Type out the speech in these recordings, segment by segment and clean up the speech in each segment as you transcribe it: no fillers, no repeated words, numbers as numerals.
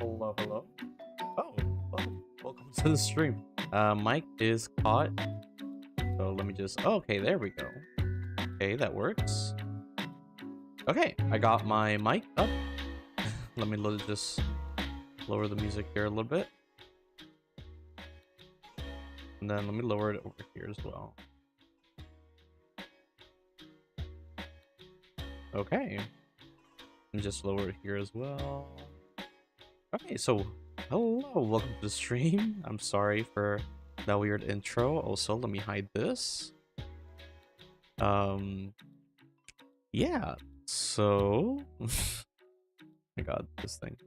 Hello, hello. Oh, welcome to the stream. Mic is caught. So let me just. Oh, okay, there we go. Okay, that works. Okay, I got my mic up. Let me just lower the music here a little bit. And then let me lower it over here as well. Okay. And just lower it here as well. Okay, so hello, welcome to the stream. I'm sorry for that weird intro. Also, let me hide this. Yeah, so I got this thing.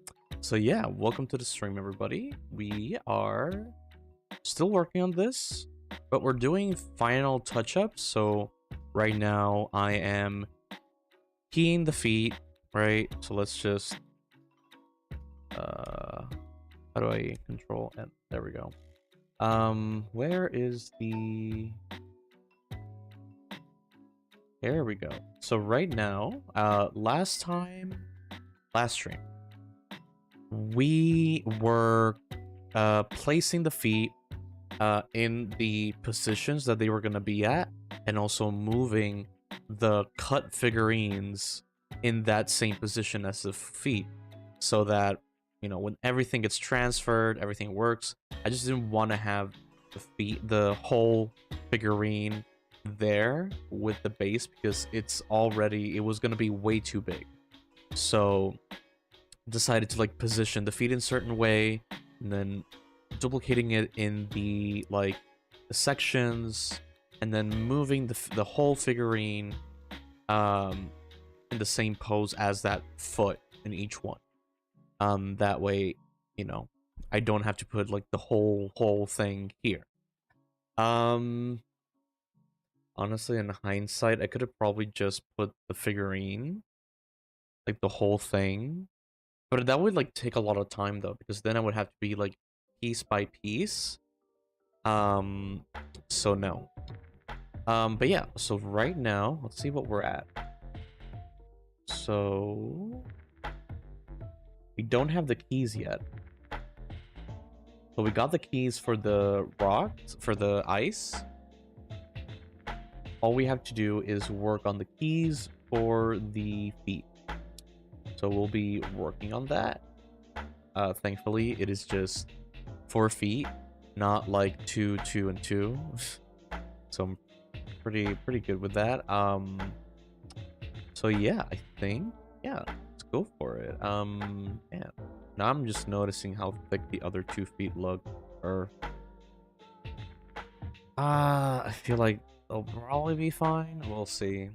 So yeah, welcome to the stream, everybody. We are still working on this, but we're doing final touch-ups. So right now I am keying the feet, right? So let's just how do I control and there we go. Where is the there we go. So right now, last stream, we were placing the feet in the positions that they were going to be at, and also moving the cut figurines in that same position as the feet, so that, you know, when everything gets transferred, everything works. I just didn't want to have the whole figurine there with the base, because it was going to be way too big. So decided to like position the feet in a certain way, and then duplicating it in the the sections, and then moving the whole figurine in the same pose as that foot in each one. That way, you know, I don't have to put like the whole thing here. Honestly, in hindsight, I could have probably just put the figurine, like the whole thing, but that would like take a lot of time though, because then I would have to be like piece by piece. So no. But yeah, so right now, let's see what we're at. So we don't have the keys yet. But we got the keys for the rocks, for the ice. All we have to do is work on the keys for the feet. So we'll be working on that. Thankfully, it is just 4 feet, not like 2, 2, and 2. So I'm pretty good with that. So yeah, I think, yeah, let's go for it. Yeah. Now I'm just noticing how thick the other 2 feet look. Or I feel like they'll probably be fine. We'll see.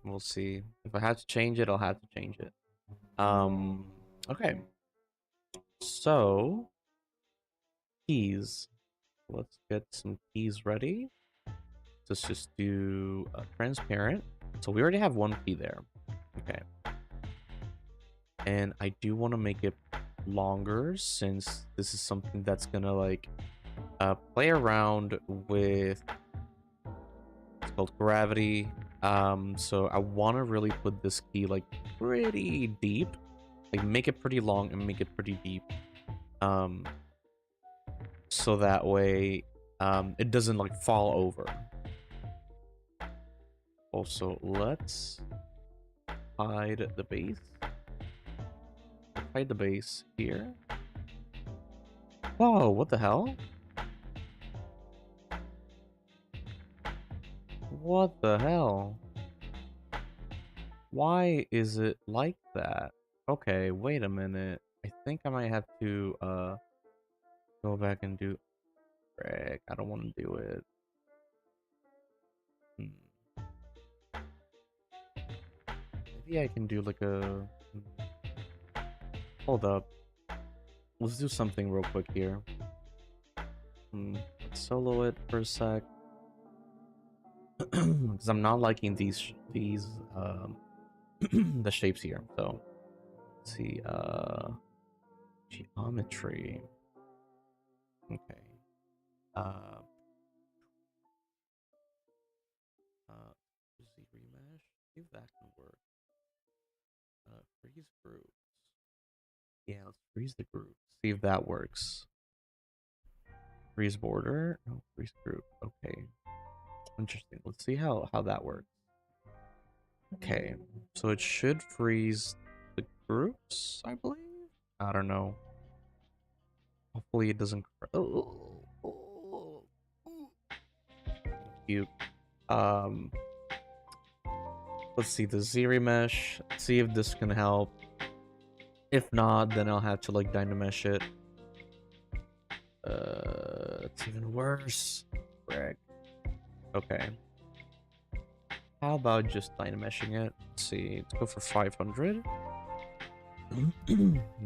We'll see. If I have to change it, I'll have to change it. Okay. So keys. Let's get some keys ready. Let's just do a transparent. So we already have 1 key there. Okay. And I do want to make it longer, since this is something that's gonna like play around with, it's called gravity. So I want to really put this key like pretty deep, like make it pretty long and make it pretty deep, so that way it doesn't like fall over. Also, let's hide the base. Hide the base here. Whoa, what the hell? What the hell? Why is it like that? Okay, wait a minute. I think I might have to go back and do. Frick, I don't want to do it. Maybe I can do like a. Hold up. Let's do something real quick here. Let's solo it for a sec. Because I'm not liking these the shapes here. So let's see, geometry. Okay. Z remesh. See if that can work. Freeze groups. Yeah, let's freeze the group. See if that works. Freeze border. No, freeze group. Okay. Interesting. Let's see how that works. Okay. So it should freeze the groups, I believe. I don't know. Hopefully it doesn't. Oh, cute. Let's see the Zeri mesh. See if this can help. If not, then I'll have to like dynamesh it. It's even worse. Frick. Okay. How about just dynameshing it? Let's see. Let's go for 500.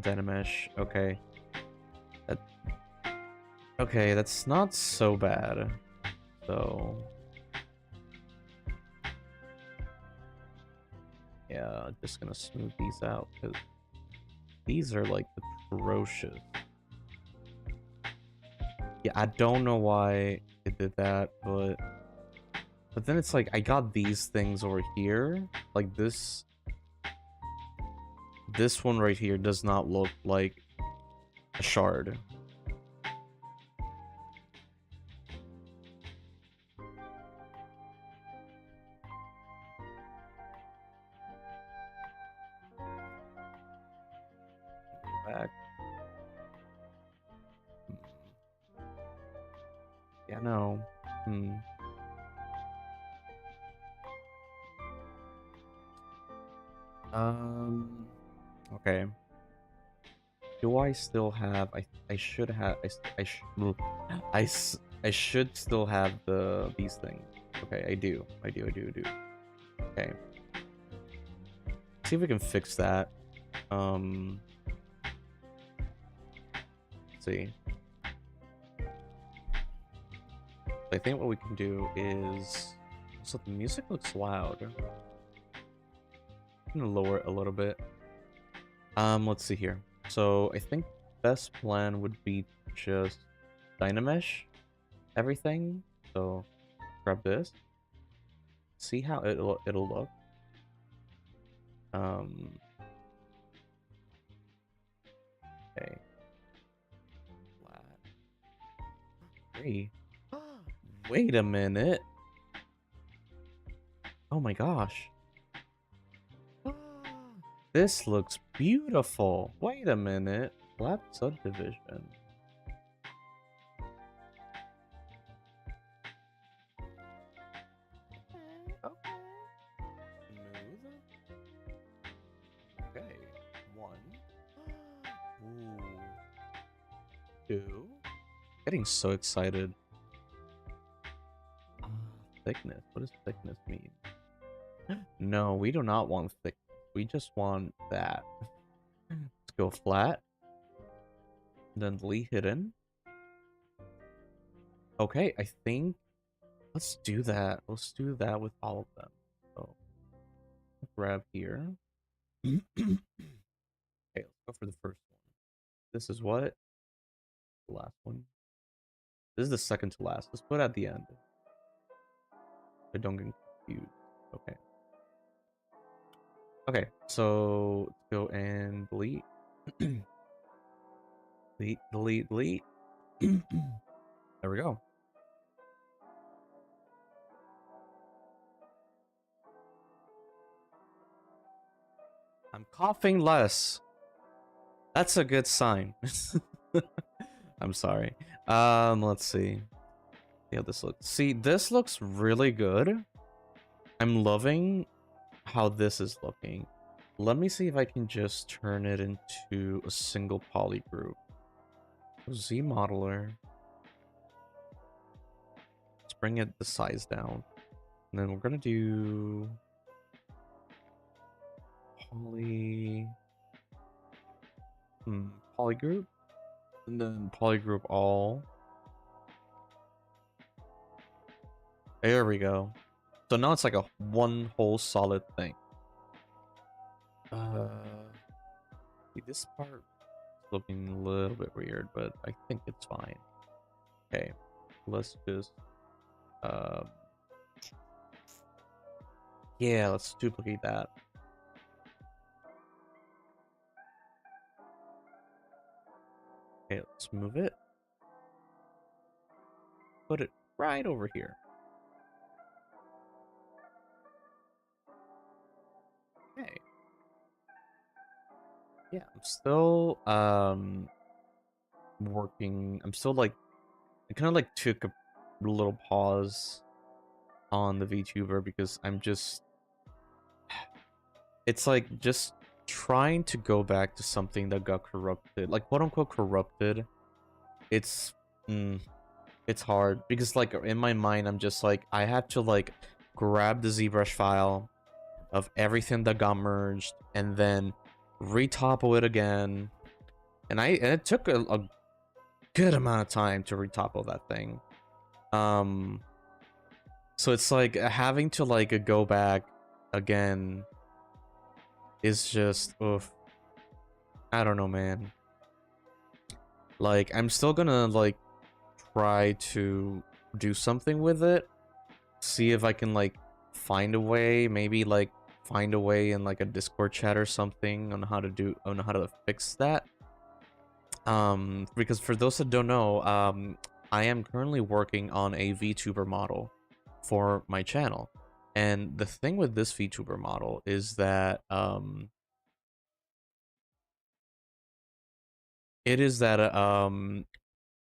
Dynamesh. Okay. Okay, that's not so bad. So yeah, just gonna smooth these out because these are like atrocious. Yeah, I don't know why it did that, but then it's like I got these things over here. Like this one right here does not look like a shard. Back. Yeah, no. Okay. Do I still have? I should have. I should still have these things. Okay, I do. Okay. See if we can fix that. Let's see. I think what we can do is. So the music looks loud. I'm gonna lower it a little bit. Let's see here. So I think best plan would be just dynamesh everything. So grab this. See how it'll look. Okay. Flat. Hey. Wait a minute. Oh my gosh. This looks beautiful. Wait a minute. Flat subdivision. Okay. Smooth. Okay. 1. Ooh. 2. Getting so excited. Thickness. What does thickness mean? No, we do not want thickness. We just want that. Let's go flat. Then delete hidden. Okay, I think let's do that. Let's do that with all of them. So grab here. Okay, let's go for the first one. This is what? The last one. This is the second to last. Let's put it at the end. I don't get confused. Okay. Okay, so let's go and delete. delete. There we go. I'm coughing less. That's a good sign. I'm sorry. Let's see. Yeah, this looks. See, this looks really good. I'm loving how this is looking. Let me see if I can just turn it into a single poly group. Z modeler. Let's bring it the size down. And then we're gonna do poly polygroup. And then polygroup all. There we go. So now it's like a one whole solid thing. See, this part is looking a little bit weird, but I think it's fine. Okay, let's just yeah, let's duplicate that. Okay, let's move it. Put it right over here. Okay. Yeah, I'm still working. I'm still like I kind of like took a little pause on the VTuber because I'm just it's like just trying to go back to something that got corrupted, like quote unquote corrupted. It's it's hard because like in my mind I'm just like I had to like grab the ZBrush file of everything that got merged and then retopple it again, and it took a good amount of time to retopple that thing. So it's like having to like go back again is just oof. I don't know, man. Like I'm still gonna like try to do something with it, see if I can like find a way, maybe like find a way in like a Discord chat or something on how to fix that. Because for those that don't know, I am currently working on a VTuber model for my channel. And the thing with this VTuber model is that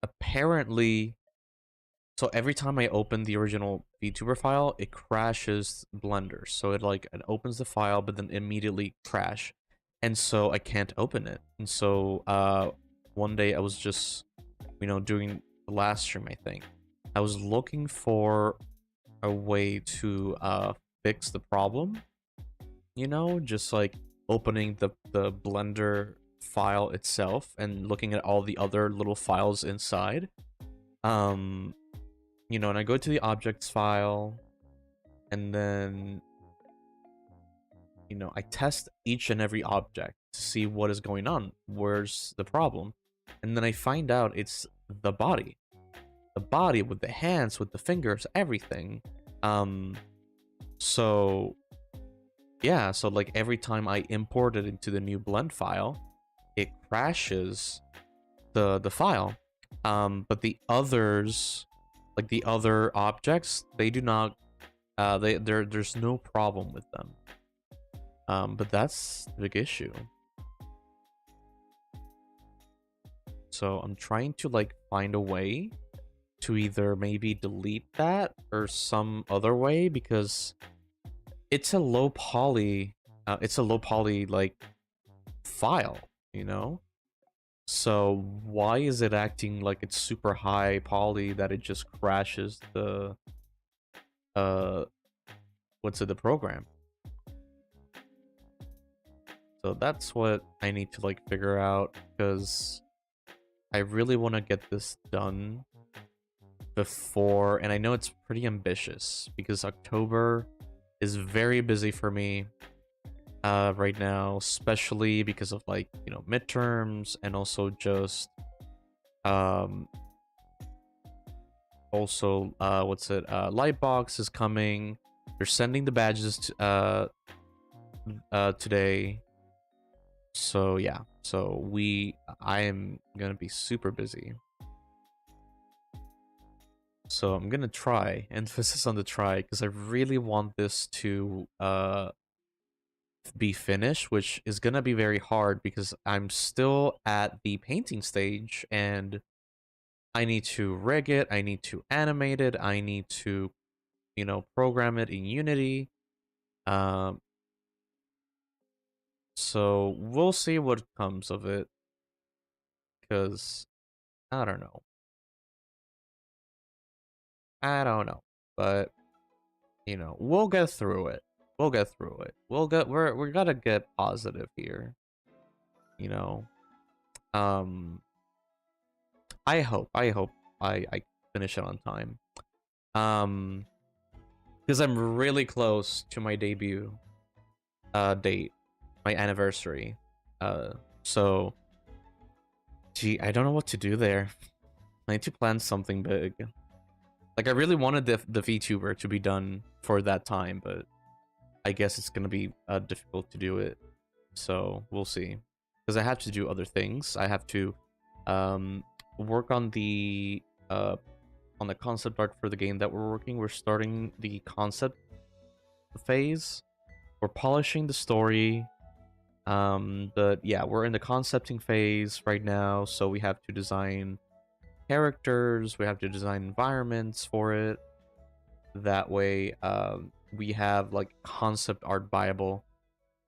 apparently, so every time I open the original VTuber file, it crashes Blender. So it opens the file but then immediately crash. And so I can't open it. And so one day I was just, doing the last stream, I think. I was looking for a way to fix the problem, just like opening the Blender file itself and looking at all the other little files inside. And I go to the objects file, and then I test each and every object to see what is going on, where's the problem, and then I find out it's the body with the hands, with the fingers, everything. So yeah, so like every time I import it into the new blend file, it crashes the file. But the others, like the other objects, they do not there's no problem with them. But that's the big issue. So I'm trying to like find a way to either maybe delete that or some other way, because it's a low poly like file, so why is it acting like it's super high poly that it just crashes the the program? So that's what I need to like figure out, because I really want to get this done before, and I know it's pretty ambitious because October is very busy for me right now, especially because of like midterms, and also just Lightbox is coming. They're sending the badges today. So yeah, so I am gonna be super busy. So I'm gonna try, emphasis on the try, because I really want this to be finished, which is gonna be very hard because I'm still at the painting stage, and I need to rig it, I need to animate it, I need to, program it in Unity. So we'll see what comes of it, because I don't know. But we'll get through it. We gotta get positive here. I hope I finish it on time. Because I'm really close to my debut date, my anniversary. So gee, I don't know what to do there. I need to plan something big. Like I really wanted the VTuber to be done for that time, but I guess it's gonna be difficult to do it. So we'll see. Because I have to do other things. I have to work on the concept art for the game that we're working. We're starting the concept phase. We're polishing the story. But yeah, we're in the concepting phase right now, so we have to design characters, we have to design environments for it. That way, we have like concept art viable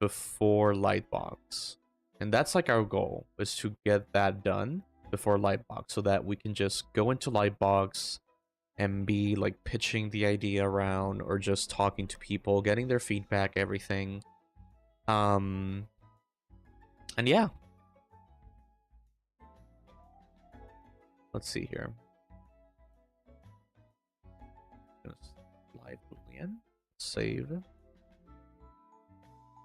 before Lightbox. And that's like our goal, is to get that done before Lightbox, so that we can just go into Lightbox and be like pitching the idea around, or just talking to people, getting their feedback, everything. And yeah. Let's see here. Live Boolean. Save.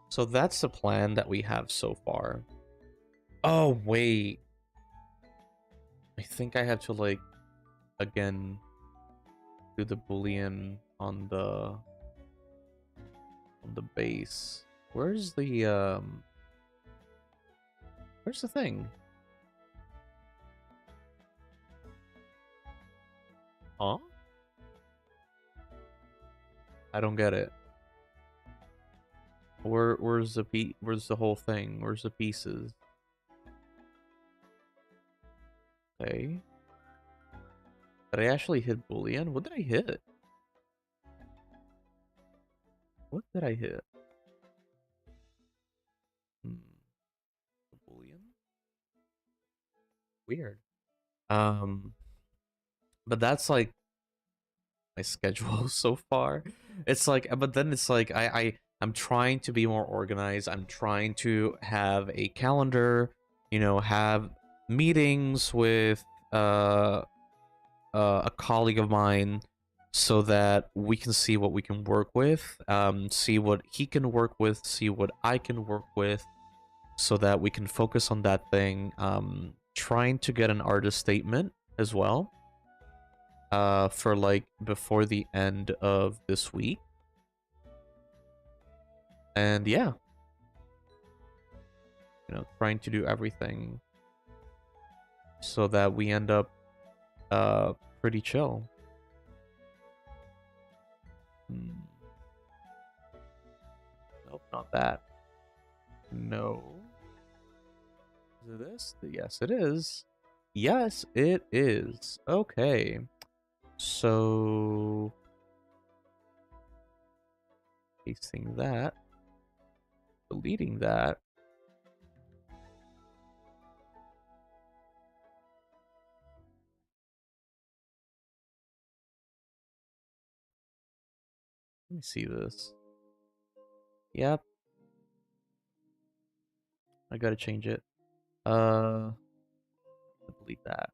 So that's the plan that we have so far. Oh, wait. I think I have to, like, again, do the Boolean on the base. Where's the thing? Huh? I don't get it. Where's the whole thing? Where's the pieces? Okay. Did I actually hit Boolean? What did I hit? What did I hit? Boolean? Weird. But that's like my schedule so far. It's like, but then it's like I'm trying to be more organized. I'm trying to have a calendar, you know, have meetings with a colleague of mine, so that we can see what we can work with, see what he can work with, see what I can work with, so that we can focus on that thing. Trying to get an artist statement as well, for like before the end of this week. And yeah, you know, trying to do everything so that we end up pretty chill. Nope, not that. No. Is it this? Yes, it is. Yes, it is. Okay. So pasting that, deleting that. Let me see this. Yep. I gotta change it. Delete that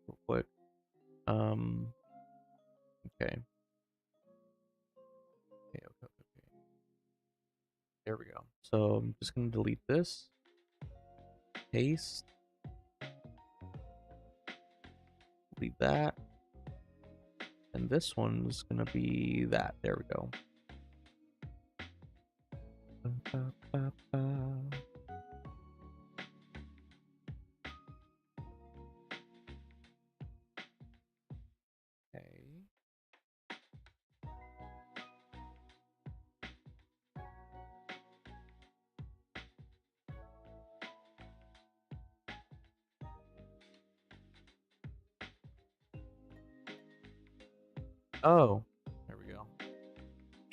real quick. Okay. Okay. There we go. So I'm just gonna delete this. Paste. Delete that. And this one's gonna be that. There we go. Okay. Oh, there we go.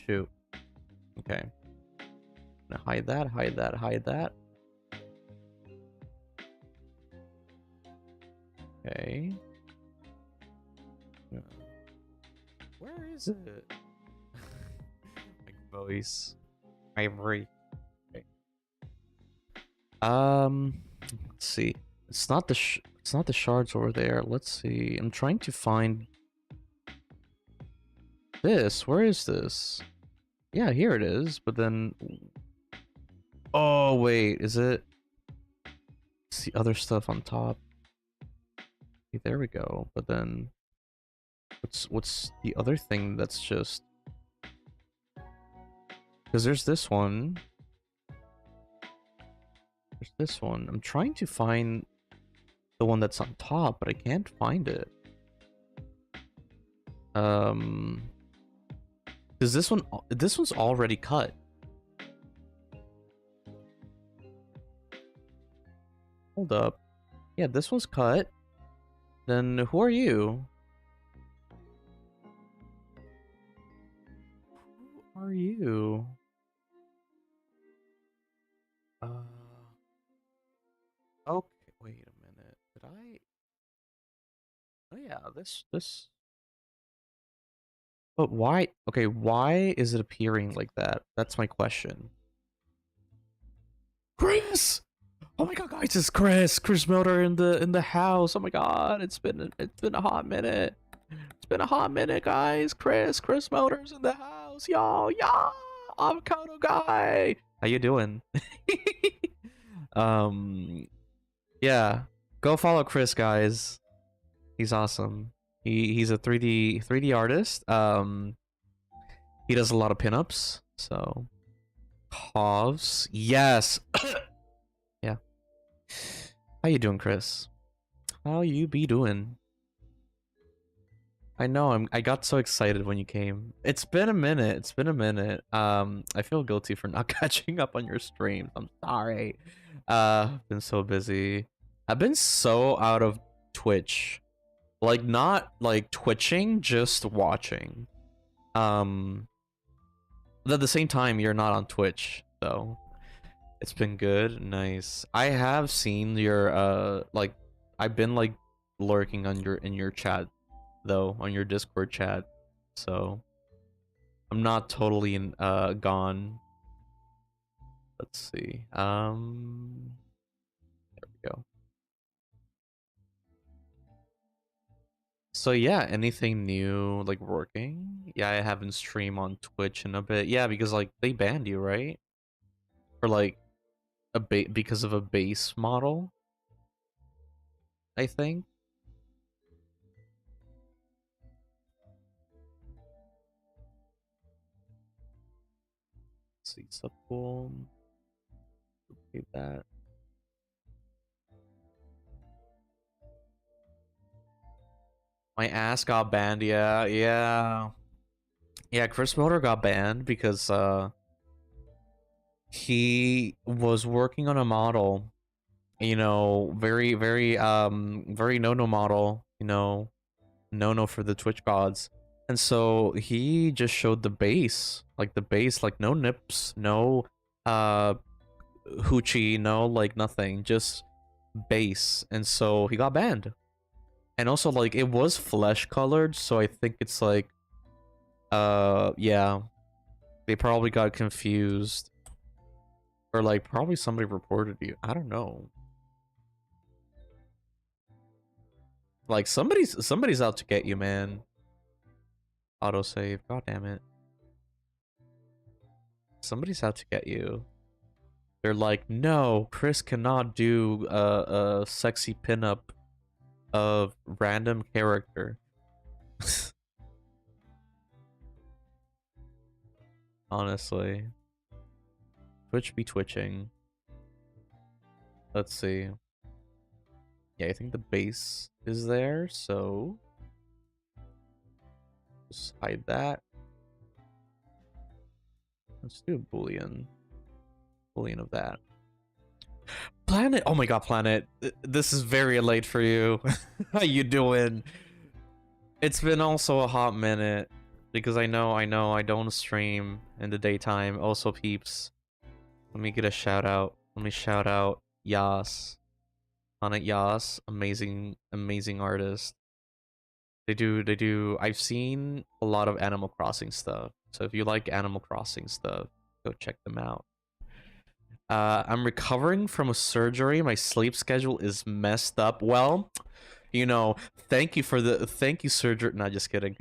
Shoot. Okay. Now hide that, hide that, hide that. Okay. Where is it? My voice. Ivory. Okay. Let's see. It's not the shards over there. Let's see. I'm trying to find this. Where is this? Yeah, here it is. But then, oh wait, is it? It's the other stuff on top. Okay, there we go. But then, what's the other thing that's just? Because there's this one. There's this one. I'm trying to find the one that's on top, but I can't find it. Because this one's already cut. Hold up. Yeah, this one's cut. Then who are you? Who are you? Okay, wait a minute. Did I? Oh yeah, this. But why? Okay, why is it appearing like that? That's my question. Chris! Oh my god, guys, it's Chris! Chris Miller in the house. Oh my god, it's been a hot minute. It's been a hot minute, guys. Chris Motors in the house. Yo, avocado guy. How you doing? Yeah. Go follow Chris, guys. He's awesome. He's a 3D artist. He does a lot of pinups, so Hovs. Yes. Yeah. How you doing, Chris? How you be doing? I know, I got so excited when you came. It's been a minute. It's been a minute. I feel guilty for not catching up on your streams. I'm sorry. Been so busy. I've been so out of Twitch. Like, not like twitching, just watching. But at the same time, you're not on Twitch, so it's been good. Nice. I have seen your like, I've been like lurking on your chat though, on your Discord chat, so I'm not totally gone. Let's see. There we go. So yeah, anything new like working? Yeah, I haven't streamed on Twitch in a bit. Yeah, because like they banned you, right? For like because of a base model, I think. Let's see, subpool. Okay, that. My ass got banned. Yeah. Chris Motor got banned because he was working on a model, you know, very no model, you know, no for the Twitch gods. And so he just showed the base, like no nips, no hoochie, no like nothing, just base. And so he got banned. And also like it was flesh colored, so I think it's like yeah, they probably got confused, or like probably somebody reported you. I don't know. Like somebody's out to get you, man. Autosave. God damn it. Somebody's out to get you. They're like, no, Chris cannot do a sexy pinup of random character. Honestly. Twitch be twitching. Let's see. Yeah, I think the base is there, so just hide that. Let's do a boolean of that. Planet. Oh my god, Planet. This is very late for you. How you doing? It's been also a hot minute because I know I don't stream in the daytime. Also, peeps, let me get a shout out. Let me shout out Yas. Planet Yas, amazing artist. They do. I've seen a lot of Animal Crossing stuff. So if you like Animal Crossing stuff, go check them out. I'm recovering from a surgery. My sleep schedule is messed up. Well, you know, thank you surgery. Not just kidding.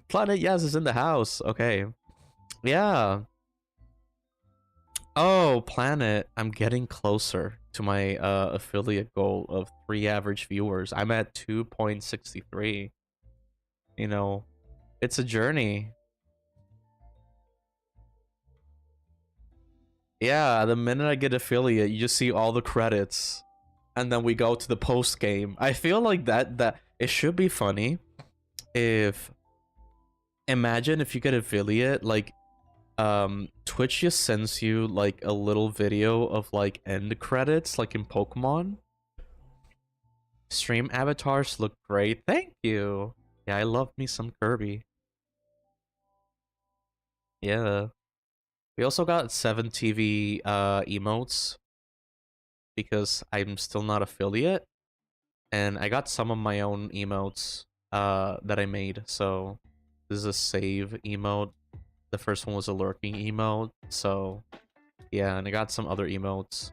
Planet Yes is in the house. Okay. Yeah. Oh, Planet, I'm getting closer to my affiliate goal of 3 average viewers. I'm at 2.63. You know, it's a journey. Yeah, the minute I get affiliate, you just see all the credits. and then we go to the post game. I feel like that it should be funny if, imagine if you get affiliate, like Twitch just sends you like a little video of like end credits like in Pokemon. Stream avatars look great. Thank you. Yeah, I love me some Kirby. Yeah. We also got 7 TV emotes because I'm still not affiliate, and I got some of my own emotes that I made. So this is a save emote. The first one was a lurking emote. So yeah, and I got some other emotes.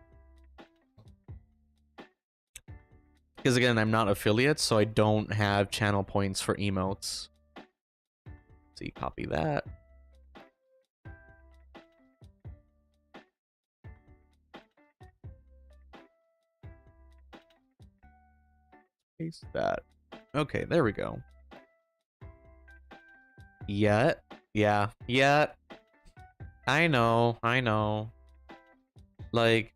Because again, I'm not affiliate, so I don't have channel points for emotes. So you copy that. Paste that. Okay, there we go. Yet. Yeah. Yet. I know. I know. Like.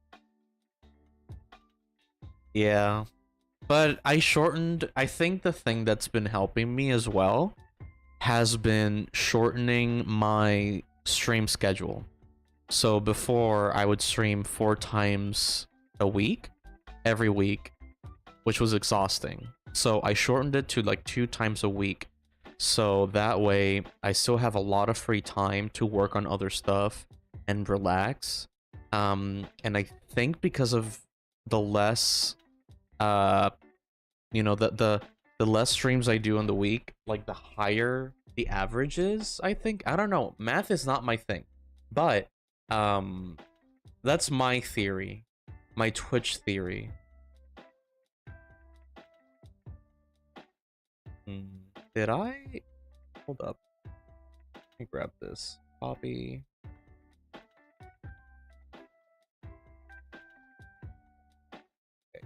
Yeah. But I shortened. I think the thing that's been helping me as well has been shortening my stream schedule. So before, I would stream 4 times a week, every week, which was exhausting. So I shortened it to like 2 times a week. So that way I still have a lot of free time to work on other stuff and relax. And I think because of the less you know, the less streams I do in the week, like the higher the average is, I think. I don't know. Math is not my thing. But that's my theory. My Twitch theory. Did I? Hold up. Let me grab this. Copy. Okay.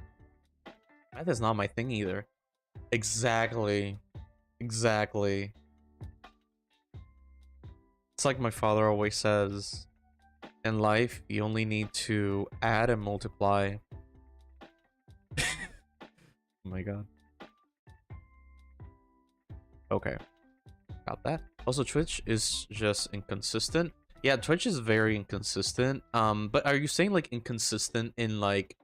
Math is not my thing either. Exactly. Exactly. It's like my father always says, in life, you only need to add and multiply. Oh my god. Okay. Got that. Also, Twitch is just inconsistent. Yeah, Twitch is very inconsistent. But are you saying like inconsistent in like,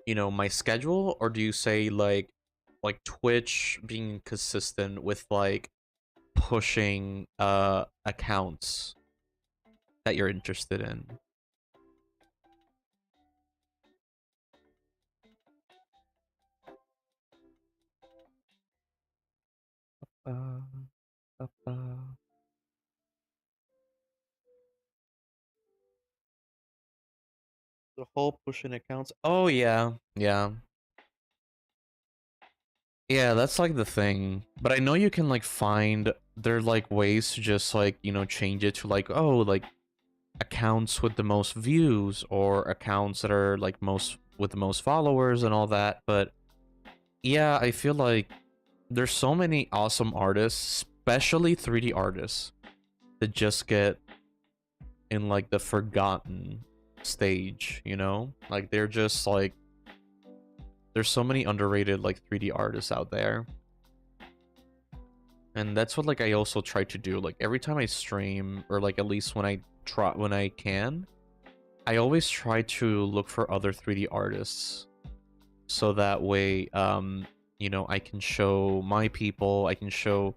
you know, my schedule, or do you say like Twitch being inconsistent with like pushing accounts that you're interested in? The whole pushing accounts. Oh yeah, yeah. Yeah, that's like the thing. But I know you can like find there are like ways to just like, you know, change it to like, oh, like accounts with the most views or accounts that are like most with the most followers and all that. But yeah, I feel like there's so many awesome artists, especially 3D artists, that just get in like the forgotten stage, you know? Like they're just like, there's so many underrated like 3D artists out there. And that's what like I also try to do. Like every time I stream, or like at least when I can, I always try to look for other 3D artists. So that way, you know, I can show my people, I can show,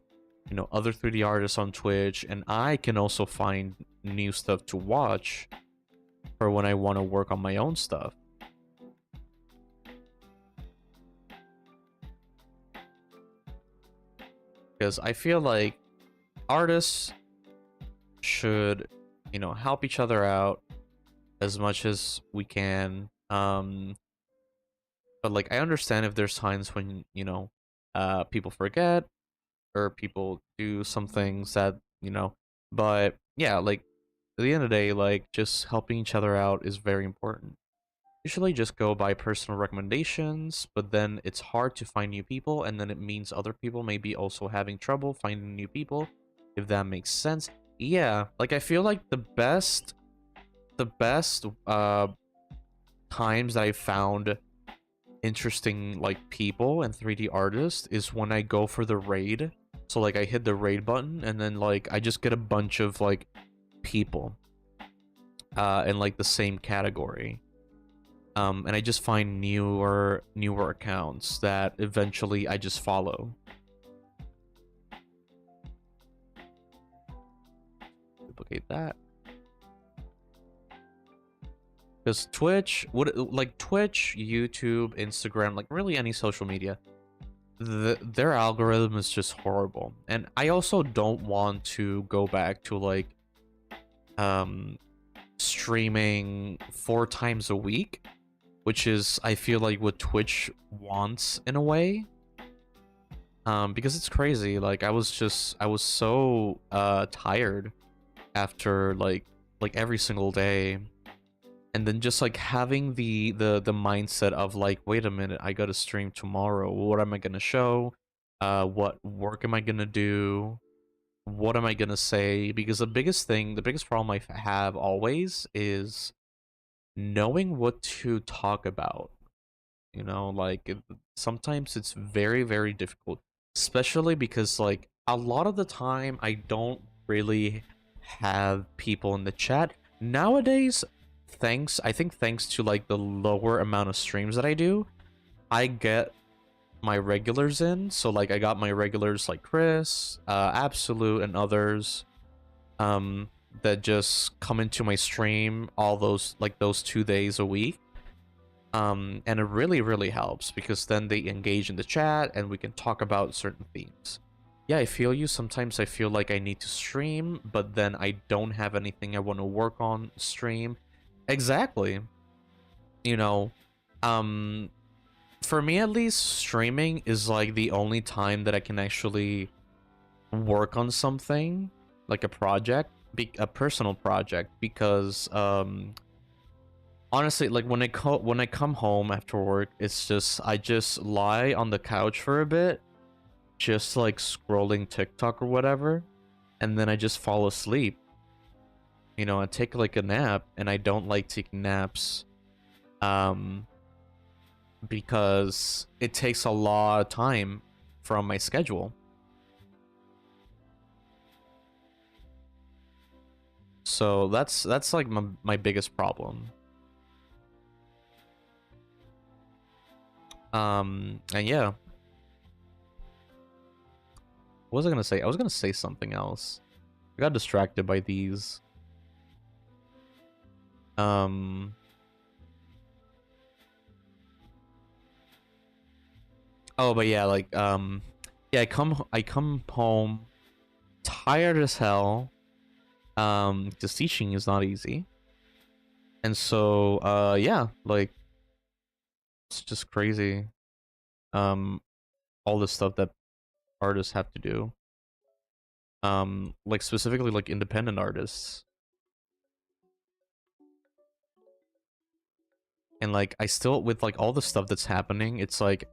you know, other 3D artists on Twitch, and I can also find new stuff to watch for when I want to work on my own stuff. Because I feel like artists should, you know, help each other out as much as we can. But like I understand if there's times when, you know, people forget or people do some things that, you know, but yeah, like at the end of the day, like just helping each other out is very important. Usually just go by personal recommendations, but then it's hard to find new people, and then it means other people may be also having trouble finding new people, if that makes sense. Yeah, like I feel like the best times that I found interesting like people and 3D artists is when I go for the raid. So like I hit the raid button and then like I just get a bunch of like people in like the same category. And I just find newer accounts that eventually I just follow. Duplicate that. Because Twitch, Twitch, YouTube, Instagram, like really any social media, their algorithm is just horrible. And I also don't want to go back to like streaming 4 times a week, which is, I feel like, what Twitch wants in a way. Because it's crazy. Like I was so tired after like every single day. And then just like having the mindset of like, wait a minute, I gotta stream tomorrow. What am I gonna show? What work am I gonna do? What am I gonna say? Because the biggest problem I have always is knowing what to talk about. You know, like sometimes it's very, very difficult, especially because like a lot of the time I don't really have people in the chat nowadays. I think thanks to like the lower amount of streams that I do, I get my regulars in. So like I got my regulars like Chris, Absolute, and others that just come into my stream all those 2 days a week. And it really, really helps because then they engage in the chat and we can talk about certain themes. Yeah, I feel you. Sometimes I feel like I need to stream, but then I don't have anything I want to work on stream. Exactly. You know, for me at least, streaming is like the only time that I can actually work on something, like a project, a personal project, because honestly, like when I come home after work, it's just I just lie on the couch for a bit, just like scrolling TikTok or whatever, and then I just fall asleep. You know, I take like a nap, and I don't like taking naps because it takes a lot of time from my schedule. So that's like my biggest problem. And yeah. What was I gonna say? I was gonna say something else. I got distracted by these. Oh, but yeah, like yeah, I come home tired as hell. Because teaching is not easy. And so yeah, like it's just crazy. All the stuff that artists have to do. Like specifically like independent artists. And like I still, with like all the stuff that's happening, it's like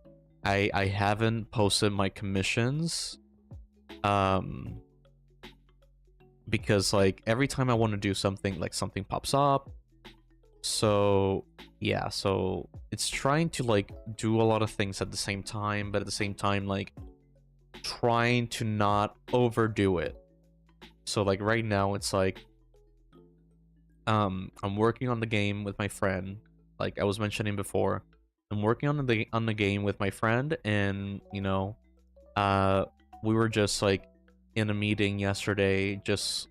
I haven't posted my commissions because like every time I want to do something, like something pops up. So yeah, so it's trying to like do a lot of things at the same time, but at the same time like trying to not overdo it. So like right now it's like I'm working on the game with my friend, like I was mentioning before. I'm working on the game with my friend, and you know, we were just like in a meeting yesterday, just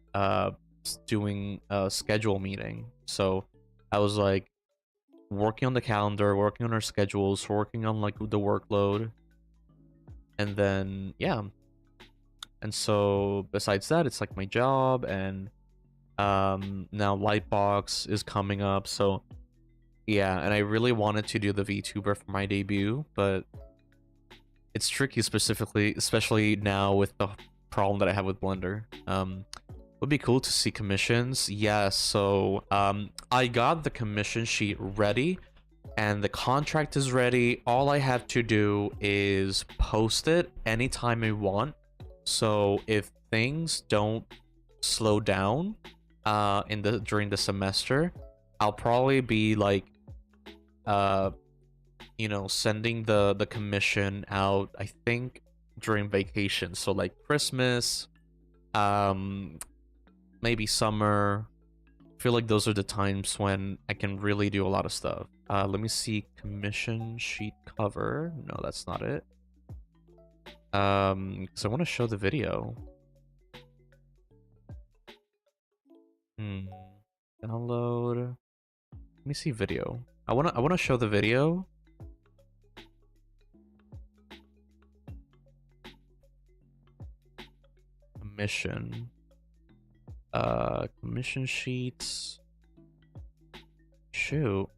doing a schedule meeting. So I was like working on the calendar, working on our schedules, working on like the workload, and then yeah. And so besides that, it's like my job, and now Lightbox is coming up. So yeah, and I really wanted to do the VTuber for my debut, but it's tricky, especially now with the problem that I have with Blender. Would be cool to see commissions. Yeah, so I got the commission sheet ready and the contract is ready. All I have to do is post it anytime I want. So if things don't slow down during the semester, I'll probably be like you know, sending the commission out, I think, during vacation. So like Christmas, maybe summer. I feel like those are the times when I can really do a lot of stuff. Let me see, commission sheet cover. No, that's not it. Because I want to show the video. Download. Let me see video. I wanna show the video. Commission. Commission sheets. Shoot.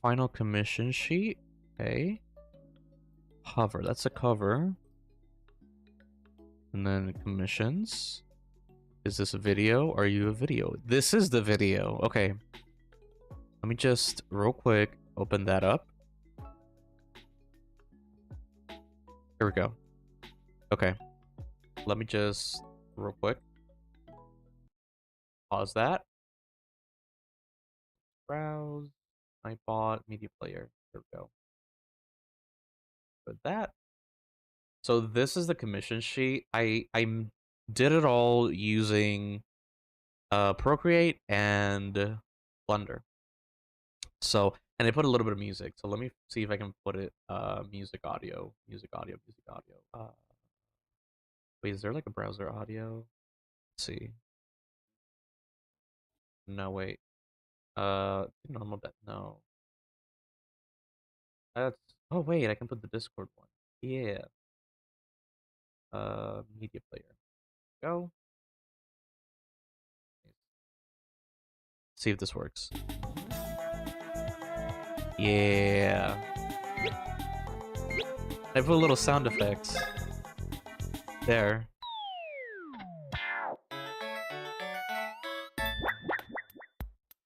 Final commission sheet. Okay. Hover. That's a cover. And then commissions. Is this a video? Are you a video? This is the video. Okay. Let me just real quick open that up. Here we go. Okay. Let me just real quick pause that. Browse. I bought media player. Here we go. Put that. So this is the commission sheet. I did it all using Procreate and Blender. So, and I put a little bit of music. So let me see if I can put it music audio. Wait, is there like a browser audio? Let's see. No, wait. Normal that no. That's oh wait, I can put the Discord one. Yeah. Media player. Go. See if this works. Yeah. I put little sound effects. There.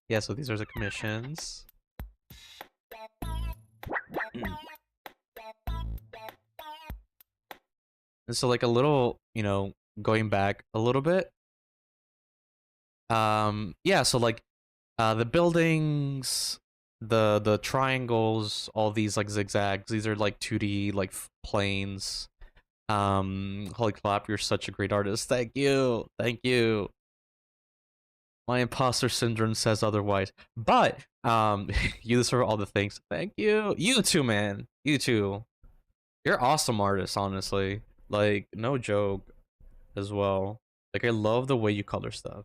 Yeah, so these are the commissions. And so like a little, you know, going back a little bit. Yeah, so like the buildings, the triangles, all these like zigzags, these are like 2D like planes. Holy clap, you're such a great artist. Thank you. Thank you. My imposter syndrome says otherwise. But you deserve all the things. Thank you. You too, man. You too. You're awesome artist, honestly. Like, no joke as well. Like I love the way you color stuff.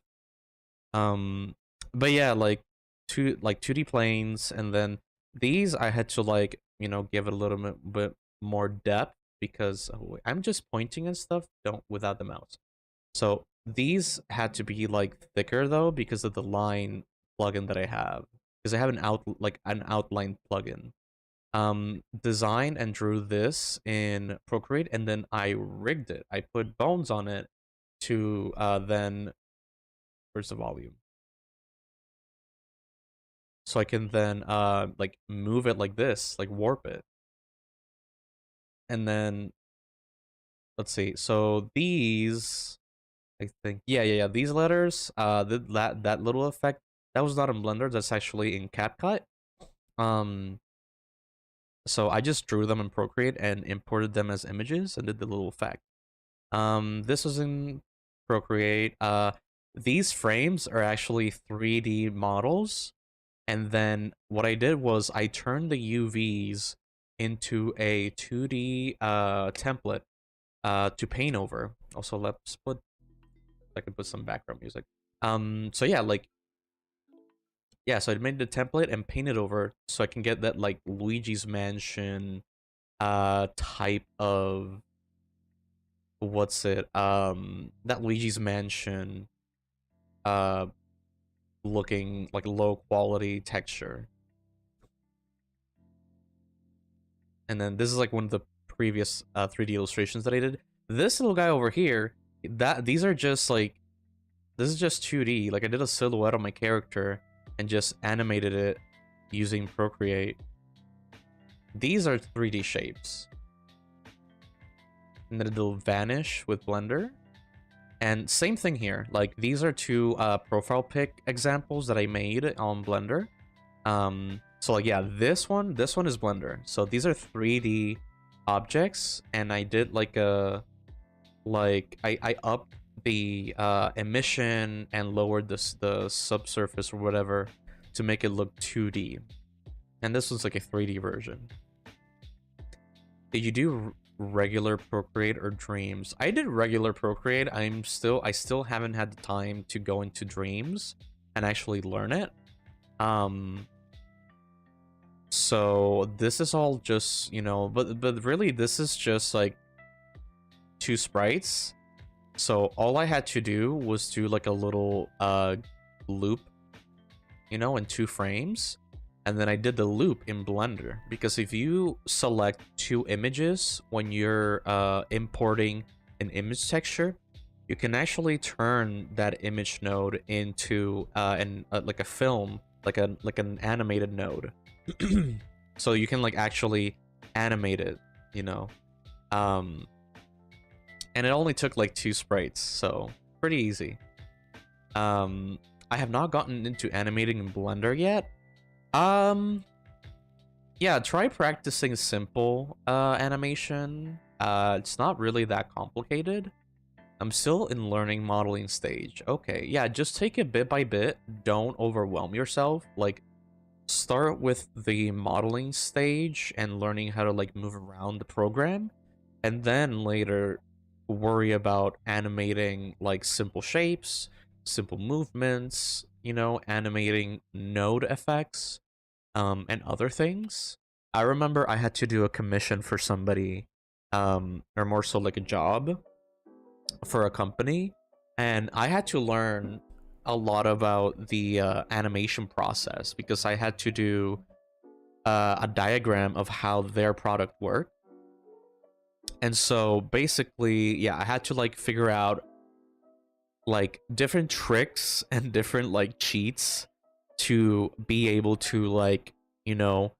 But yeah, like 2D planes, and then these I had to like, you know, give it a little bit more depth because I'm just pointing and stuff don't without the mouse. So these had to be like thicker though because of the line plugin that I have, because I have an outline plugin. Designed and drew this in Procreate, and then I rigged it. I put bones on it to then where's the volume? So I can then like move it like this, like warp it. And then let's see. So these I think yeah, these letters, that little effect, that was not in Blender, that's actually in CapCut. So I just drew them in Procreate and imported them as images and did the little effect. This was in Procreate. These frames are actually 3D models, and then what I did was I turned the UVs into a 2D template to paint over. Also, let's put, I can put some background music. So yeah, like, yeah, so I made the template and painted over so I can get that like Luigi's Mansion type of, what's it, that Luigi's Mansion looking like low quality texture. And then this is like one of the previous 3D illustrations that I did. This little guy over here, these are just like, this is just 2D. Like I did a silhouette on my character and just animated it using Procreate. These are 3D shapes. And then it'll vanish with Blender. And same thing here. Like, these are two profile pic examples that I made on Blender. So like, yeah, this one is Blender. So these are 3D objects, and I did like I upped the emission and lowered the subsurface or whatever to make it look 2D. And this was like a 3D version. Did you do regular Procreate or Dreams? I did regular Procreate. I still haven't had the time to go into Dreams and actually learn it. So this is all just, you know, but really this is just like 2 sprites. So all I had to do was do like a little loop, you know, in 2 frames. And then I did the loop in Blender, because if you select 2 images when you're importing an image texture, you can actually turn that image node into like a film, like an animated node. So you can like actually animate it, you know. And it only took like 2 sprites, so pretty easy. I have not gotten into animating in Blender yet. Yeah, try practicing simple animation. It's not really that complicated. I'm still in learning modeling stage. Okay, yeah, just take it bit by bit. Don't overwhelm yourself. Like, start with the modeling stage and learning how to like move around the program, and then later worry about animating like simple shapes, simple movements, you know, animating node effects, and other things. I remember I had to do a commission for somebody, or more so like a job for a company, and I had to learn a lot about the animation process, because I had to do a diagram of how their product worked. And so basically, yeah, I had to like figure out like different tricks and different like cheats to be able to like, you know,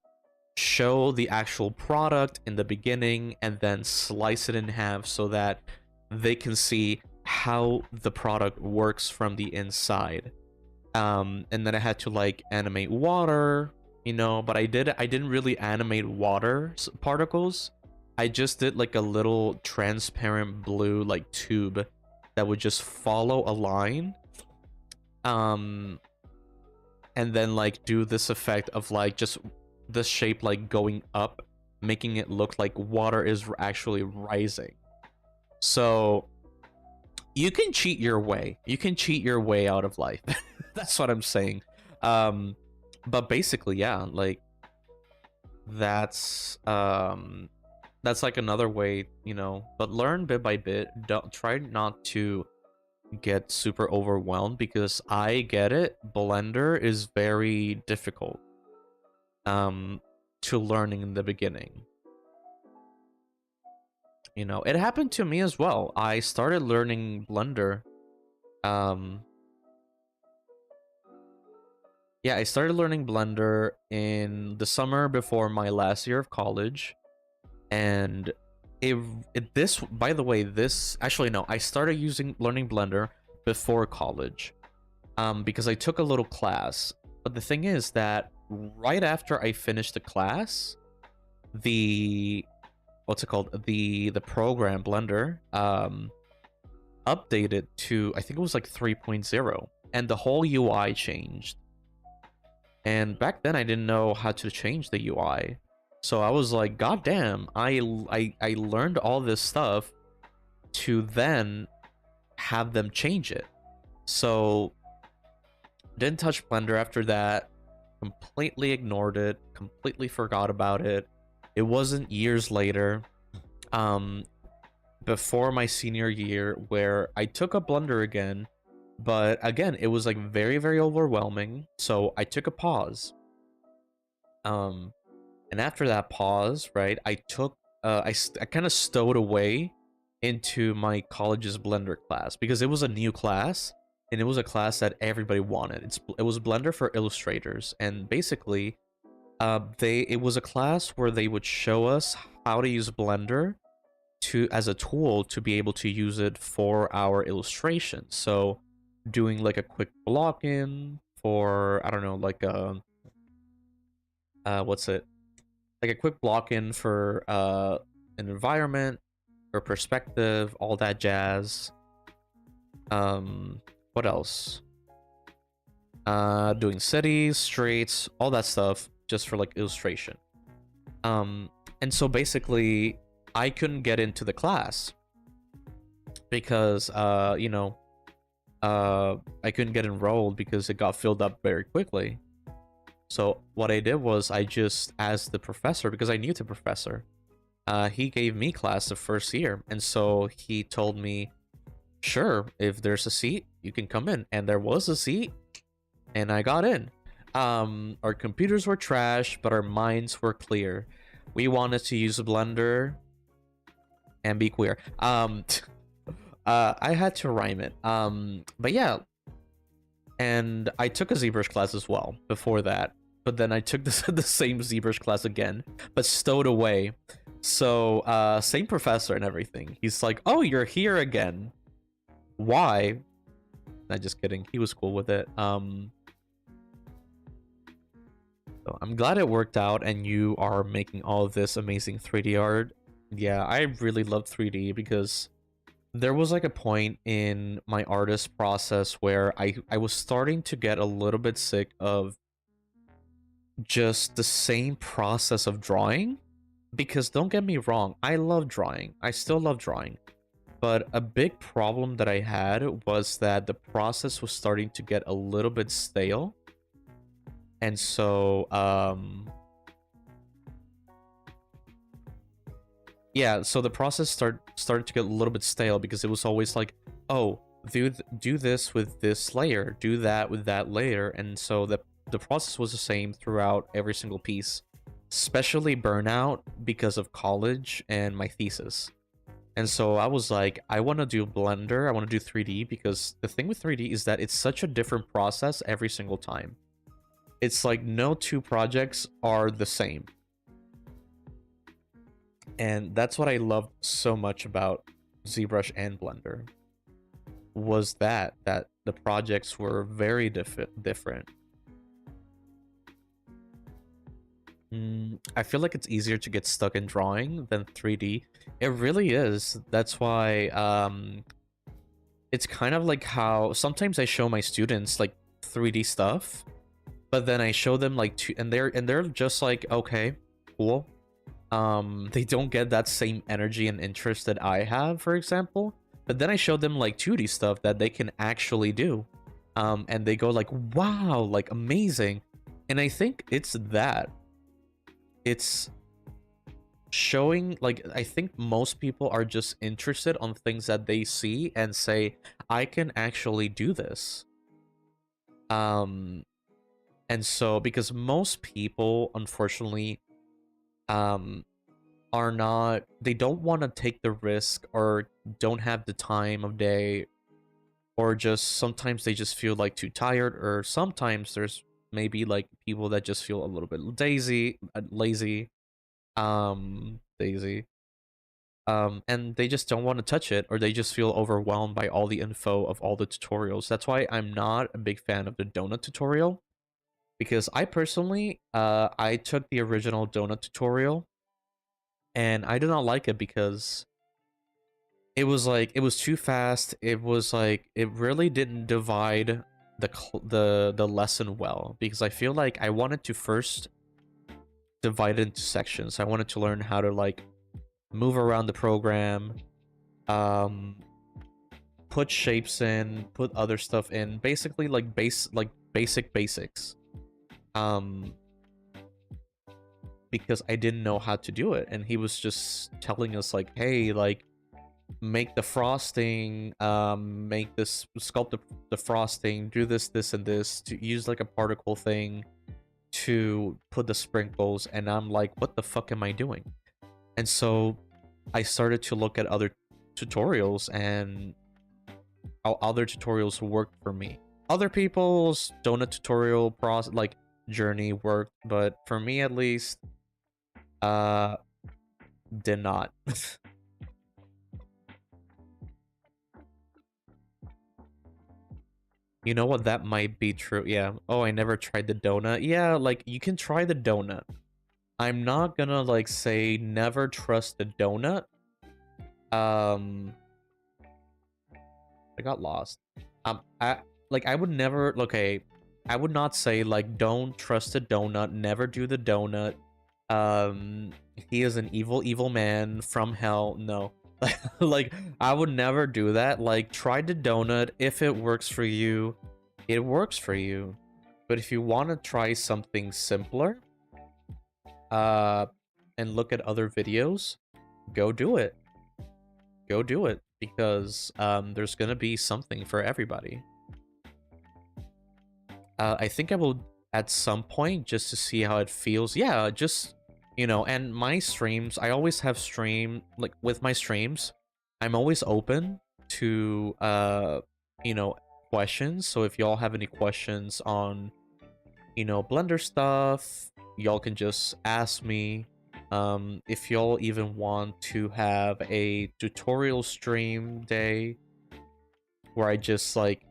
show the actual product in the beginning and then slice it in half so that they can see how the product works from the inside. And then I had to like animate water, you know, but I didn't really animate water particles. I just did like a little transparent blue like tube that would just follow a line, and then like do this effect of like just the shape like going up, making it look like water is actually rising. So you can cheat your way. You can cheat your way out of life. That's what I'm saying. But basically, yeah, like that's like another way, you know, but learn bit by bit. Don't try not to get super overwhelmed, because I get it. Blender is very difficult to learning in the beginning. You know, it happened to me as well. I started learning Blender. Yeah, I started learning Blender in the summer before my last year of college. And this, by the way, this actually no, I started learning Blender before college, because I took a little class. But the thing is that right after I finished the class, the what's it called, the program Blender updated to, I think it was like 3.0, and the whole UI changed. And back then I didn't know how to change the UI. So I was like, God damn, I learned all this stuff to then have them change it. So didn't touch Blender after that, completely ignored it, completely forgot about it. It wasn't years later, before my senior year, where I took up Blender again, but again, it was like very, very overwhelming. So I took a pause. And after that pause, right, I took, I kind of stowed away into my college's Blender class, because it was a new class, and it was a class that everybody wanted. It was Blender for illustrators, and basically, it was a class where they would show us how to use Blender to as a tool to be able to use it for our illustrations. So doing like a quick block in for, I don't know, like a what's it? Like a quick block in for an environment or perspective, all that jazz. What else? Doing cities, streets, all that stuff just for like illustration. And so basically I couldn't get into the class because you know, I couldn't get enrolled because it got filled up very quickly. So what I did was I just asked the professor, because I knew the professor. He gave me class the first year, and so he told me, sure, if there's a seat, you can come in. And there was a seat, and I got in. Our computers were trash, but our minds were clear. We wanted to use a Blender and be queer. I had to rhyme it. But yeah. And I took a ZBrush class as well before that. But then I took the same ZBrush class again, but stowed away. So, same professor and everything. He's like, oh, you're here again. Why? Not just kidding. He was cool with it. So I'm glad it worked out and you are making all of this amazing 3D art. Yeah, I really love 3D because there was like a point in my artist process where I was starting to get a little bit sick of just the same process of drawing. Because don't get me wrong, I love drawing. I still love drawing. But a big problem that I had was that the process was starting to get a little bit stale. And so, yeah, so the process started to get a little bit stale because it was always like, oh, do this with this layer, do that with that layer. And so the process was the same throughout every single piece. Especially burnout because of college and my thesis. And so I was like, I want to do Blender, I want to do 3D, because the thing with 3D is that it's such a different process every single time. It's like no two projects are the same. And that's what I loved so much about ZBrush and Blender. Was that the projects were very different. I feel like it's easier to get stuck in drawing than 3D. It really is. That's why it's kind of like how sometimes I show my students like 3D stuff, but then I show them like and they're just like, okay, cool. They don't get that same energy and interest that I have, for example. But then I show them like 2D stuff that they can actually do. And they go like, wow, like amazing. And I think it's that. It's showing, like, I think most people are just interested on things that they see and say, I can actually do this. And so because most people unfortunately are not, they don't want to take the risk or don't have the time of day, or just sometimes they just feel like too tired, or sometimes there's maybe like people that just feel a little bit lazy, and they just don't want to touch it, or they just feel overwhelmed by all the info of all the tutorials. That's why I'm not a big fan of the donut tutorial, because I personally I took the original donut tutorial and I did not like it because it was like, it was too fast. It was like, it really didn't divide the lesson well, because I feel like I wanted to first divide it into sections. I wanted to learn how to like move around the program, put shapes in, put other stuff in, basically like basic basics. Because I didn't know how to do it, and he was just telling us like, hey, like, make the frosting, make this, sculpt the frosting, do this, and this, to use like a particle thing to put the sprinkles. And I'm like, what the fuck am I doing? And so I started to look at other tutorials, and how other tutorials worked for me. Other people's donut tutorial process, like journey, worked, but for me at least, did not. You know what? That might be true. Yeah. Oh, I never tried the donut. Yeah, like, you can try the donut. I'm not gonna, like, say never trust the donut. Um, I got lost. I would never, okay, I would not say, like, don't trust the donut, never do the donut. He is an evil, evil man from hell. No. Like, I would never do that. Like, try the donut. If it works for you, it works for you. But if you want to try something simpler, uh, and look at other videos, go do it. Go do it. Because, there's gonna be something for everybody. I think I will at some point just to see how it feels. Yeah, just, you know, and my streams, I always have like, with my streams, I'm always open to, you know, questions. So if y'all have any questions on, you know, Blender stuff, y'all can just ask me. If y'all even want to have a tutorial stream day where I just, like,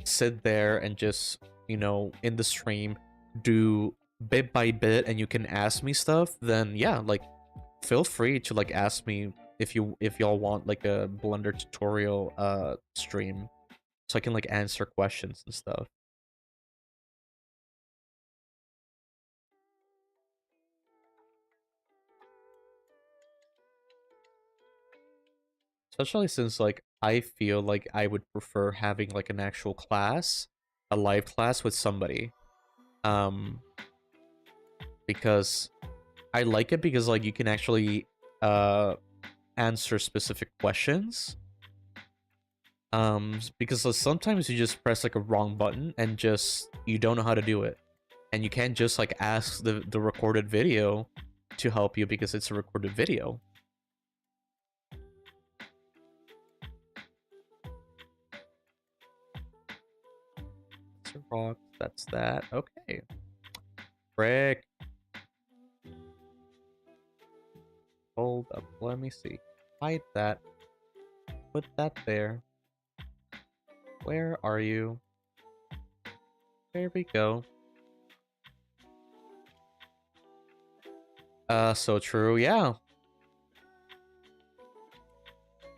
sit there and just, you know, in the stream, do bit by bit, and you can ask me stuff, then yeah, like, feel free to, like, ask me if y'all want, like, a Blender tutorial stream, so I can, like, answer questions and stuff. Especially since, like, I feel like I would prefer having, like, an actual class, a live class with somebody. Because I like it because, like, you can actually answer specific questions. Because sometimes you just press, like, a wrong button and just you don't know how to do it. And you can't just, like, ask the recorded video to help you because it's a recorded video. That's a rock. That's that. Okay. Frick. Hold up. Let me see. Hide that. Put that there. Where are you? There we go. So true. Yeah.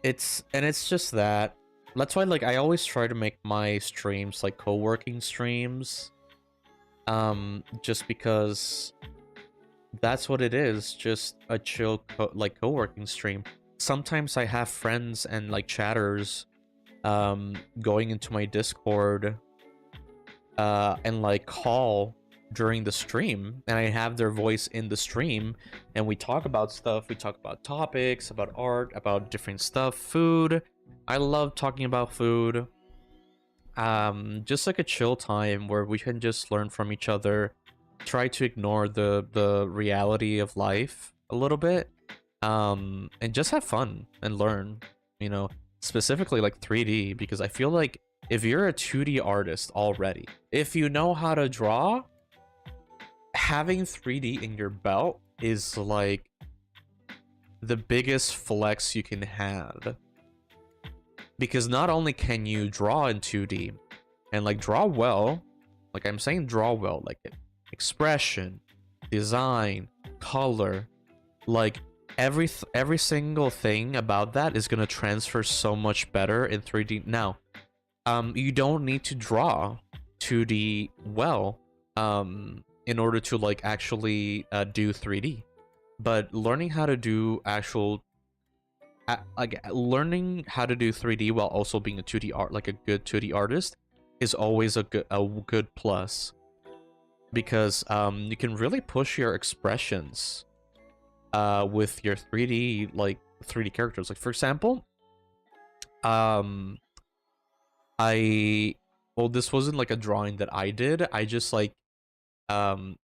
It's just that. That's why, like, I always try to make my streams, like, co-working streams. Just because that's what it is, just a chill co-working stream. Sometimes I have friends and, like, chatters going into my Discord and, like, call during the stream, and I have their voice in the stream, and we talk about stuff. We talk about topics, about art, about different stuff, food. I love talking about food. Just like a chill time where we can just learn from each other, try to ignore the reality of life a little bit, and just have fun and learn, you know, specifically, like, 3D, because I feel like if you're a 2D artist already, if you know how to draw, having 3D in your belt is, like, the biggest flex you can have. Because not only can you draw in 2D, and, like, draw well, like, I'm saying draw well, like, expression, design, color, like, every single thing about that is gonna transfer so much better in 3D. Now, you don't need to draw 2D well, in order to, like, actually do 3D. But learning how to do actual like, learning how to do 3D while also being a 2D art, like a good 2D artist, is always a good plus, because you can really push your expressions with your 3D, like, 3D characters. Like, for example, well, this wasn't, like, a drawing that I did. I just, like,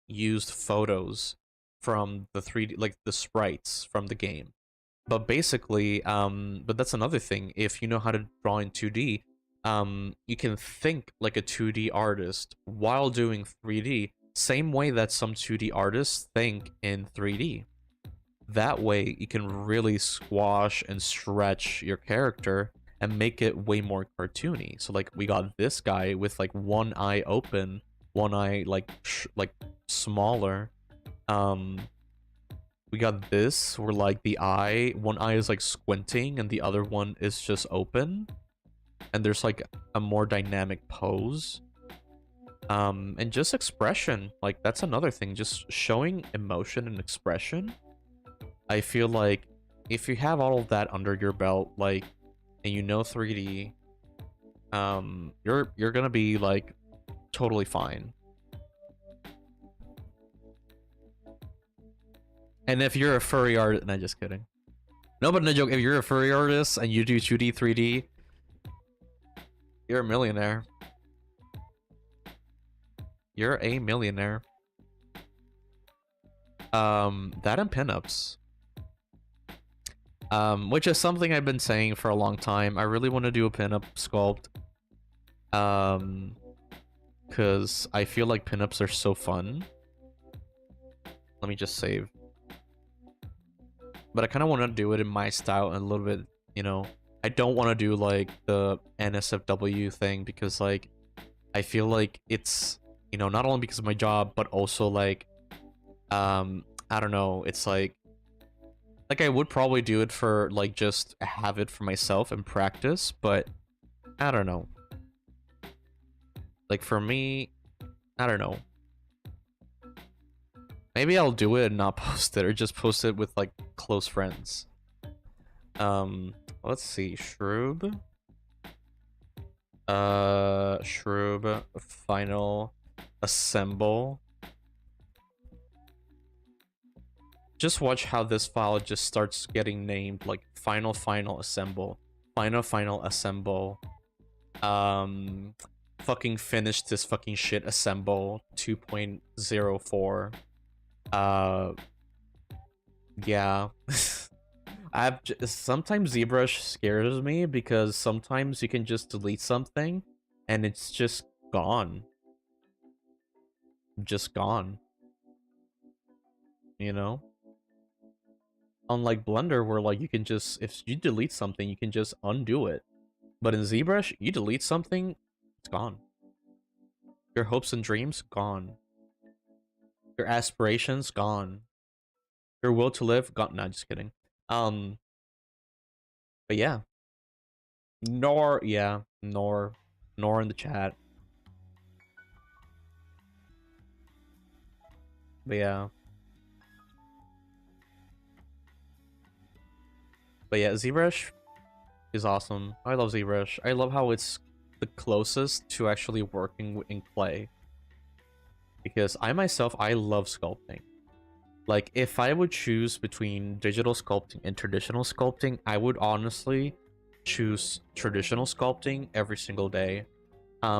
used photos from the 3D, like, the sprites from the game. But basically, but that's another thing. If you know how to draw in 2D, you can think like a 2D artist while doing 3D, same way that some 2D artists think in 3D. That way, you can really squash and stretch your character and make it way more cartoony. So like we got this guy with like one eye open, one eye like smaller. We got this where like the eye, one eye is like squinting and the other one is just open, and there's like a more dynamic pose. And just expression, like that's another thing, just showing emotion and expression. I feel like if you have all of that under your belt, like, and you know 3D, you're gonna be like totally fine. And if you're a furry artist, no, just kidding. No, but no joke. If you're a furry artist and you do 2D, 3D, you're a millionaire. You're a millionaire. That and pinups. Which is something I've been saying for a long time. I really want to do a pinup sculpt. Because I feel like pinups are so fun. Let me just save. But I kind of want to do it in my style and a little bit, you know. I don't want to do like the NSFW thing because like I feel like it's, you know, not only because of my job, but also like I don't know, it's like I would probably do it for like just have it for myself and practice, but I don't know. Like for me, I don't know. Maybe I'll do it and not post it, or just post it with like close friends. Let's see, Shroob. Shroob, final, assemble. Just watch how this file just starts getting named, like final, assemble, final, assemble. Fucking finish this fucking shit, assemble 2.04. Yeah. Sometimes ZBrush scares me because sometimes you can just delete something and it's just gone. Just gone. You know? Unlike Blender, where like you can just, if you delete something, you can just undo it. But in ZBrush, you delete something, it's gone. Your hopes and dreams, gone. Your aspirations, gone. Your will to live, gone. Nah, just kidding. But yeah. Nor in the chat. But yeah. But yeah, ZBrush is awesome. I love ZBrush. I love how it's the closest to actually working in clay. Because I myself, I love sculpting. Like, if I would choose between digital sculpting and traditional sculpting, I would honestly choose traditional sculpting every single day.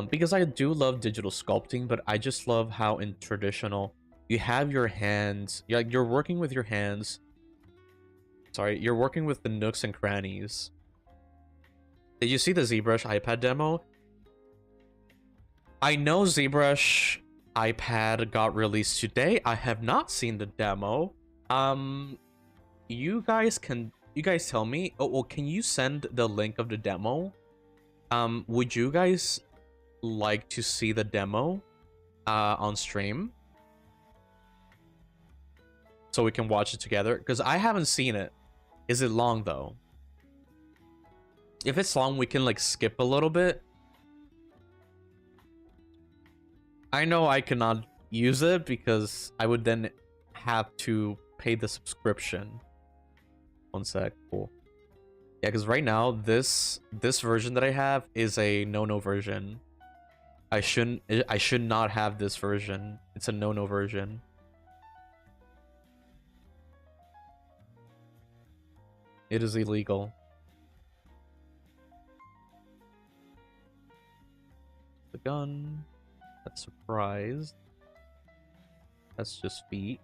Because I do love digital sculpting, but I just love how in traditional, you have your hands, you're working with your hands. Sorry, you're working with the nooks and crannies. Did you see the ZBrush iPad demo? I know ZBrush iPad got released today. I have not seen the demo. You guys tell me? Oh, well, can you send the link of the demo? Would you guys like to see the demo on stream? So we can watch it together? Because I haven't seen it. Is it long though? If it's long, we can like skip a little bit. I know I cannot use it because I would then have to pay the subscription. One sec, cool. Yeah, because right now this version that I have is a no version. I should not have this version. It's a no version. It is illegal. The gun. That's surprised. That's just feet.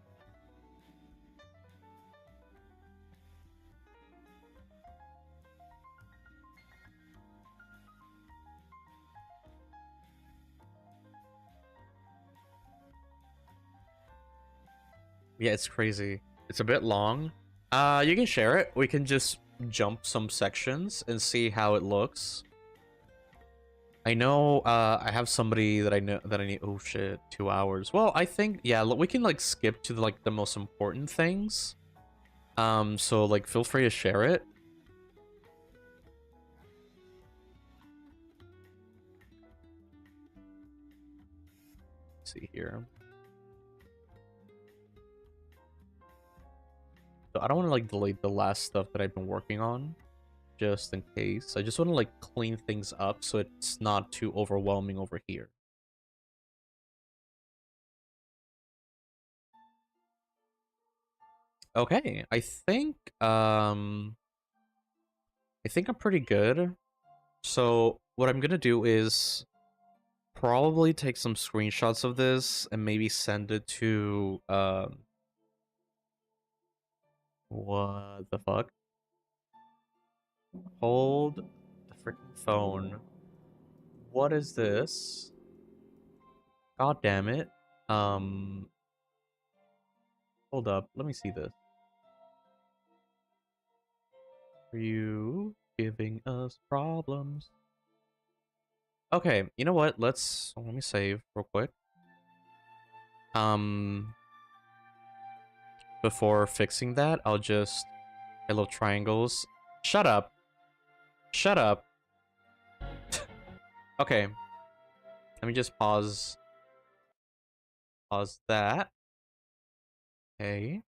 Yeah, it's crazy. It's a bit long. You can share it. We can just jump some sections and see how it looks. I know I have somebody that I know that I need. Oh shit, 2 hours. Well, I think yeah, we can like skip to like the most important things. So like feel free to share it. Let's see here. So I don't want to like delete the last stuff that I've been working on, just in case. I just want to like clean things up so it's not too overwhelming over here. Okay, I think I'm pretty good. So what I'm gonna do is probably take some screenshots of this and maybe send it to what the fuck? Hold the freaking phone. What is this? God damn it. Hold up. Let me see this. Are you giving us problems? Okay, you know what? Let me save real quick. Before fixing that, I'll just hello triangles. Shut up. Shut up. Okay. Let me just pause that. Okay.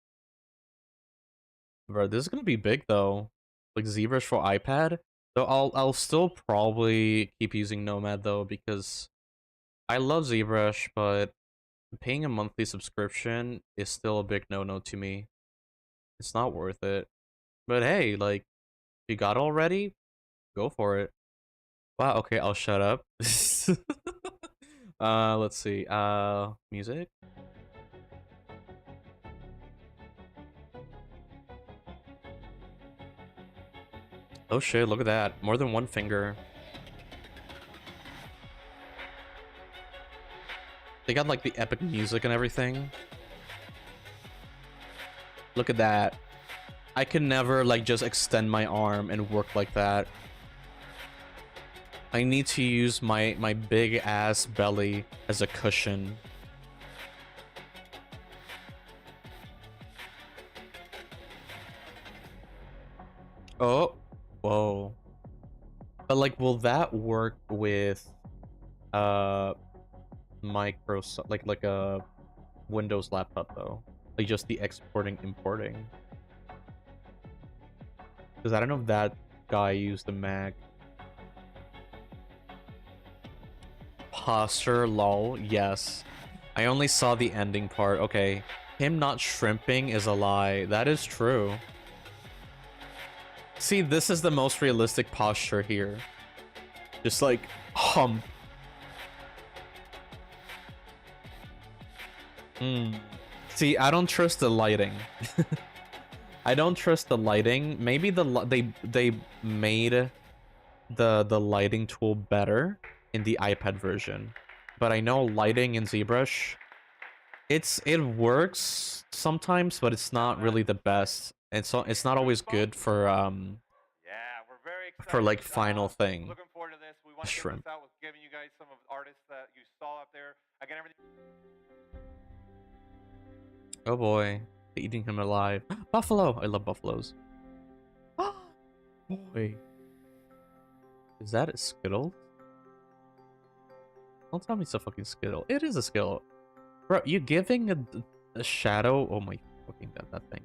Bro, this is gonna be big though. Like ZBrush for iPad. So I'll still probably keep using Nomad though because I love ZBrush, but paying a monthly subscription is still a big no-no to me. It's not worth it. But hey, like, you got it already? Go for it. Wow, okay, I'll shut up. Let's see. Music? Oh shit, look at that. More than one finger. They got like the epic music and everything. Look at that. I can never like just extend my arm and work like that. I need to use my big ass belly as a cushion. Oh, whoa. But like, will that work with Microsoft, like a Windows laptop though? Like just the exporting, importing. Because I don't know if that guy used the Mac. Posture, lol, yes. I only saw the ending part. Okay. Him not shrimping is a lie. That is true. See, this is the most realistic posture here. Just like, hump. See, I don't trust the lighting. I don't trust the lighting. Maybe they made the lighting tool better in the iPad version, but I know lighting in ZBrush, it works sometimes, but it's not really the best. And so it's not always good for we're very excited. like final thing. Looking forward to this. We want to Shrimp. get this out with giving you guys some of the artists that you saw up there. Again, everything. Oh boy, eating him alive. Buffalo. I love buffaloes. Boy, is that a Skittle? Don't tell me it's a fucking Skittle. It is a Skittle. Bro, you giving a shadow? Oh my fucking god, that thing.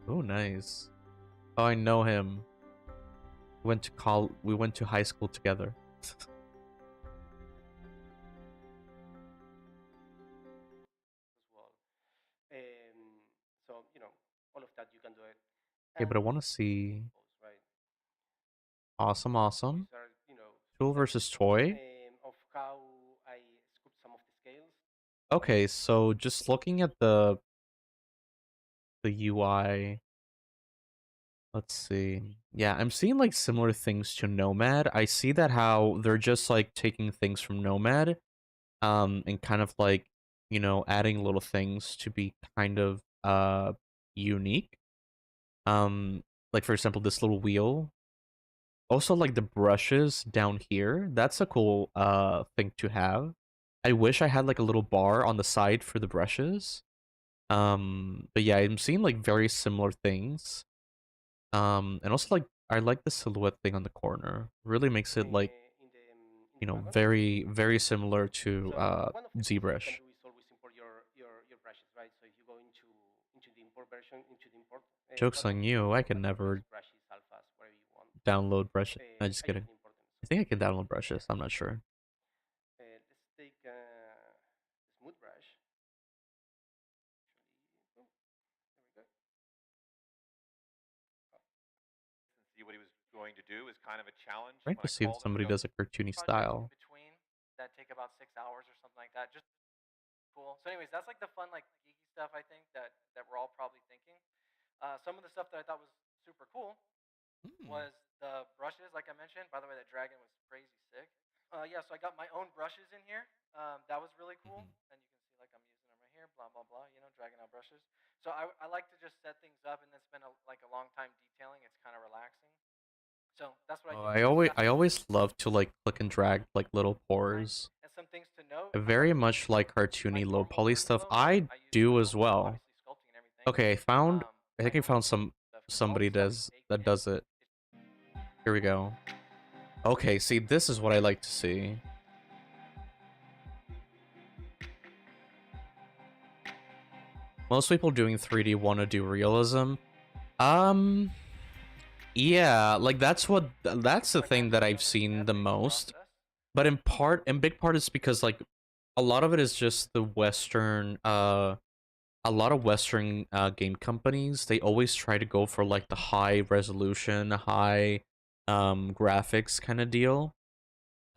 Oh, nice. Oh, I know him. We went to high school together. So all of that you can do it. Okay, but I want to see. Right. Awesome, awesome. These are Tool versus toy. of how I scoop some of the scales. Okay, so just looking at the UI. Let's see. Yeah, I'm seeing like similar things to Nomad. I see that how they're just like taking things from Nomad, and kind of like, adding little things to be kind of unique. Like for example, this little wheel. Also, like the brushes down here. That's a cool thing to have. I wish I had like a little bar on the side for the brushes. But yeah, I'm seeing like very similar things. And also like I like the silhouette thing on the corner. Really makes it like, in the wagon. very similar to So one of the things that you can ZBrush. do is always import your brushes, right? So if you go into the import version, into the import Joke's button, on you, I can you can use never brushes, alphas, whatever you want, download brushes. I'm just and you kidding. can import them. I So think I can let's download take brushes. I'm not sure. let's take smooth brush. Actually, oh, there we go. And see what he was going to do is kind of a challenge. Trying When to I see if called him, somebody does a cartoony Projects in style. between that take about 6 hours or something like that. Just cool. So, anyways, that's like the fun, like geeky stuff I think that we're all probably thinking. Some of the stuff that I thought was super cool Mm. was the brushes, like I mentioned. By the way, that dragon was crazy sick. Yeah, so I got my own brushes in here. That was really cool, Mhm. and you can see like I'm using them right here. Blah blah blah. You know, dragging out brushes. So I like to just set things up and then spend like a long time detailing. It's kind of relaxing. So that's what I Oh, did here. So that's I my always love to like click and drag like little design. pores. And some things to note. I I like very to much use like my cartoony low normal poly stuff. workflow. I I use do for as well. obviously sculpting and everything. Okay, I think I I found normally use the somebody results that we does bake that in. does it. Here we go. Okay, see, this is what I like to see. Most people doing 3D want to do realism. Um, yeah, like that's the So I kind thing of that just I've went in seen that the same most. process. But in big part, it's because like a lot of it is just the Western, a lot of Western game companies. They always try to go for like the high resolution, high graphics kind of deal.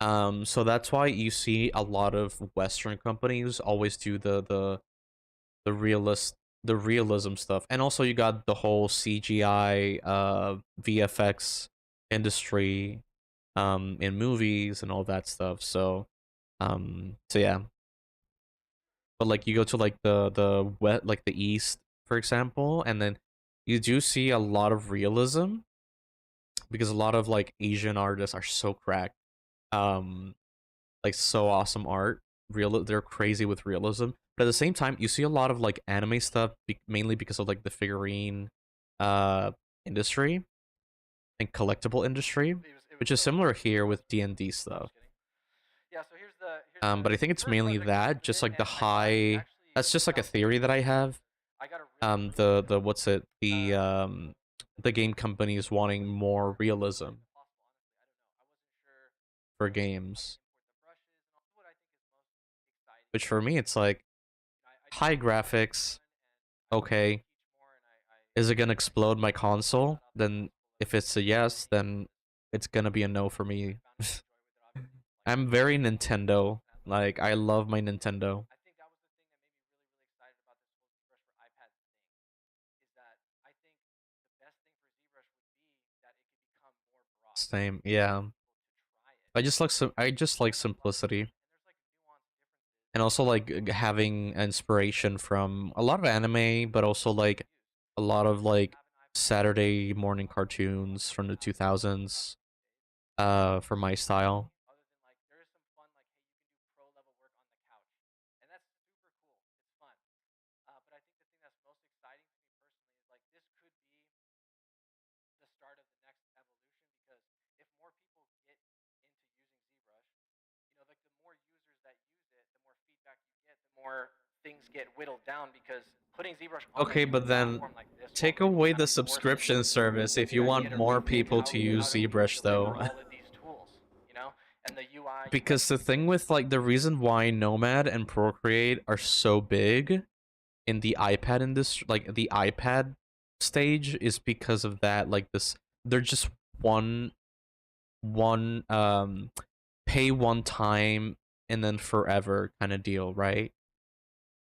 So that's why you see a lot of Western companies always do the realist the realism stuff, and also you got the whole CGI VFX industry in movies and all that stuff. So yeah, but like you go to like the wet like the East, for example, and then you do see a lot of realism because a lot of like Asian artists are so cracked. Um, like so awesome art. They're crazy with realism. But at the same time, you see a lot of like anime stuff, mainly because of like the figurine uh industry and collectible industry, It was which is really similar cool. here It was with really cool. D&D No, I'm stuff. just kidding. Yeah. So here's But I think the it's first mainly project I that, put just in, like the and I thought it high. actually That's just worked like a out pretty theory that well I because have. I got a really really good The what's it? The game companies wanting more realism for games, which for me it's like high graphics. Okay, is it gonna explode my console? Then if it's a yes, then it's gonna be a no for me. I'm very Nintendo. Like I love my Nintendo. I think that was the thing that made me really, really excited about this whole ZBrush for iPad thing. Is that I think the best thing for ZBrush would be that it could become more broad. Same, yeah. To try it. I just like simplicity. And there's like nuanced differences And also like between having inspiration from a lot of anime, but also like a lot of like Saturday morning cartoons from the 2000s for my style. other than like there is some fun like hey you can do pro level work on the couch and that's super cool it's fun but I think the thing that's most exciting to me personally is like this could be the start of the next evolution because if more people get into using ZBrush like the more users that use it the more feedback you get the more things get whittled down because putting ZBrush on a Okay, new but then platform like this take already away kind the of forces subscription service if the you idea want to more rethink people to use how to ZBrush deliver though. all of these tools, and the UI UX Because the thing experience. with like the reason why Nomad and Procreate are so big in the iPad industry, like the iPad stage, is because of that. Like this, they're just one pay one time and then forever kind of deal, right?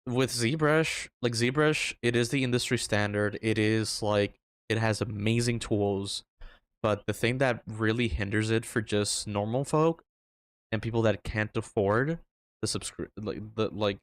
With ZBrush, like ZBrush, it is the industry standard. It is like it has amazing tools, but the thing that really hinders it for just normal folk and people that can't afford the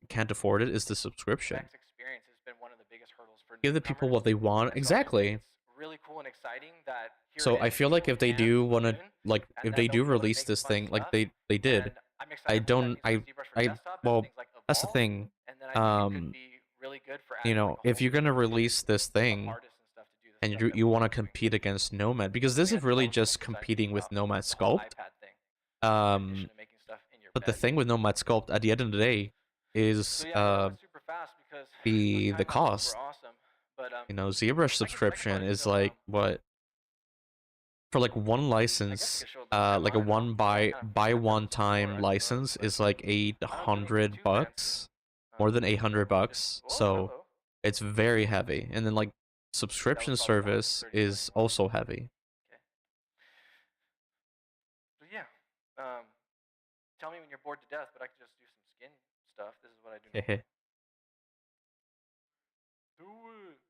can't afford it is the subscription. UX experience has been one of the biggest hurdles for Give the people what they want. And so I just think Exactly. it's really cool and exciting that here So it I is, feel like people if they can do want to, balloon, like, and if then they they'll do go and release make this fun thing, like stuff. they did, And I'm I excited for what that don't, means for ZBrush for desktop as well, things like that's the evolve. thing. And then I think it could be really good for You adding like know, a if whole you're new gonna group release this of thing artists and stuff to do the and stuff you that you we want to like doing. compete against Nomad, because So I this think is that's really always the most just exciting thing competing with about Nomad the whole Sculpt. iPad thing. In addition to making stuff in your But the bed. thing with Nomad Sculpt at the end of the day So is yeah, I know that was super fast because those the time lapses cost. were awesome. But You know, ZBrush I could subscription probably is show like what, for like one I guess I license, could show the time like a on and off. one So I buy kind of buy forgot that one was before time I looked, license but is like I don't do anything too fancy. $800, more than $800. Whoa, So hello. it's very heavy. And then like That was subscription probably about service 30 is seconds. also heavy. Okay. So yeah, um, tell me when you're bored to death, but I could just do some skin stuff. This is what I do normally. Do it.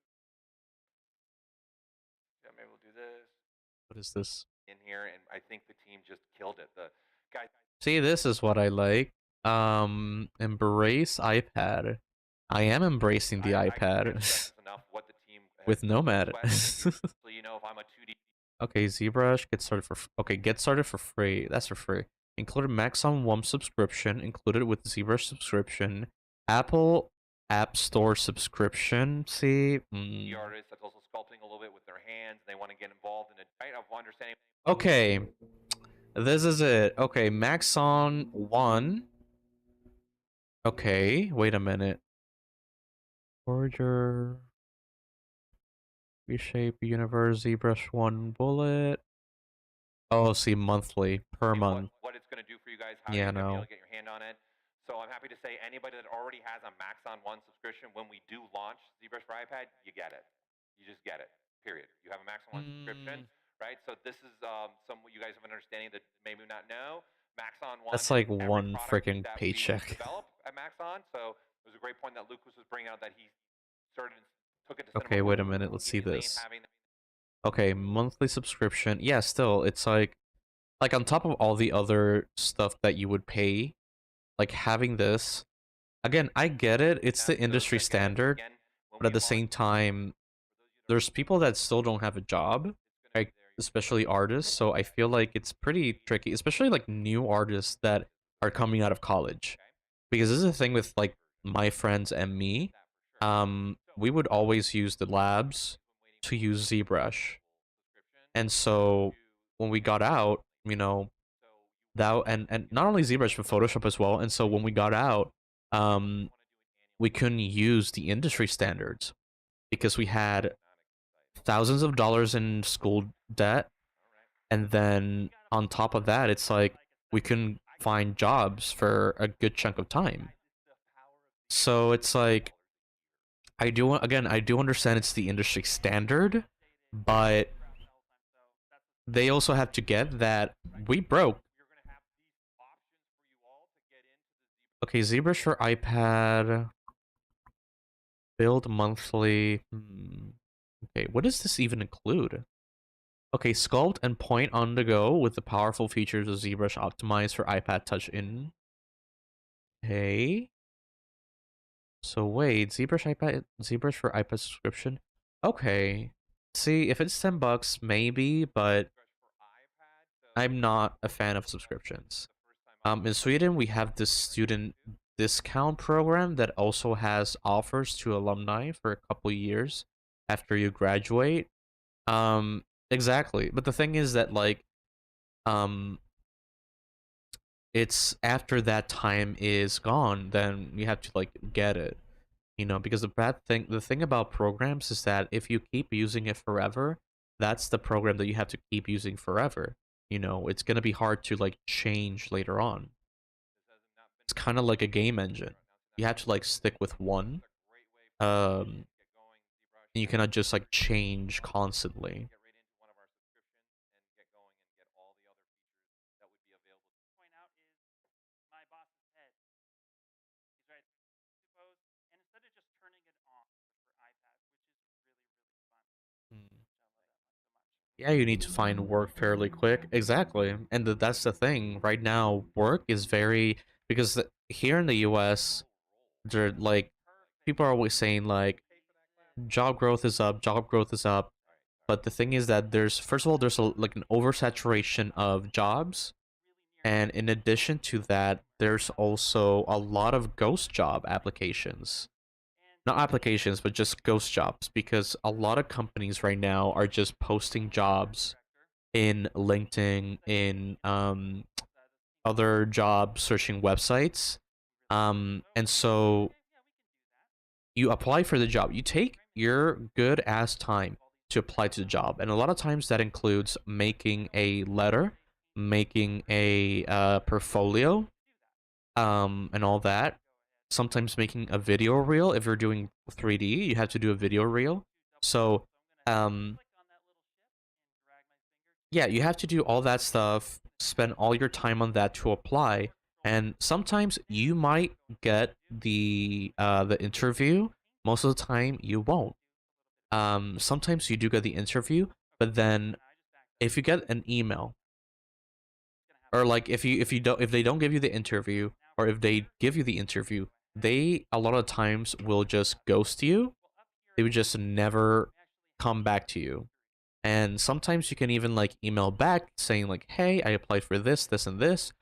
Yeah, maybe we'll do this. What is this? in here, and I think the team just killed it. The guys. See, this is what I like. Embrace iPad. I am embracing the I can't iPad stress enough what the team has with Nomad. sweat. So you know, if I'm a 2D. Okay, ZBrush, get started for okay, get started for free. That's for free. Included Max on One subscription, included with ZBrush subscription, Apple App Store subscription. See, artists that's also sculpting a little bit with their hands. They want to get involved in a right of understanding. Okay, this is it. Okay, Max on One. Okay, wait a minute. Forger. Reshape Universe ZBrush One Bullet. Oh, see, monthly per month. What it's going to do for you guys, how Yeah, you're going to be no. able to get your hand on it. So I'm happy to say anybody that already has a Max on One subscription, when we do launch ZBrush for iPad, you get it. You just get it. Period. You have a Max on One subscription, right? So this is some you guys have an understanding that maybe not know. Max on One. That's like is every one product freaking that we paycheck. develop at Max on. So it was a great point that Lucas was bringing out that he took it to Okay, cinema wait a minute. Let's see immediately and this. having Okay, monthly subscription. Yeah, still, it's like on top of all the other stuff that you would pay, like having this. Again, I get it. It's the industry standard, but at the same time, there's people that still don't have a job, like especially artists. So I feel like it's pretty tricky, especially like new artists that are coming out of college, because this is the thing with like my friends and me. We would always use the labs to use ZBrush, and so when we got out, you know, that and not only ZBrush but Photoshop as well. And so when we got out, we couldn't use the industry standards because we had thousands of dollars in school debt, and then on top of that, it's like we couldn't find jobs for a good chunk of time. So it's like I do understand it's the industry standard, but they also have to get that we broke. Okay, ZBrush for iPad. Build monthly. Okay, what does this even include? Okay, sculpt and point on the go with the powerful features of ZBrush optimized for iPad Touch in. Okay. So wait, ZBrush for iPad subscription. Okay. See, if it's $10, maybe, but I'm not a fan of subscriptions. In Sweden, we have this student discount program that also has offers to alumni for a couple years after you graduate. Exactly. But the thing is that like, it's after that time is gone, then you have to like get it, you know, because the thing about programs is that if you keep using it forever, that's the program that you have to keep using forever. You know, it's gonna be hard to like change later on. It's kind of like a game engine. You have to like stick with one. And you cannot just like change constantly. Yeah, you need to find work fairly quick. Exactly. And that's the thing. Right now, work is very because here in the US, they're like people are always saying like job growth is up, job growth is up. But the thing is that there's, first of all, there's like an oversaturation of jobs. And in addition to that, there's also a lot of ghost job applications. Not applications, but just ghost jobs, because a lot of companies right now are just posting jobs in LinkedIn, in other job searching websites. And so you apply for the job. You take your good ass time to apply to the job, and a lot of times that includes making a letter, making a portfolio, and all that. Sometimes making a video reel. If you're doing 3D, you have to do a video reel. So, um, yeah, you have to do all that stuff, spend all your time on that to apply, and sometimes you might get the interview. Most of the time, you won't. Sometimes you do get the interview, but then if you get an email, or like if they don't give you the interview, or if they give you the interview, they a lot of times will just ghost you. They would just never come back to you. And sometimes you can even like email back saying like, hey, I applied for this and this.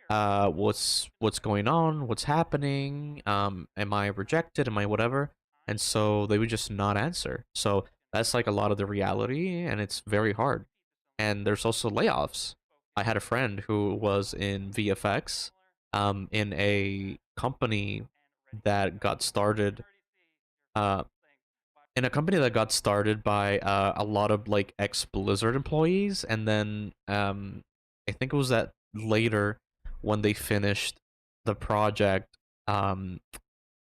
What's going on? What's happening? Am I rejected? Am I whatever? And so they would just not answer. So that's like a lot of the reality, and it's very hard. And there's also layoffs. I had a friend who was in VFX, in a company that got started, uh, by a lot of like ex Blizzard employees, and then I think it was that later when they finished the project, um,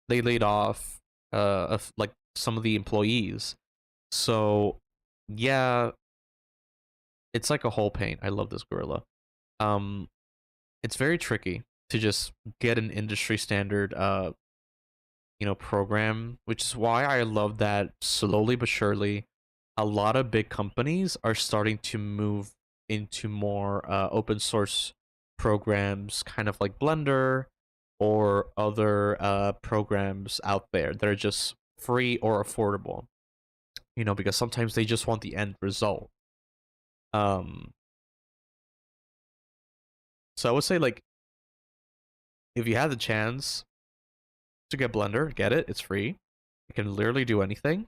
they laid off of like some of the employees. So yeah, it's like a whole pain. I love this gorilla. Um, it's very tricky to just get an industry standard program, which is why I love that slowly but surely a lot of big companies are starting to move into more open source programs, kind of like Blender or other programs out there that are just free or affordable. Because sometimes they just want the end result. So I would say, like, if you had the chance to get Blender, get it. It's free. You can literally do anything.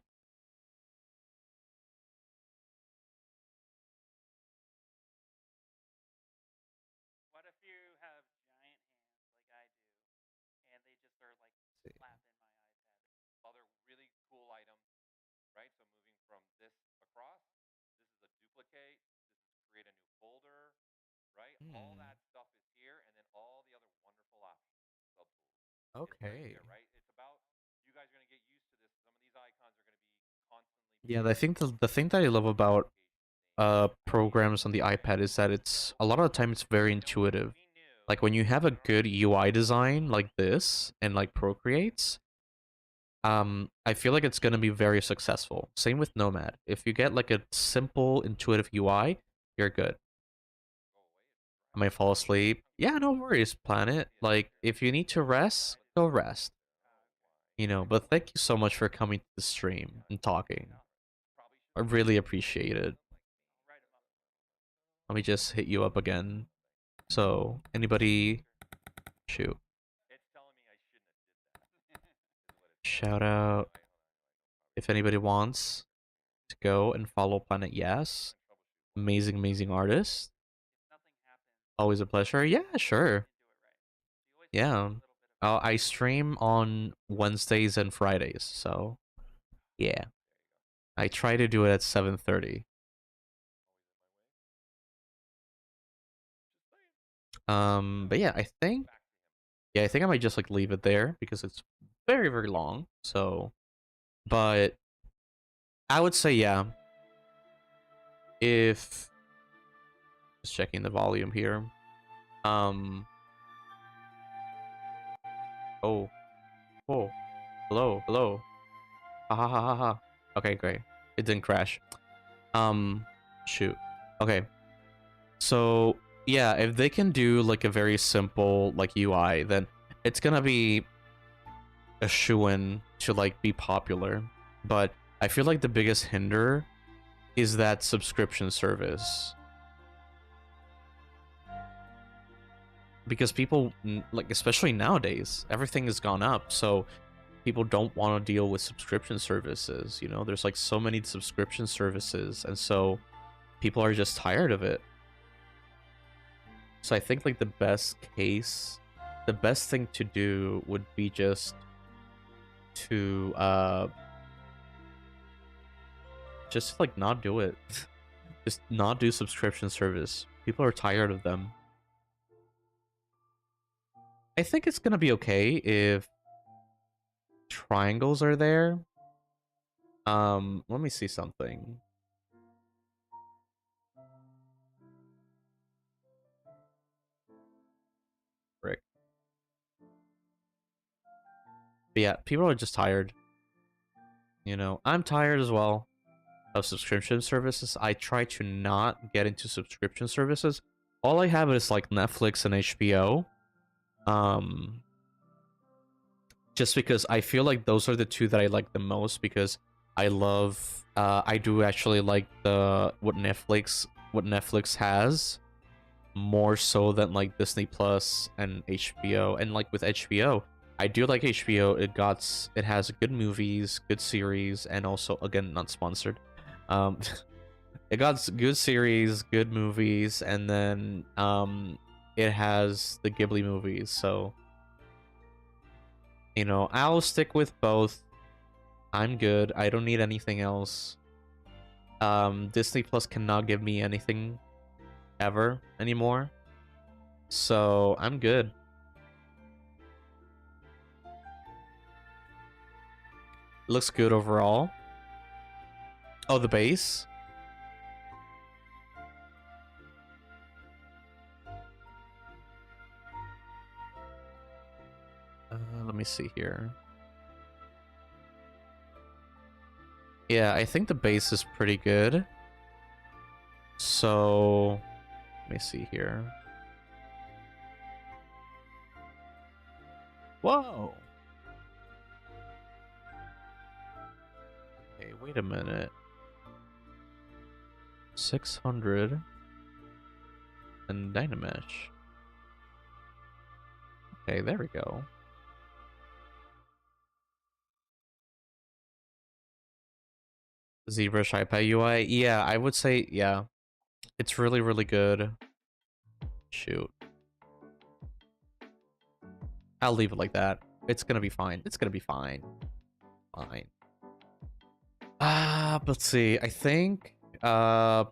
What if you have giant hands like I do, and they just are like slapping my iPad? Other really cool items, right? So moving from this across, this is a duplicate, this is create a new folder, right? All that stuff is here, and then all the other wonderful options, subtools. It's right Okay. here, right? It's about, you guys are going to get used to this. Some of these icons are going to be constantly. Yeah, I think the thing that I love about programs on the iPad is that it's a lot of the time it's very intuitive. Like when you have a good UI design like this and like Procreates, I feel like it's gonna be very successful. Same with Nomad. If you get like a simple, intuitive UI, you're good. I might fall asleep. Yeah, no worries, Planet. Like if you need to rest, go rest. But thank you so much for coming to the stream and talking. I really appreciate it. Let me just hit you up again. So, anybody shoot. Shout out if anybody wants to go and follow Planet Yes. Amazing, amazing artist. Always a pleasure. Yeah, sure. Yeah. I stream on Wednesdays and Fridays, so yeah. I try to do it at 7:30. But yeah, I think I might just like leave it there because it's very, very long. So, but I would say yeah. If just checking the volume here. Oh. Oh. Hello. Hello. Ha ha ha ha ha. Okay, great. It didn't crash. Shoot. Okay. So, yeah, if they can do like a very simple like UI, then it's gonna be a shoo-in to like be popular. But I feel like the biggest hinder is that subscription service. Because people, like, especially nowadays, everything has gone up, so people don't want to deal with subscription services, you know? There's, like, so many subscription services, and so people are just tired of it. So I think, like, the best thing to do would be just to, like, not do it. Just not do subscription service. People are tired of them. I think it's gonna be okay if triangles are there. Let me see something. Frick. But yeah, people are just tired. You know, I'm tired as well of subscription services. I try to not get into subscription services. All I have is like Netflix and HBO. Just because I feel like those are the two that I like the most, because I love I do actually like what Netflix has more so than like Disney Plus and HBO. And like with HBO, I do like HBO. It has good movies, good series, and also, again, not sponsored. It got good series, good movies, and then it has the Ghibli movies. So, you know, I'll stick with both. I'm good. I don't need anything else. Disney Plus cannot give me anything ever anymore. So, I'm good. Looks good overall. Oh, the base? Let me see here. Yeah, I think the base is pretty good. So, let me see here. Whoa! Okay, wait a minute. 600 and Dynamesh. Okay, there we go. ZBrush iPad UI. Yeah, I would say, yeah. It's really, really good. Shoot. I'll leave it like that. It's gonna be fine. It's gonna be fine. Fine. Let's see. I think I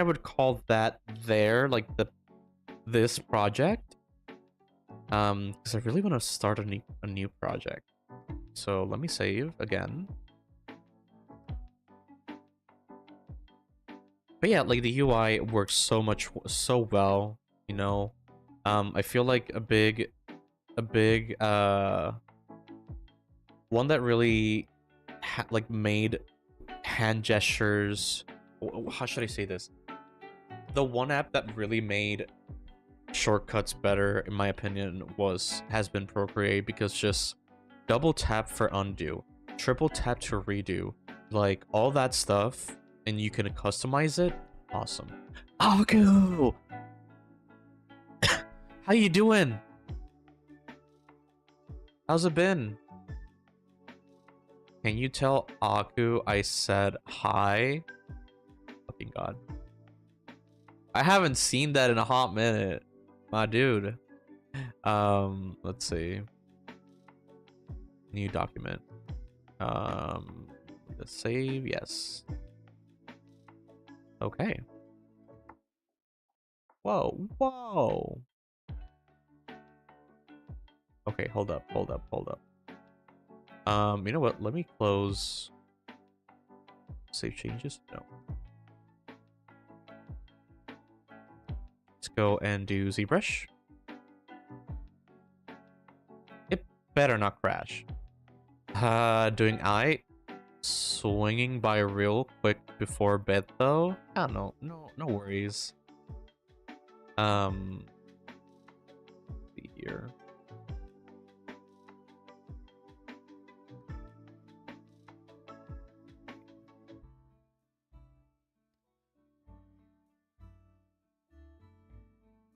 would call that like this project. Because I really want to start a new project. So let me save again. But yeah, like the UI works so well, you know. I feel like a big one that really like made hand gestures. How should I say this? The one app that really made shortcuts better, in my opinion, has been Procreate, because just double tap for undo, triple tap to redo, like all that stuff, and you can customize it. Awesome. Aku! How you doing? How's it been? Can you tell Aku I said hi? Fucking god. I haven't seen that in a hot minute. My dude. Let's see. New document. Let's save, yes. Okay. Whoa. Okay, hold up. You know what? Let me close. Save changes? No. Let's go and do ZBrush. It better not crash. Doing swinging by real quick before bed though. I don't know. No worries. See here.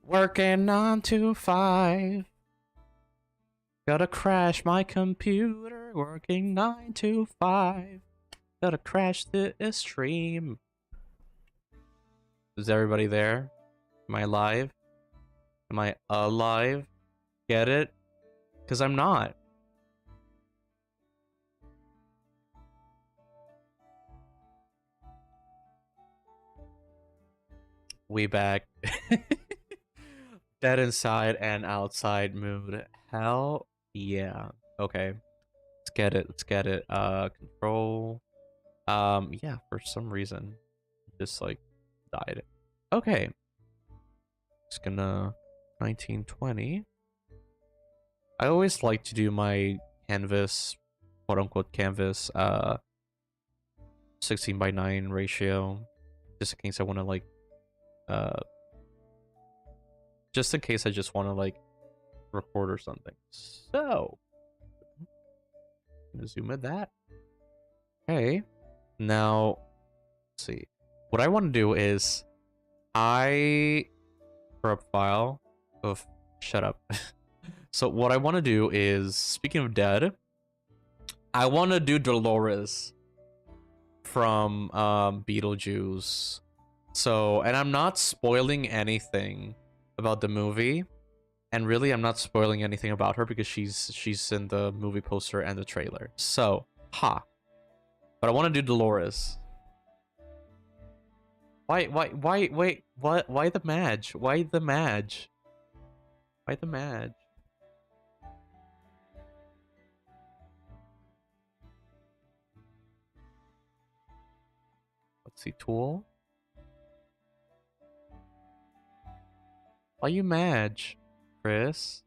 Working 9 to 5. Gotta crash my computer. Working 9 to 5. Gotta crash the stream. Is everybody there? Am I live? Am I alive? Get it? Because I'm not. We back. Dead inside and outside mood. Hell yeah. Okay. Let's get it. Let's get it. Control. Yeah, for some reason. Just like died. Okay. Just gonna 1920. I always like to do my canvas, quote unquote canvas, 16:9 ratio. Just in case I wanna like just in case I just want to like record or something. So I'm gonna zoom in that. Okay. Now let's see. What I want to do is for a file of shut up. So what I want to do is, speaking of dead, I want to do Dolores from Beetlejuice. So, and I'm not spoiling anything about the movie, and really I'm not spoiling anything about her because she's in the movie poster and the trailer. So, but I want to do Dolores. Wait, what? Why the Madge? Why the Madge? Why the Madge? Let's see, tool. Why you Madge, Chris?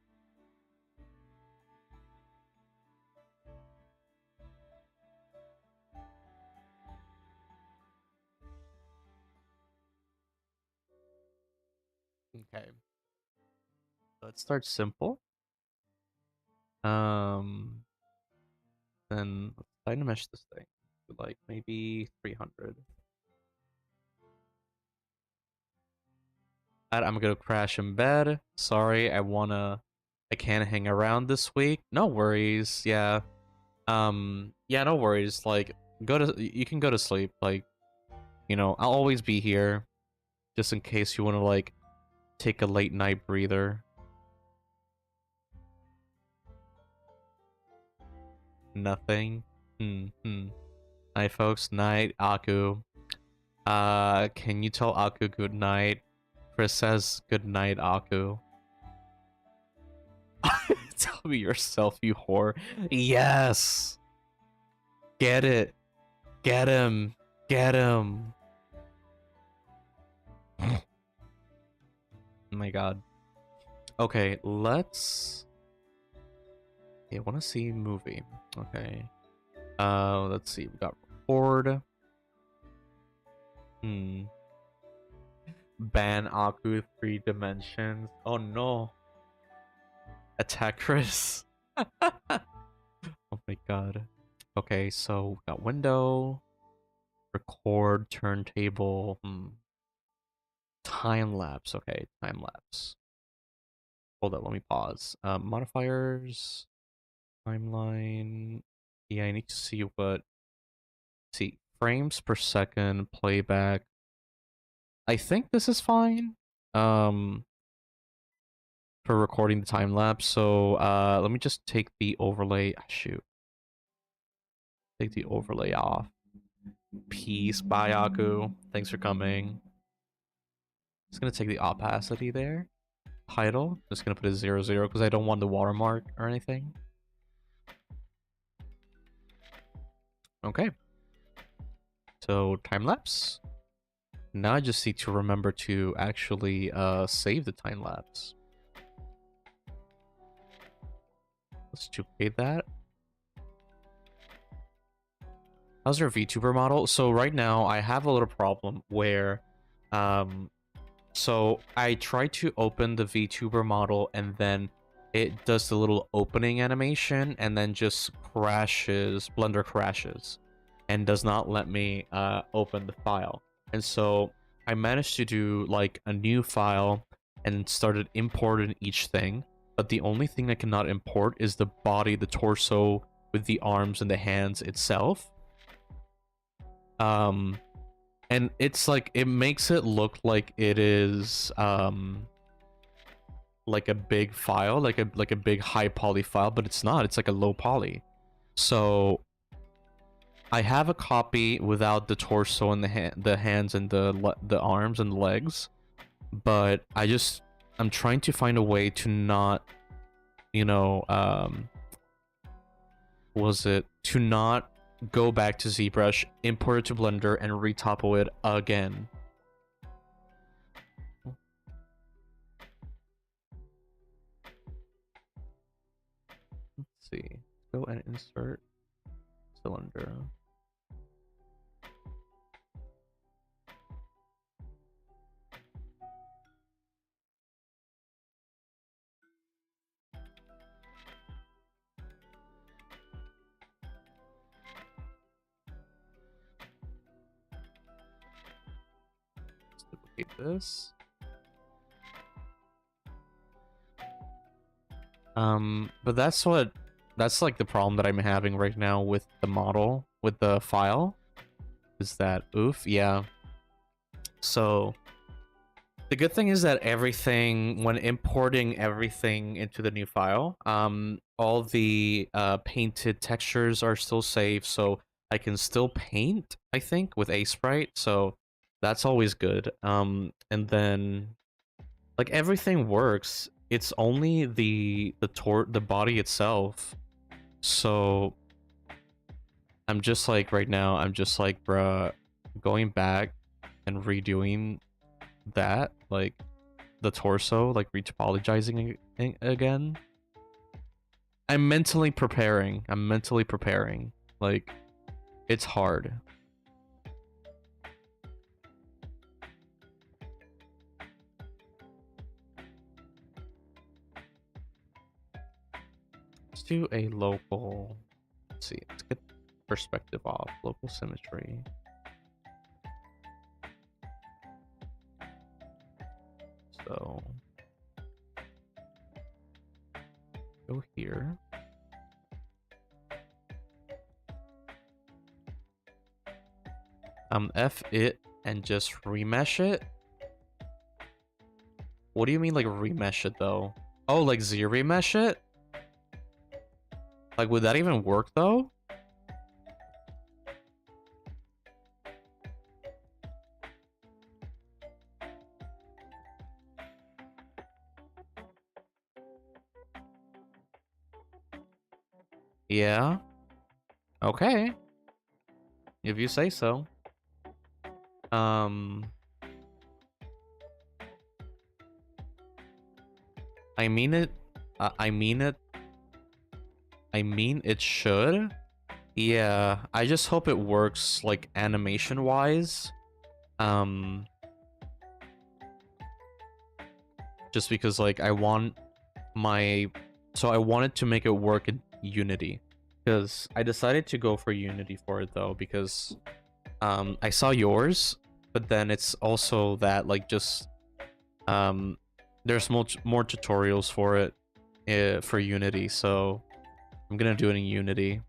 Okay. Let's start simple. Then let's dynamesh this thing to like maybe 300. I'm gonna crash in bed. Sorry, I can't hang around this week. No worries. Yeah. Yeah, no worries. Like, you can go to sleep. Like, I'll always be here, just in case you want to like take a late night breather. Nothing. Night, folks. Night, Aku. Can you tell Aku good night? Chris says good night, Aku. Tell me yourself, you whore. Yes. Get it. Get him. Get him. Oh my god. Okay, let's... Yeah, I want to see movie. Okay. Let's see. We got record. Ban Aku 3 dimensions. Oh no. Attack Chris. Oh my god. Okay, so we got window, record, turntable, time lapse. Okay, time lapse. Hold up, let me pause. Modifiers, timeline. Yeah, I need to see what. See, frames per second, playback. I think this is fine. For recording the time lapse. So, let me just take the overlay. Shoot. Take the overlay off. Peace, bye, Aku. Thanks for coming. Just gonna take the opacity there. Title. Just gonna put a 00 because I don't want the watermark or anything. Okay. So time lapse. Now I just need to remember to actually save the time lapse. Let's duplicate that. How's your VTuber model? So right now I have a little problem where so I try to open the VTuber model and then it does the little opening animation and then just crashes, Blender crashes and does not let me open the file. And so I managed to do like a new file and started importing each thing. But the only thing I cannot import is the body, the torso with the arms and the hands itself. And it's like, it makes it look like it is like a big file, like a big high poly file, but it's not. It's like a low poly. So I have a copy without the torso and the hands and the arms and the legs, but I'm trying to find a way to not, you know, to not go back to ZBrush, import it to Blender, and retopo it again. Let's see. Go and insert cylinder. Let's duplicate this. But that's like the problem that I'm having right now with the model, with the file, is that, oof, yeah. So the good thing is that everything, when importing everything into the new file, all the painted textures are still safe, so I can still paint, I think, with Sprite, so that's always good. And then, like, everything works. It's only the body itself. So I'm just like, right now, I'm just like, bruh, going back and redoing that, like the torso, like retopologizing again. I'm mentally preparing. Like, it's hard. Let's do a local. Let's see. Let's get perspective off. Local symmetry. So go here. F it and just remesh it. What do you mean, like, remesh it though? Oh, like z-remesh it? Like, would that even work though? Yeah. Okay. If you say so. I mean it. I mean it should. Yeah. I just hope it works, like, animation wise. Just because, like, I wanted to make it work in Unity, because I decided to go for Unity for it though, because I saw yours, but then it's also that, like, just there's more tutorials for it for Unity, so I'm gonna do it in Unity.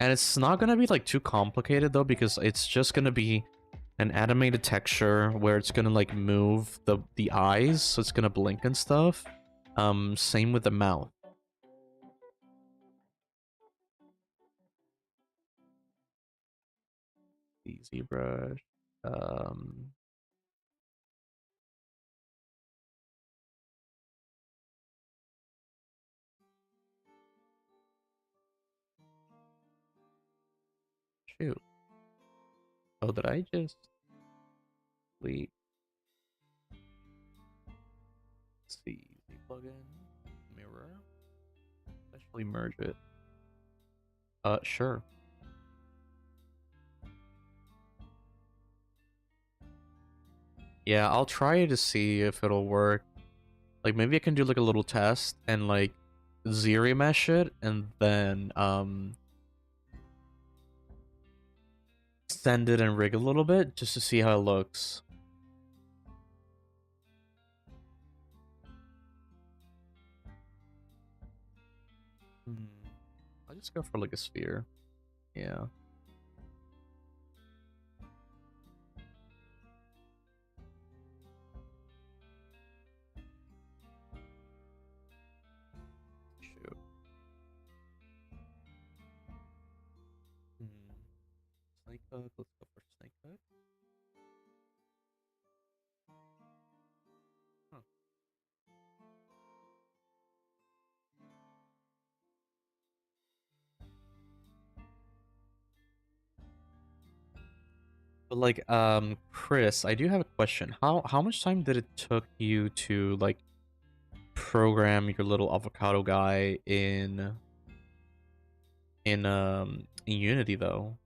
And it's not gonna be, like, too complicated though, because it's just gonna be an animated texture where it's gonna, like, move the eyes, so it's gonna blink and stuff. Same with the mouth. Easy brush. Shoot. Oh, did I just delete? Let's see. Plugin. Mirror. Actually merge it. Sure. Yeah, I'll try to see if it'll work. Like, maybe I can do, like, a little test and, like, z-remesh it, and then send it and rig a little bit just to see how it looks. Let's go for like a sphere. Yeah. Shoot. Snake hook. Let's go for snake hook. Huh. But like, Chris, I do have a question. How much time did it took you to like program your little avocado guy in Unity though?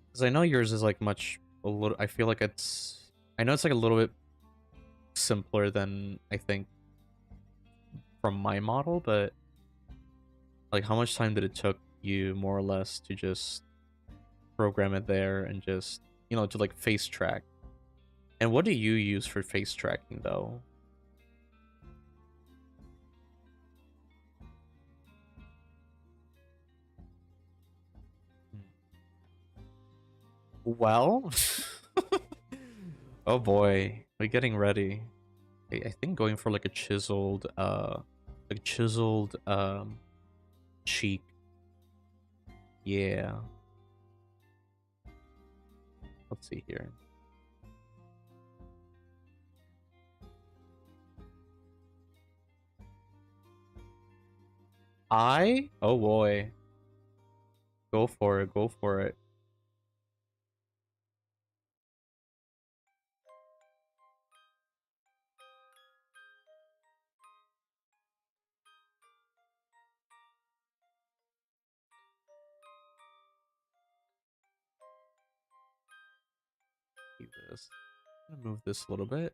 Because I know yours is like a little. I feel like I know it's like a little bit simpler than I think from my model, but like, how much time did it took you more or less to just program it there and just to like face track? And what do you use for face tracking though? Well, oh boy, we're getting ready. I think going for like a chiseled cheek. Yeah. Let's see here. Oh boy. Go for it, go for it. Do this. I'm gonna move this a little bit.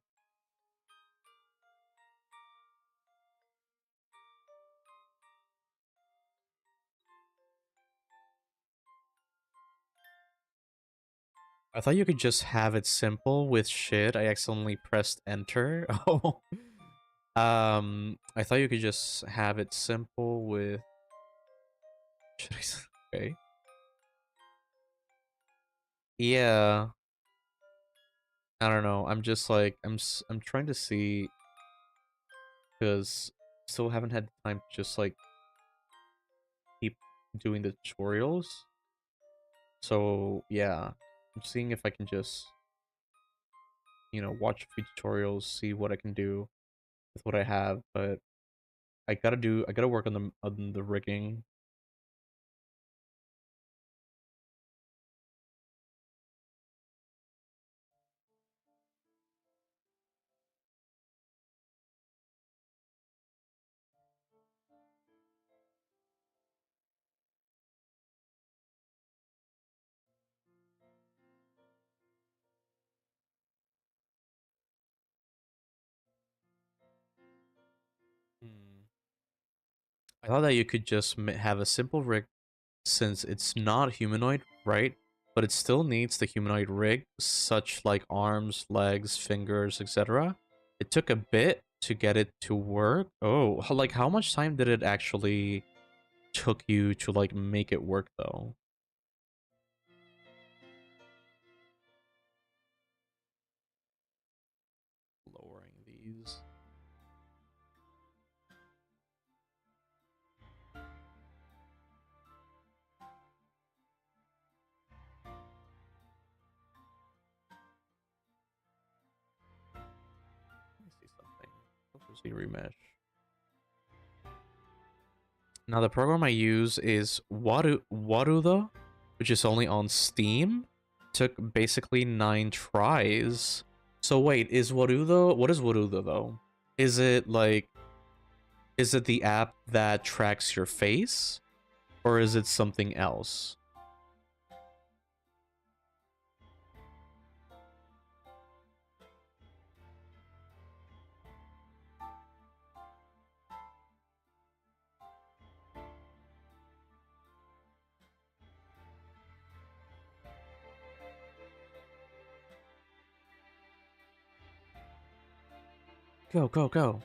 I thought you could just have it simple with shit. I accidentally pressed enter. Oh. I thought you could just have it simple with should okay. Yeah. I don't know. I'm just like I'm trying to see because still haven't had time to just like keep doing the tutorials. So yeah, I'm seeing if I can just watch a few tutorials, see what I can do with what I have, but I gotta work on the rigging. Hmm. I thought that you could just have a simple rig since it's not humanoid, right? But it still needs the humanoid rig, such like arms, legs, fingers, etc. It took a bit to get it to work. Oh, like how much time did it actually took you to like make it work though? Lowering these. Let me see something. Let's see remesh. Now the program I use is Waruda, which is only on Steam. Took basically 9 tries. So wait, what is Waruda though? Is it like, is it the app that tracks your face? Or is it something else? Go, go, go.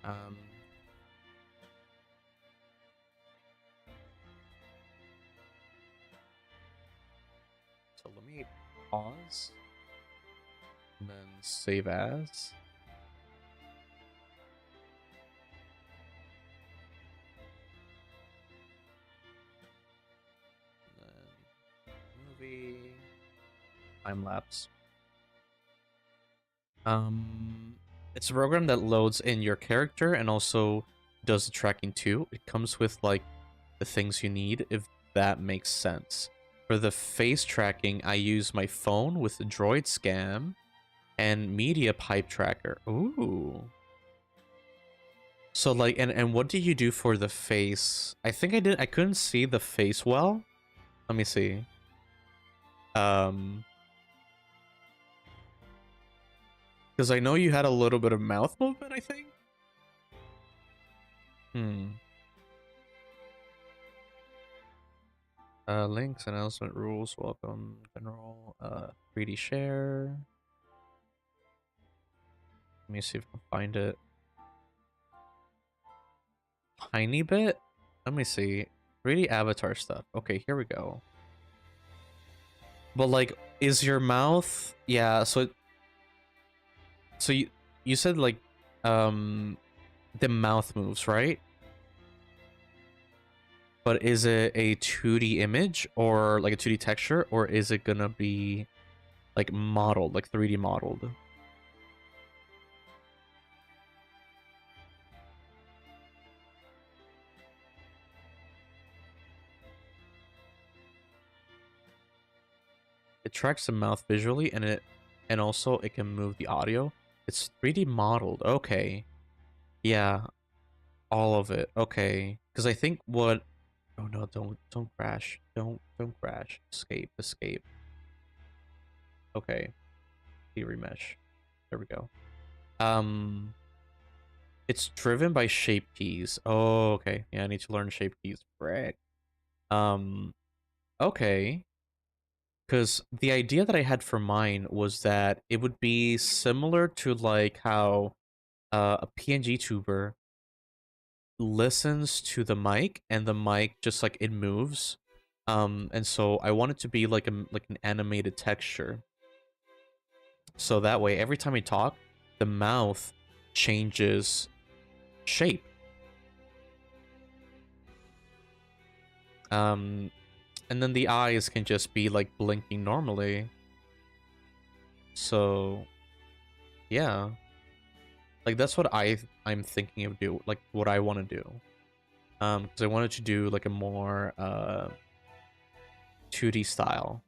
Um. So let me pause. And then save as. And then movie. Time lapse. It's a program that loads in your character and also does the tracking too. It comes with like the things you need, if that makes sense. For the face tracking, I use my phone with the Droid Scam and Media Pipe Tracker. Ooh. So like, and what do you do for the face? I think I couldn't see the face well. Let me see. Because I know you had a little bit of mouth movement, I think. Links, announcement, rules, welcome, general, 3D share. Let me see if I can find it. Tiny bit? Let me see. 3D avatar stuff. Okay, here we go. But like, is your mouth? Yeah. So you said like, the mouth moves, right? But is it a 2D image or like a 2D texture, or is it gonna be like modeled, like 3D modeled? It tracks the mouth visually, and also it can move the audio. It's 3D modeled. Okay. Yeah, all of it. Okay. Because I think what... Oh no, don't crash. Don't crash. Escape, escape. Okay. Remesh. There we go. It's driven by shape keys. Oh, okay. Yeah, I need to learn shape keys. Frick. Okay. Because the idea that I had for mine was that it would be similar to like how a PNG tuber listens to the mic and the mic just like it moves. And so I want it to be like an animated texture. So that way every time I talk, the mouth changes shape. And then the eyes can just be like blinking normally. So yeah. Like that's what I'm thinking of do, like what I want to do. Because I wanted to do like a more 2D style.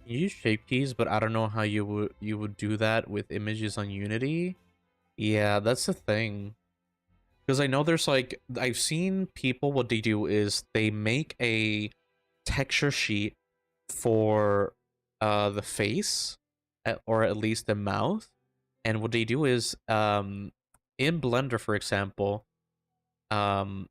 You use shape keys, but I don't know how you would do that with images on Unity. Yeah, that's the thing. Because I know there's like I've seen people, what they do is they make a texture sheet for the face, or at least the mouth, and what they do is in Blender, for example, um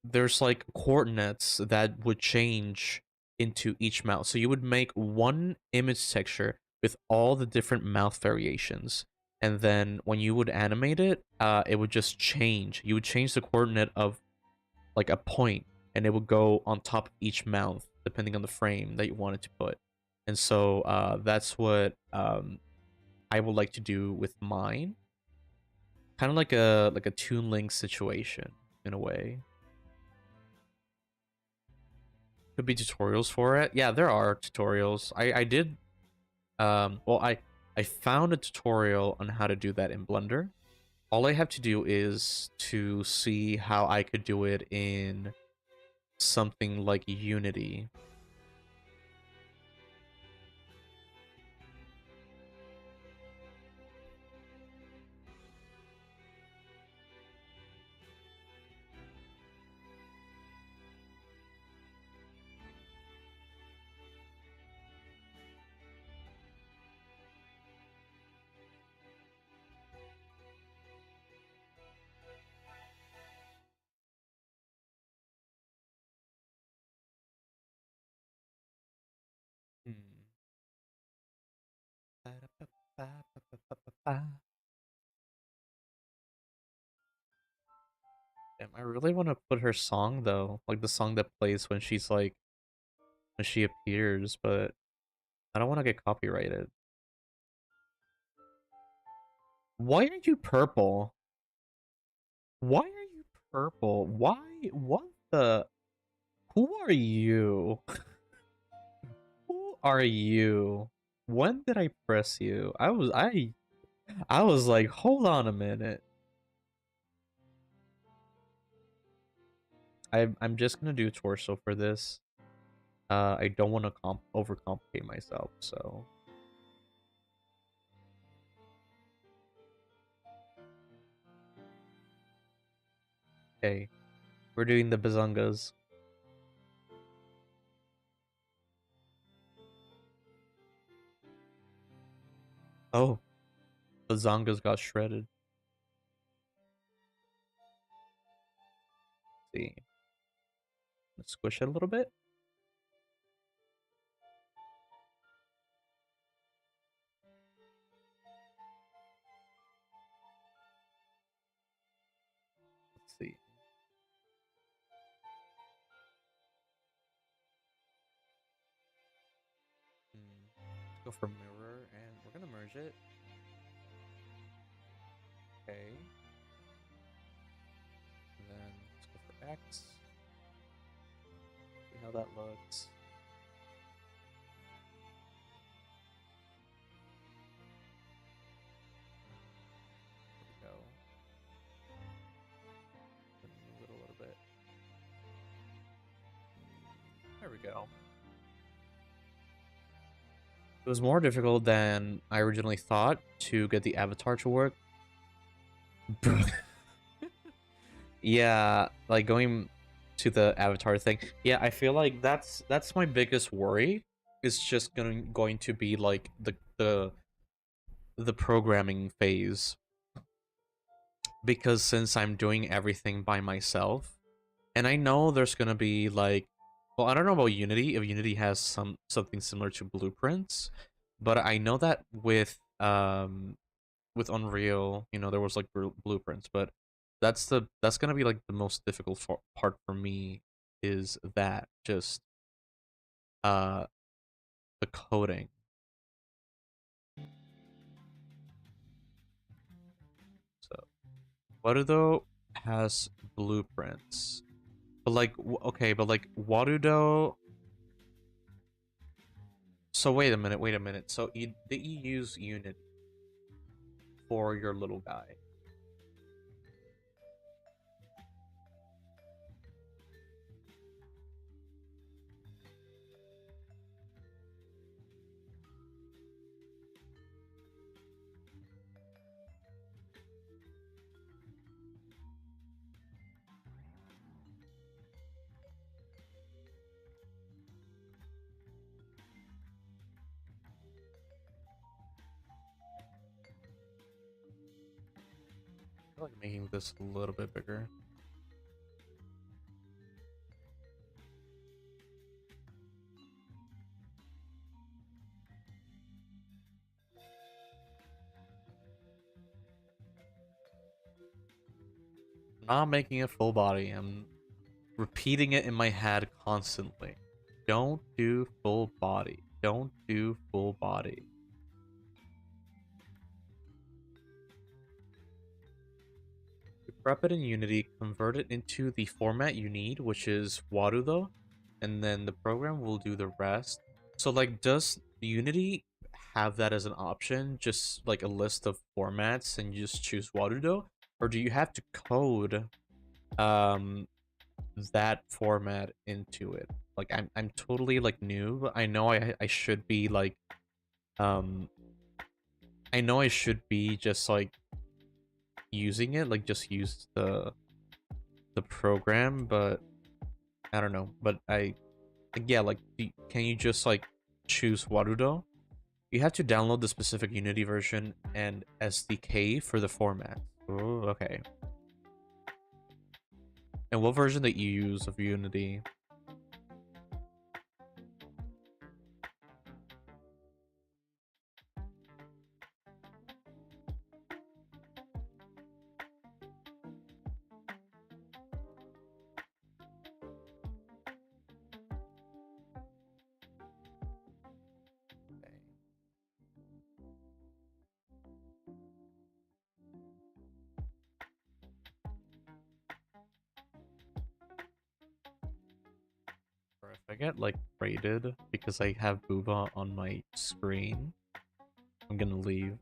there's like coordinates that would change into each mouth. So you would make one image texture with all the different mouth variations. And then when you would animate it, it would just change. You would change the coordinate of like a point, and it would go on top of each mouth, depending on the frame that you wanted to put. And so that's what I would like to do with mine. Kind of like a Toon Link situation in a way. Could be tutorials for it. Yeah, there are tutorials. I did well I found a tutorial on how to do that in Blender. All I have to do is to see how I could do it in something like Unity. Damn, I really want to put her song though, like the song that plays when she's like when she appears, but I don't want to get copyrighted. Why are you purple? Why are you purple? Why? What the? Who are you? Who are you? When did I press you? I was like, hold on a minute. I'm just gonna do torso for this. I don't want to overcomplicate myself, so. Okay, we're doing the bazungas. Oh, bazongas got shredded. Let's see, let's squish it a little bit. Let's see. Let's go for mirror, and we're gonna merge it. Okay. And then let's go for X. See how that looks. There we go. Move it a little bit. There we go. It was more difficult than I originally thought to get the avatar to work. Yeah, like going to the avatar thing. Yeah, I feel like that's my biggest worry. It's just going to be like the programming phase. Because since I'm doing everything by myself, and I know there's gonna be like, well, I don't know about Unity, if Unity has something similar to blueprints, but I know that with Unreal, you know, there was like blueprints, but that's gonna be like the most difficult part for me, is that just uh the coding. So Warudo has blueprints, but like okay, but like Warudo. So wait a minute. So did you use Unity for your little guy? I feel like making this a little bit bigger. Not making it full body. I'm repeating it in my head constantly. Don't do full body. Don't do full body. You prep it in Unity, convert it into the format you need, which is Warudo, and then the program will do the rest. So like, does Unity have that as an option, just like a list of formats, and you just choose Warudo? Or do you have to code that format into it? Like I'm totally like new, but I know I should be like I know I should be just like using it, like just use the program, but I don't know. But yeah, like can you just like choose Warudo? You have to download the specific Unity version and SDK for the format. Oh, okay. And what version that you use of Unity? If I get like raided because I have Booba on my screen, I'm gonna leave.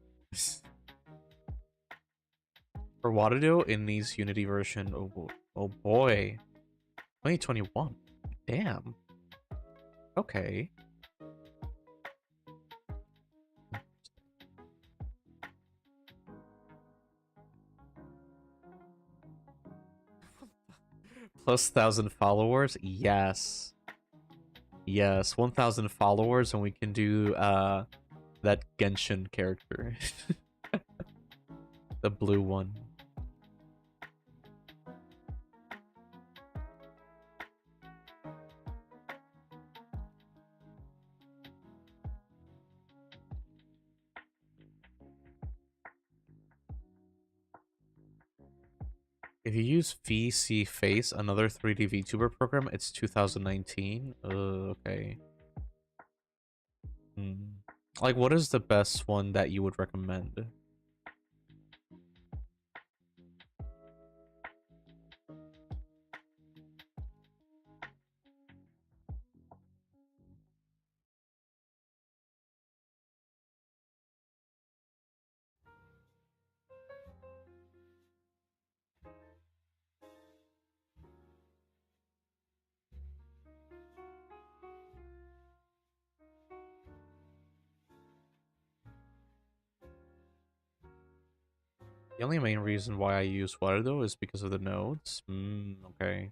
For Watado in these Unity version, oh boy, 2021. Damn. Okay. Plus 1,000 followers? Yes. Yes, 1,000 followers and we can do that Genshin character. The blue one. If you use VC Face, another 3D VTuber program, it's 2019. Okay. Like, what is the best one that you would recommend? The only main reason why I use Waterdo is because of the nodes. Okay.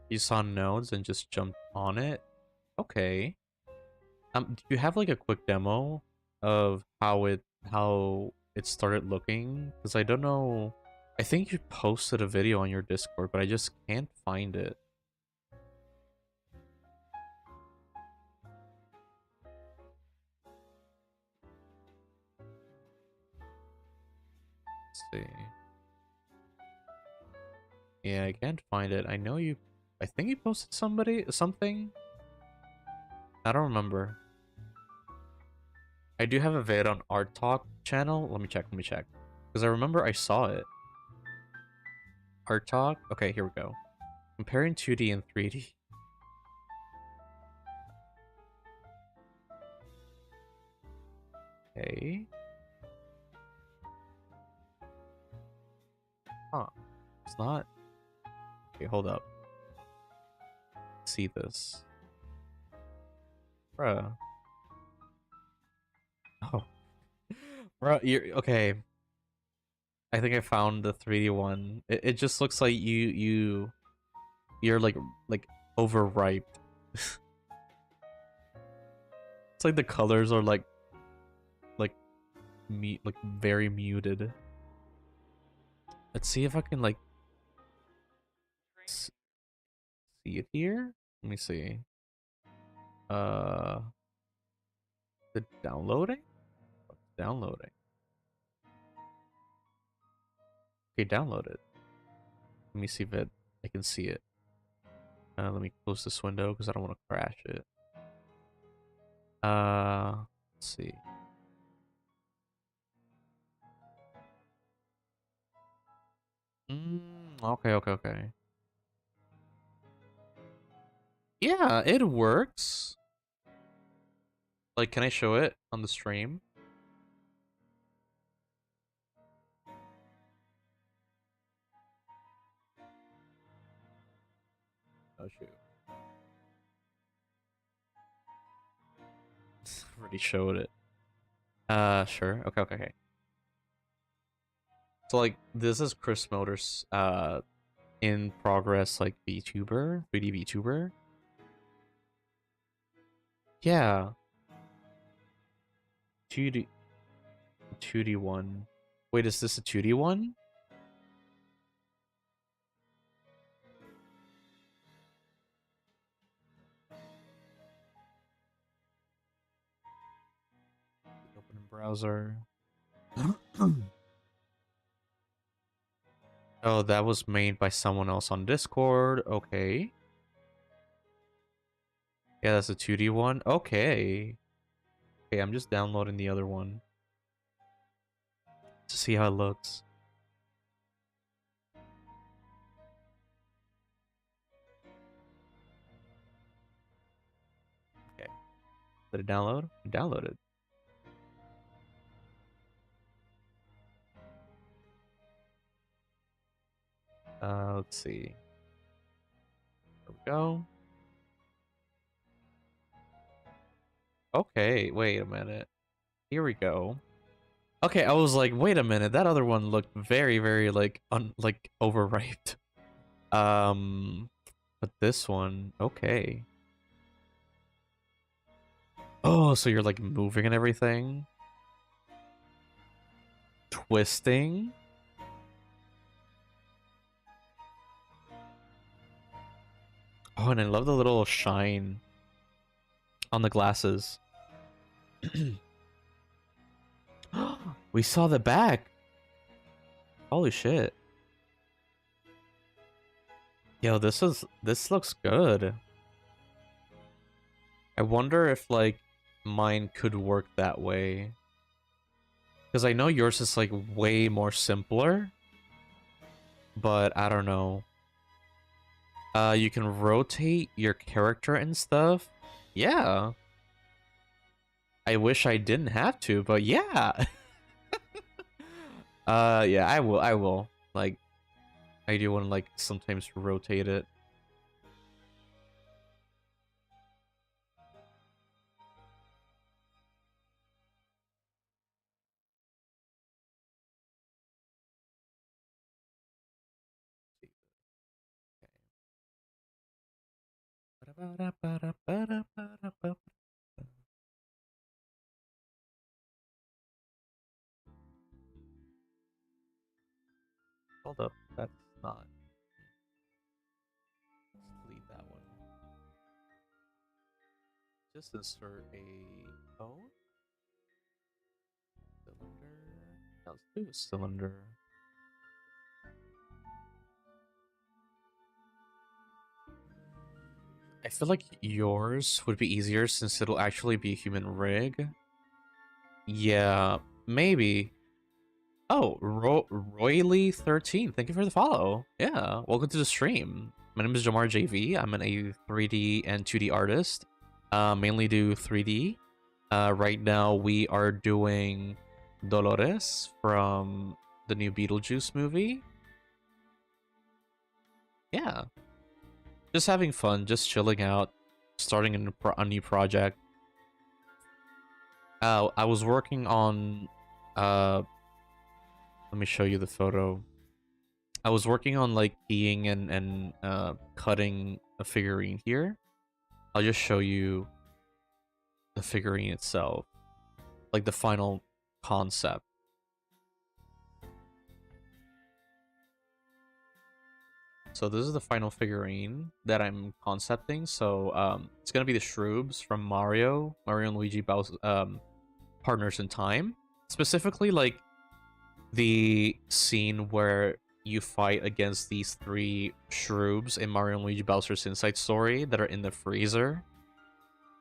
You saw nodes and just jumped on it? Okay. Do you have like a quick demo of how it started looking? Because I don't know. I think you posted a video on your Discord, but I just can't find it. Let's see. Yeah, I can't find it. I know you. I think you posted something. I don't remember. I do have a vid on Art Talk channel. Let me check. Because I remember I saw it. Art Talk. Okay, here we go. Comparing 2D and 3D. Okay. Huh. It's not. Okay, hold up. See this. Bruh. Oh. Bruh, you're okay. I think I found the 3D one. It just looks like you're like overripe. It's like the colors are like very muted. Let's see if I can like see it here. Let me see. The downloading? What's downloading? Okay, download it. Let me see if I can see it. Let me close this window because I don't want to crash it. Let's see. Okay. Yeah, it works. Like, can I show it on the stream? Oh shoot. Already showed it. Sure. Okay. So like this is Chris Motors in progress like VTuber, 3D VTuber. Yeah. 2D one. Wait, is this a 2D one? Open in browser. Oh, that was made by someone else on Discord. Okay. Yeah, that's a 2D one. Okay. Okay, I'm just downloading the other one. to see how it looks. Okay. Did it download? It downloaded. Let's see. There we go. Okay, wait a minute. Here we go. Okay, I was like, wait a minute, that other one looked very, very like overripe. But this one, okay. Oh, so you're like moving and everything? Twisting? Oh, and I love the little shine on the glasses. We saw the back. Holy shit. Yo, this looks good. I wonder if like mine could work that way. Because I know yours is like way more simpler. But I don't know. You can rotate your character and stuff. Yeah. I wish I didn't have to, but yeah. Yeah, I will. Like, I do want to like sometimes rotate it. Hold up, that's not. Let's delete that one. Just insert a cone. Cylinder. Yeah, let's do a cylinder. I feel like yours would be easier since it'll actually be a human rig. Yeah, maybe. Oh, Royly13, thank you for the follow. Yeah, welcome to the stream. My name is JomarJV. I'm a 3D and 2D artist. Mainly do 3D. Right now we are doing Dolores from the new Beetlejuice movie. Yeah. Just having fun, just chilling out, starting a new project. I was working on let me show you the photo. I was working on like keying and cutting a figurine here. I'll just show you the figurine itself, like the final concept. So this is the final figurine that I'm concepting. So it's gonna be the Shroobs from Mario and Luigi Bowser, Partners in Time. Specifically, like the scene where you fight against these three Shroobs in Mario and Luigi Bowser's Inside Story that are in the freezer.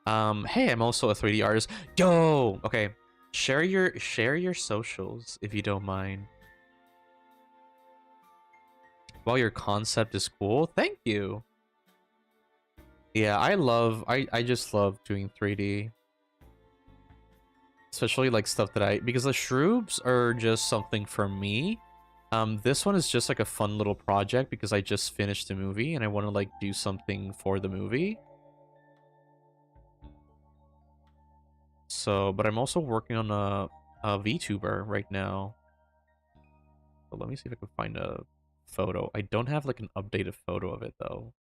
Hey, I'm also a 3D artist. Yo, okay, share your socials if you don't mind. Well, your concept is cool. Thank you. Yeah, I just love doing 3D. Especially like stuff that because the Shroobs are just something for me. This one is just like a fun little project because I just finished the movie and I want to like do something for the movie. So, but I'm also working on a VTuber right now. So let me see if I can find a photo. I don't have like an updated photo of it though.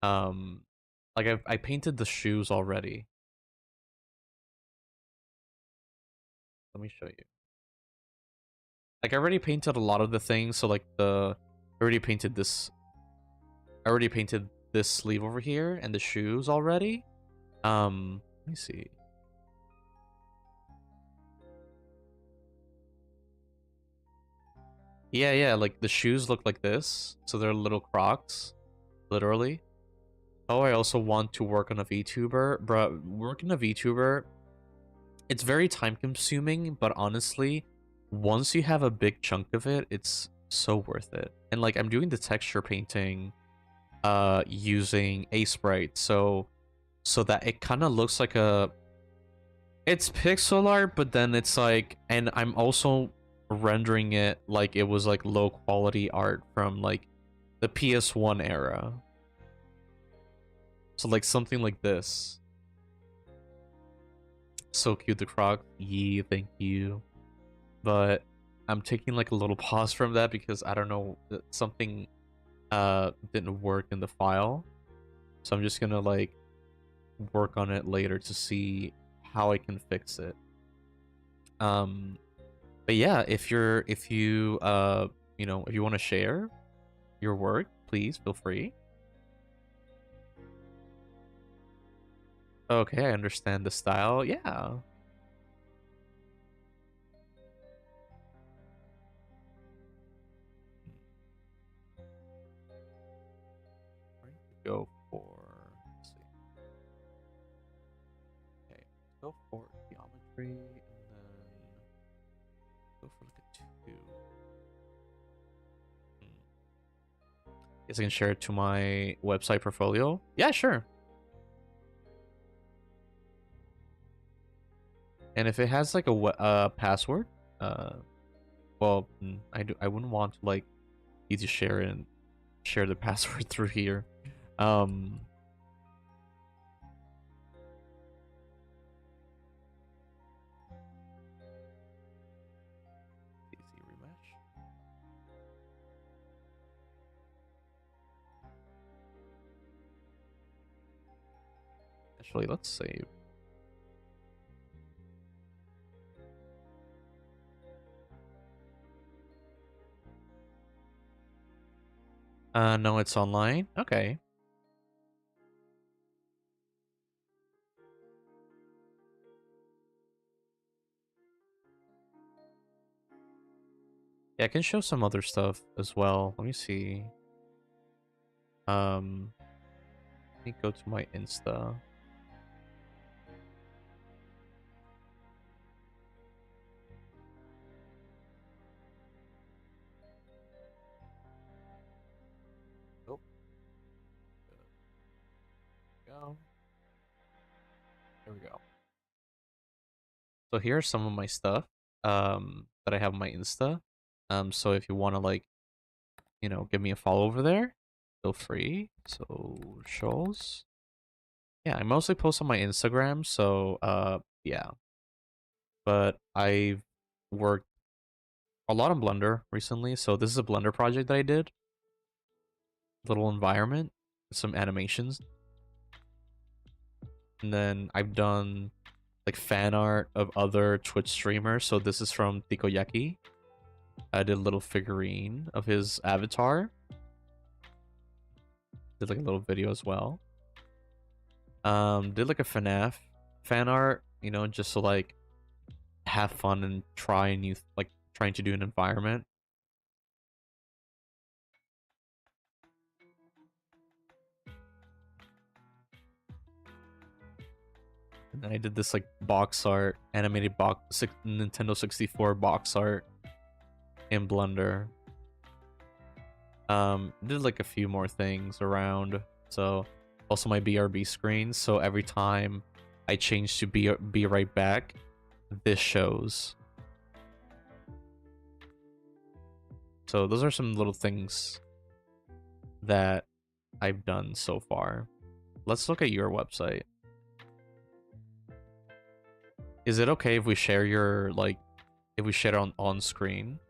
Like I painted the shoes already. Let me show you. Like I already painted a lot of the things, so like I already painted this sleeve over here and the shoes already. Let me see. Yeah, like the shoes look like this. So they're little Crocs, literally. Oh, I also want to work on a VTuber. Bruh, working a VTuber, it's very time consuming, but honestly, once you have a big chunk of it, it's so worth it. And like I'm doing the texture painting using a sprite, so that it kind of looks like it's pixel art, but then it's like, and I'm also rendering it like it was like low quality art from like the PS1 era. So like something like this. So cute, the croc. Yeah, thank you. But I'm taking like a little pause from that because I don't know, something didn't work in the file. So I'm just gonna like work on it later to see how I can fix it. But yeah, if you you know, if you want to share your work, please feel free. Okay, I understand the style. Yeah. We're going to go for, let's see. Okay, go for geometry and then go for like a 2. Guess I can share it to my website portfolio. Yeah, sure. And if it has like a password, well, I wouldn't want to like you to share the password through here. Easy remesh. Actually, let's save. No, it's online. Okay. Yeah, I can show some other stuff as well. Let me see. Let me go to my Insta. Oh. Go. There we go. So here's some of my stuff that I have on my Insta. So if you want to like, you know, give me a follow over there, feel free. So shows. Yeah, I mostly post on my Instagram, so yeah. But I've worked a lot on Blender recently, so this is a Blender project that I did. Little environment, some animations. And then I've done like fan art of other Twitch streamers. So this is from Tikoyaki. I did a little figurine of his avatar. Did like a little video as well. Did like a FNAF fan art, you know, just to like have fun and try new, like trying to do an environment. And then I did this like box art, animated Nintendo 64 box art in Blender. Did like a few more things around. So also my BRB screen. So every time I change to be right back, this shows. So those are some little things that I've done so far. Let's look at your website. Is it okay if we share your, like, if we share it on screen?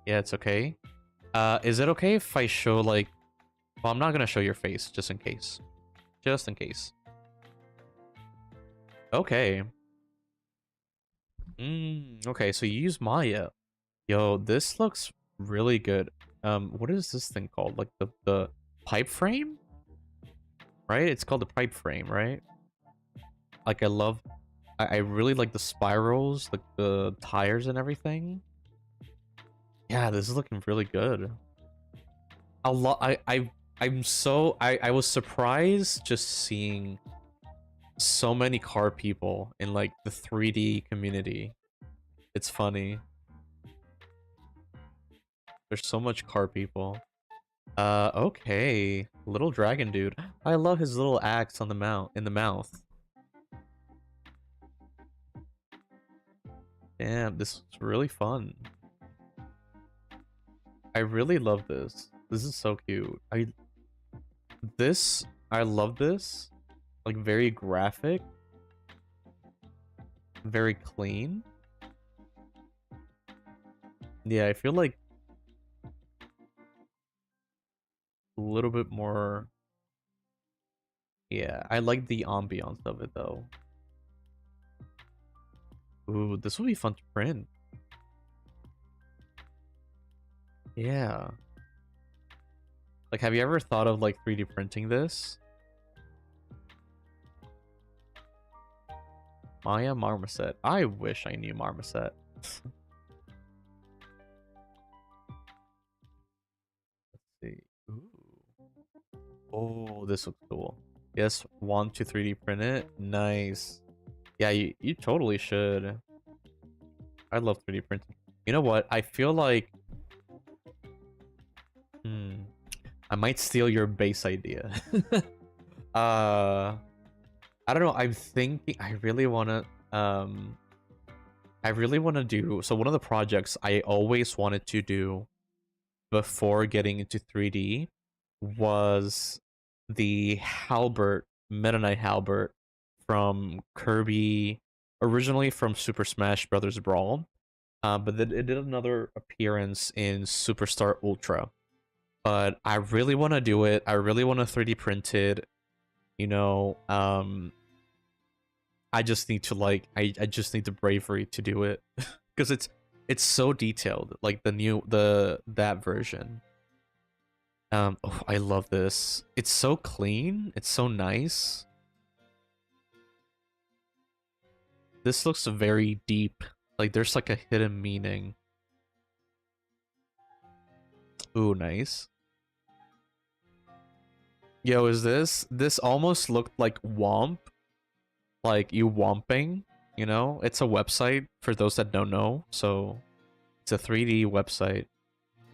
Yeah, it's okay. Is it okay if I show, like, well, I'm not gonna show your face, just in case. Just in case. Okay. Okay, so you use Maya. Yo, this looks really good. What is this thing called? Like the pipe frame? Right? It's called the pipe frame, right? Like I really like the spirals, like the tires and everything. Yeah, this is looking really good. I was surprised just seeing so many car people in like the 3D community. It's funny. There's so much car people. Okay. Little dragon dude. I love his little axe on the mouth. Damn, this is really fun. I really love this. This is so cute. I love this. Like very graphic. Very clean. Yeah, I feel like a little bit more. Yeah, I like the ambiance of it though. Ooh, this will be fun to print. Yeah. Like, have you ever thought of like 3D printing this? Maya Marmoset. I wish I knew Marmoset. Let's see. Ooh. Oh, this looks cool. Yes, want to 3D print it? Nice. Yeah, you totally should. I love 3D printing. You know what? I feel like I might steal your base idea. I don't know. I'm thinking I really wanna do so one of the projects I always wanted to do before getting into 3D was the Halbert, Meta Knight Halbert from Kirby, originally from Super Smash Brothers Brawl. But then it did another appearance in Superstar Ultra. But I really want to do it. I really want to 3D print it. You know, I just need to like I just need the bravery to do it because it's so detailed. Like that version. Oh, I love this. It's so clean. It's so nice. This looks very deep. Like there's like a hidden meaning. Ooh, nice. Yo, is this almost looked like Womp? Like you womping, you know? It's a website for those that don't know. So it's a 3D website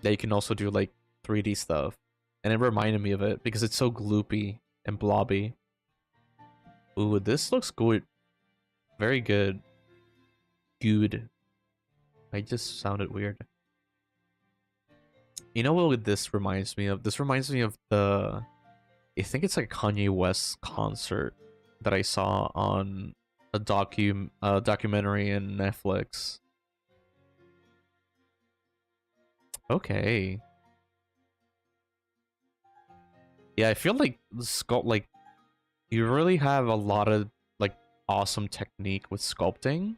that you can also do like 3D stuff. And it reminded me of it because it's so gloopy and blobby. Ooh, this looks good. Very good. Good. I just sounded weird. You know what this reminds me of? This reminds me of I think it's like Kanye West concert that I saw on a documentary in Netflix. Okay. Yeah, I feel like like you really have a lot of like awesome technique with sculpting.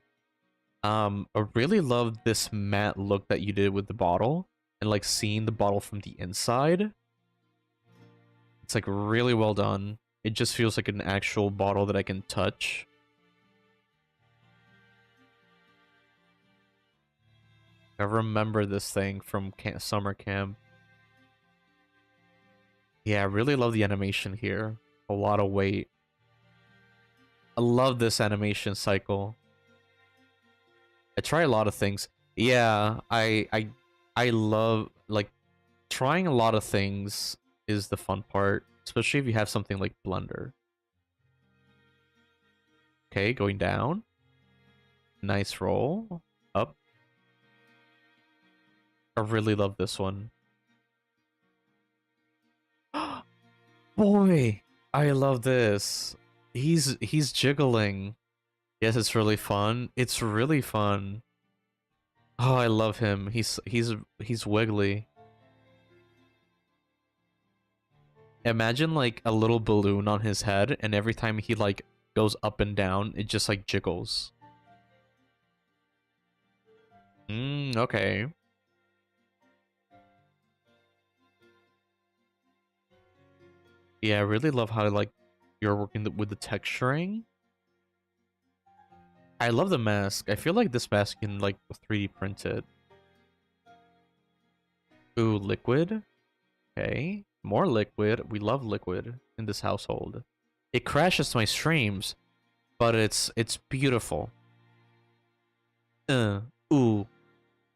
I really love this matte look that you did with the bottle and like seeing the bottle from the inside. It's like really well done. It just feels like an actual bottle that I can touch. I remember this thing from summer camp. Yeah, I really love the animation here. A lot of weight. I love this animation cycle. I try a lot of things. Yeah, I love like trying a lot of things is the fun part, especially if you have something like Blender. Okay, going down. Nice roll. Up. I really love this one. Boy, I love this. He's jiggling. Yes, it's really fun. It's really fun. Oh, I love him. He's wiggly. Imagine like a little balloon on his head, and every time he like goes up and down, it just like jiggles. Okay. Yeah, I really love how like you're working with the texturing. I love the mask. I feel like this mask can like 3D print it. Ooh, liquid. Okay. More liquid. We love liquid in this household. It crashes my streams, but it's beautiful. Ooh.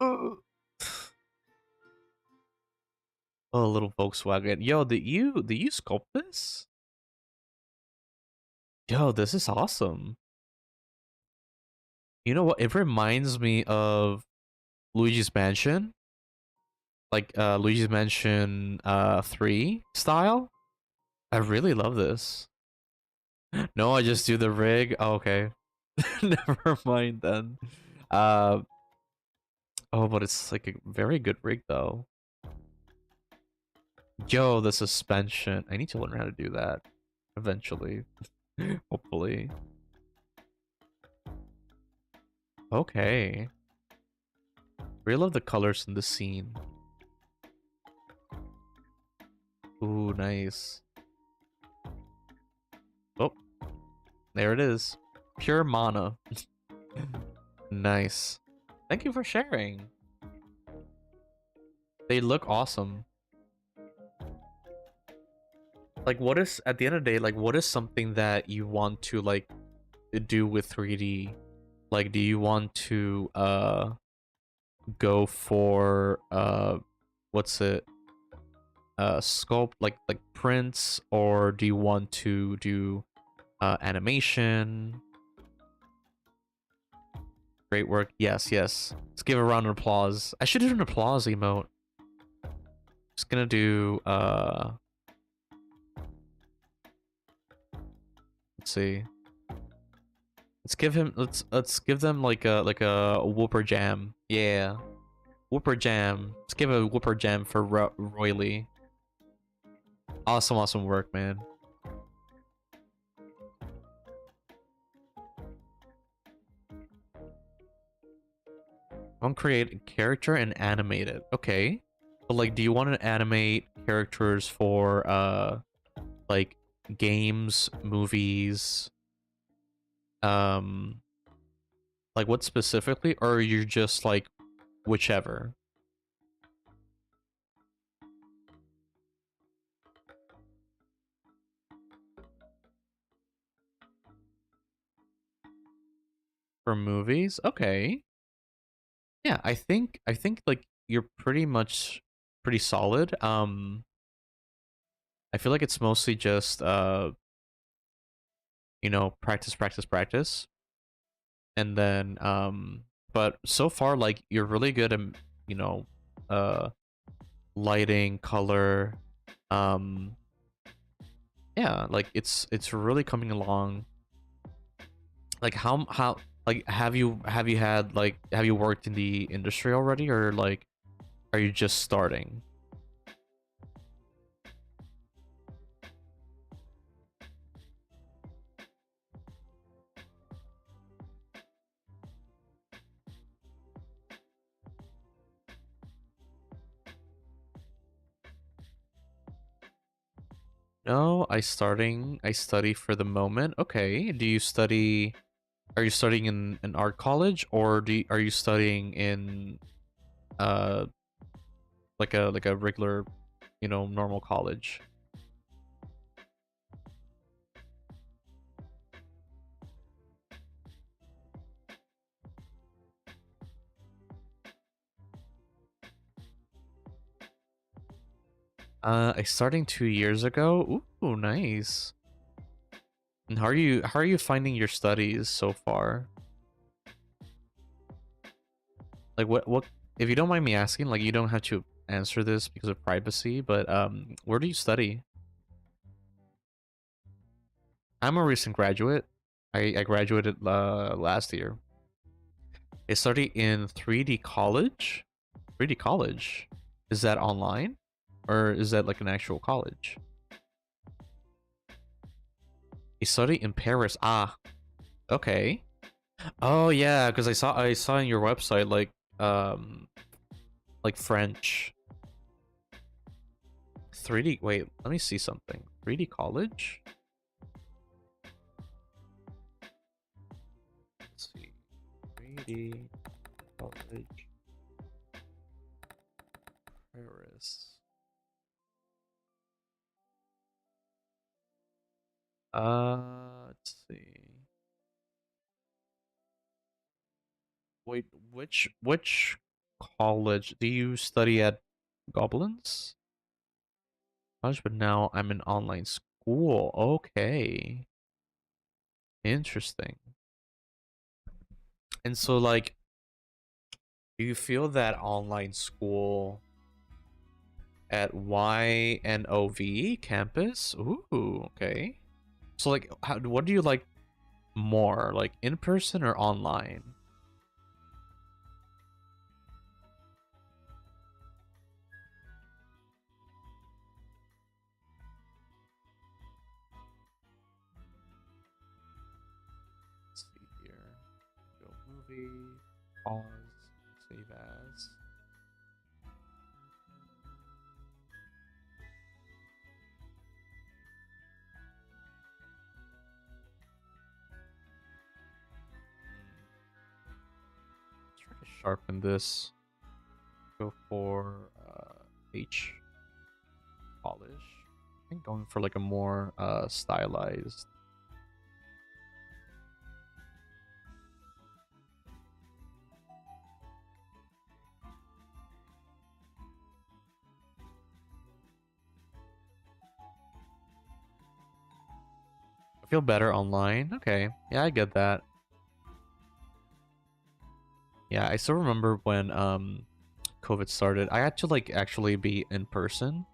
Uh. Oh, little Volkswagen. Yo, did you sculpt this? Yo, this is awesome. You know what? It reminds me of Luigi's Mansion. Like Luigi's Mansion 3 style. I really love this. No, I just do the rig. Oh, okay. Never mind then. Uh oh, but it's like a very good rig though. Yo, the suspension. I need to learn how to do that eventually. Hopefully. Okay. Really love the colors in the scene. Ooh, nice. Oh, there it is. Pure mana. Nice. Thank you for sharing. They look awesome. Like, what is, at the end of the day, like, what is something that you want to, like, do with 3D? Like, do you want to, go for, what's it? Sculpt, like prints, or do you want to do, animation? Great work. Yes, yes. Let's give a round of applause. I should do an applause emote. Just gonna do, let's see. Let's give them like a whooper jam. Yeah. Whooper jam. Let's give a whooper jam for Royly. Awesome, awesome work, man. I'm create a character and animate it. Okay. But like, do you want to animate characters for like games, movies, like what specifically, or are you just like whichever? For movies? Okay. Yeah, I think like you're pretty solid. I feel like it's mostly just you know, practice, practice, practice. And then but so far like you're really good at, you know, uh lighting, color. Um yeah, like it's really coming along. Like how like have you had like have you worked in the industry already, or like are you just starting? No, I study for the moment. Okay. Do you study, are you studying in an art college, or are you studying in uh like a regular, you know, normal college? I starting 2 years ago. Ooh, nice. And how are you finding your studies so far? Like what if you don't mind me asking, like you don't have to answer this because of privacy, but where do you study? I'm a recent graduate. I graduated last year. I study in 3D college. 3D college. Is that online? Or is that like an actual college? I study in Paris. Ah, okay. Oh yeah, because I saw in your website like French. 3D, wait, let me see something. 3D college? Let's see. 3D college. Paris. Let's see. Wait, which college do you study at? Goblins? College, but now I'm in online school. Okay. Interesting. And so, like, do you feel that online school at YNOV campus? Ooh, okay. So, like, what do you like more? Like, in person or online? Let's see here. Go movie, pause, save as. Let's try to sharpen this. Go for H, polish. I think going for like a more stylized. I feel better online. Okay, yeah, I get that. Yeah, I still remember when COVID started. I had to like actually be in person.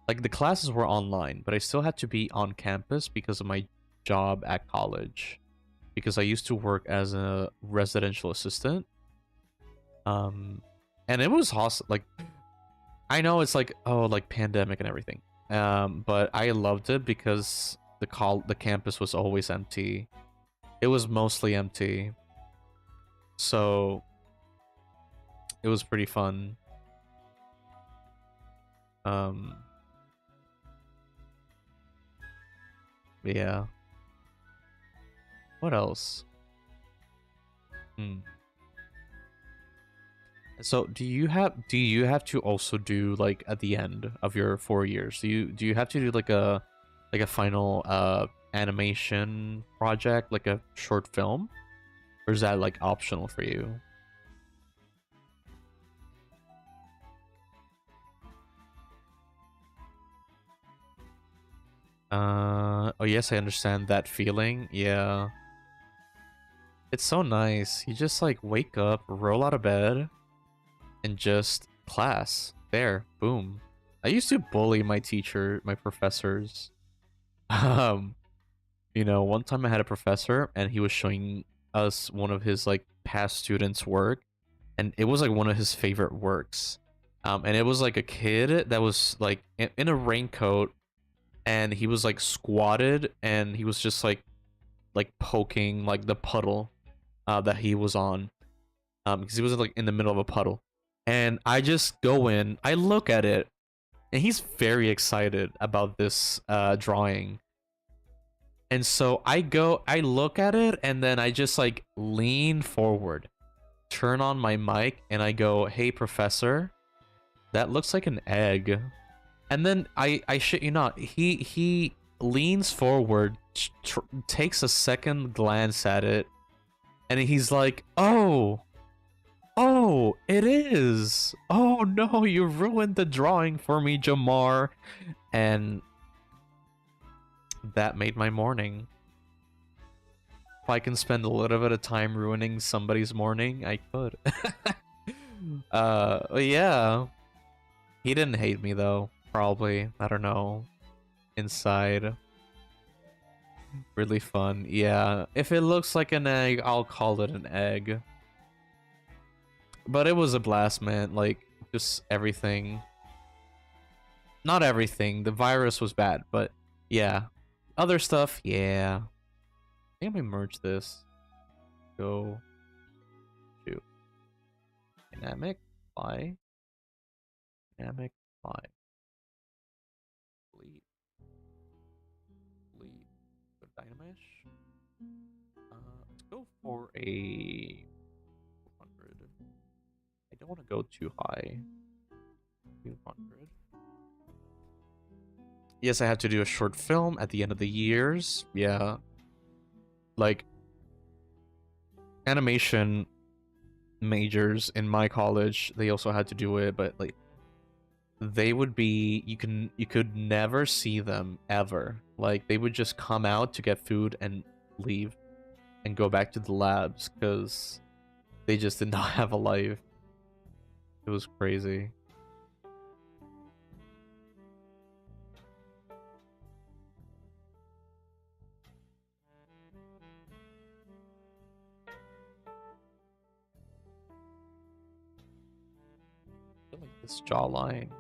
Like the classes were online, but I still had to be on campus because of my job at college. Because I used to work as a residential assistant. And it was hostile. Like, I know it's like, oh, like pandemic and everything. But I loved it because the campus was always empty. It was mostly empty. So it was pretty fun. Um, yeah. What else? Hmm. So do you have to also do like at the end of your 4 years? Do you have to do like a final animation project, like a short film? Or is that like optional for you? Oh yes, I understand that feeling. Yeah. It's so nice. You just like wake up, roll out of bed, and just class. There, boom. I used to bully my professors. Um, you know, one time I had a professor and he was showing us one of his like past students' work, and it was like one of his favorite works. And it was like a kid that was like in a raincoat, and he was like squatted, and he was just like poking like the puddle that he was on, because he was like in the middle of a puddle. And I just go in, I look at it, and he's very excited about this drawing. And so I look at it, and then I just like lean forward, turn on my mic, and I go, "Hey, professor, that looks like an egg." And then I shit you not, he leans forward, takes a second glance at it, and he's like, "Oh, oh, it is. Oh no, you ruined the drawing for me, Jamar." And that made my morning. If I can spend a little bit of time ruining somebody's morning, I could. Yeah. He didn't hate me though. Probably. I don't know. Inside. Really fun. Yeah. If it looks like an egg, I'll call it an egg. But it was a blast, man. Like, just everything. Not everything. The virus was bad, but yeah. Other stuff, yeah. I think I'm gonna merge this. Go to dynamic, fly, dynamic, fly, bleed, bleed, go dynamish. Let's go for a 200. I don't want to go too high. 200. Yes, I had to do a short film at the end of the years. Yeah. Like, animation majors in my college, they also had to do it, but like they would be you could never see them ever. Like they would just come out to get food and leave and go back to the labs because they just did not have a life. It was crazy. I feel like this jawline.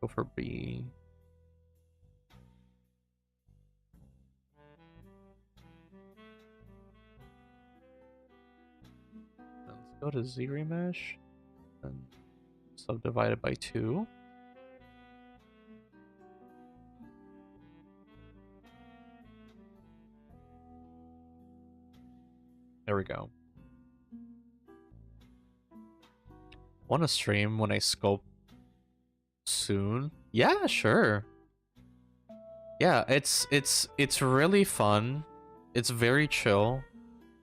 Go for B. Let's go to Z remesh and subdivide it by 2. There we go. Want to stream when I sculpt soon? Yeah, sure. Yeah, it's really fun. It's very chill.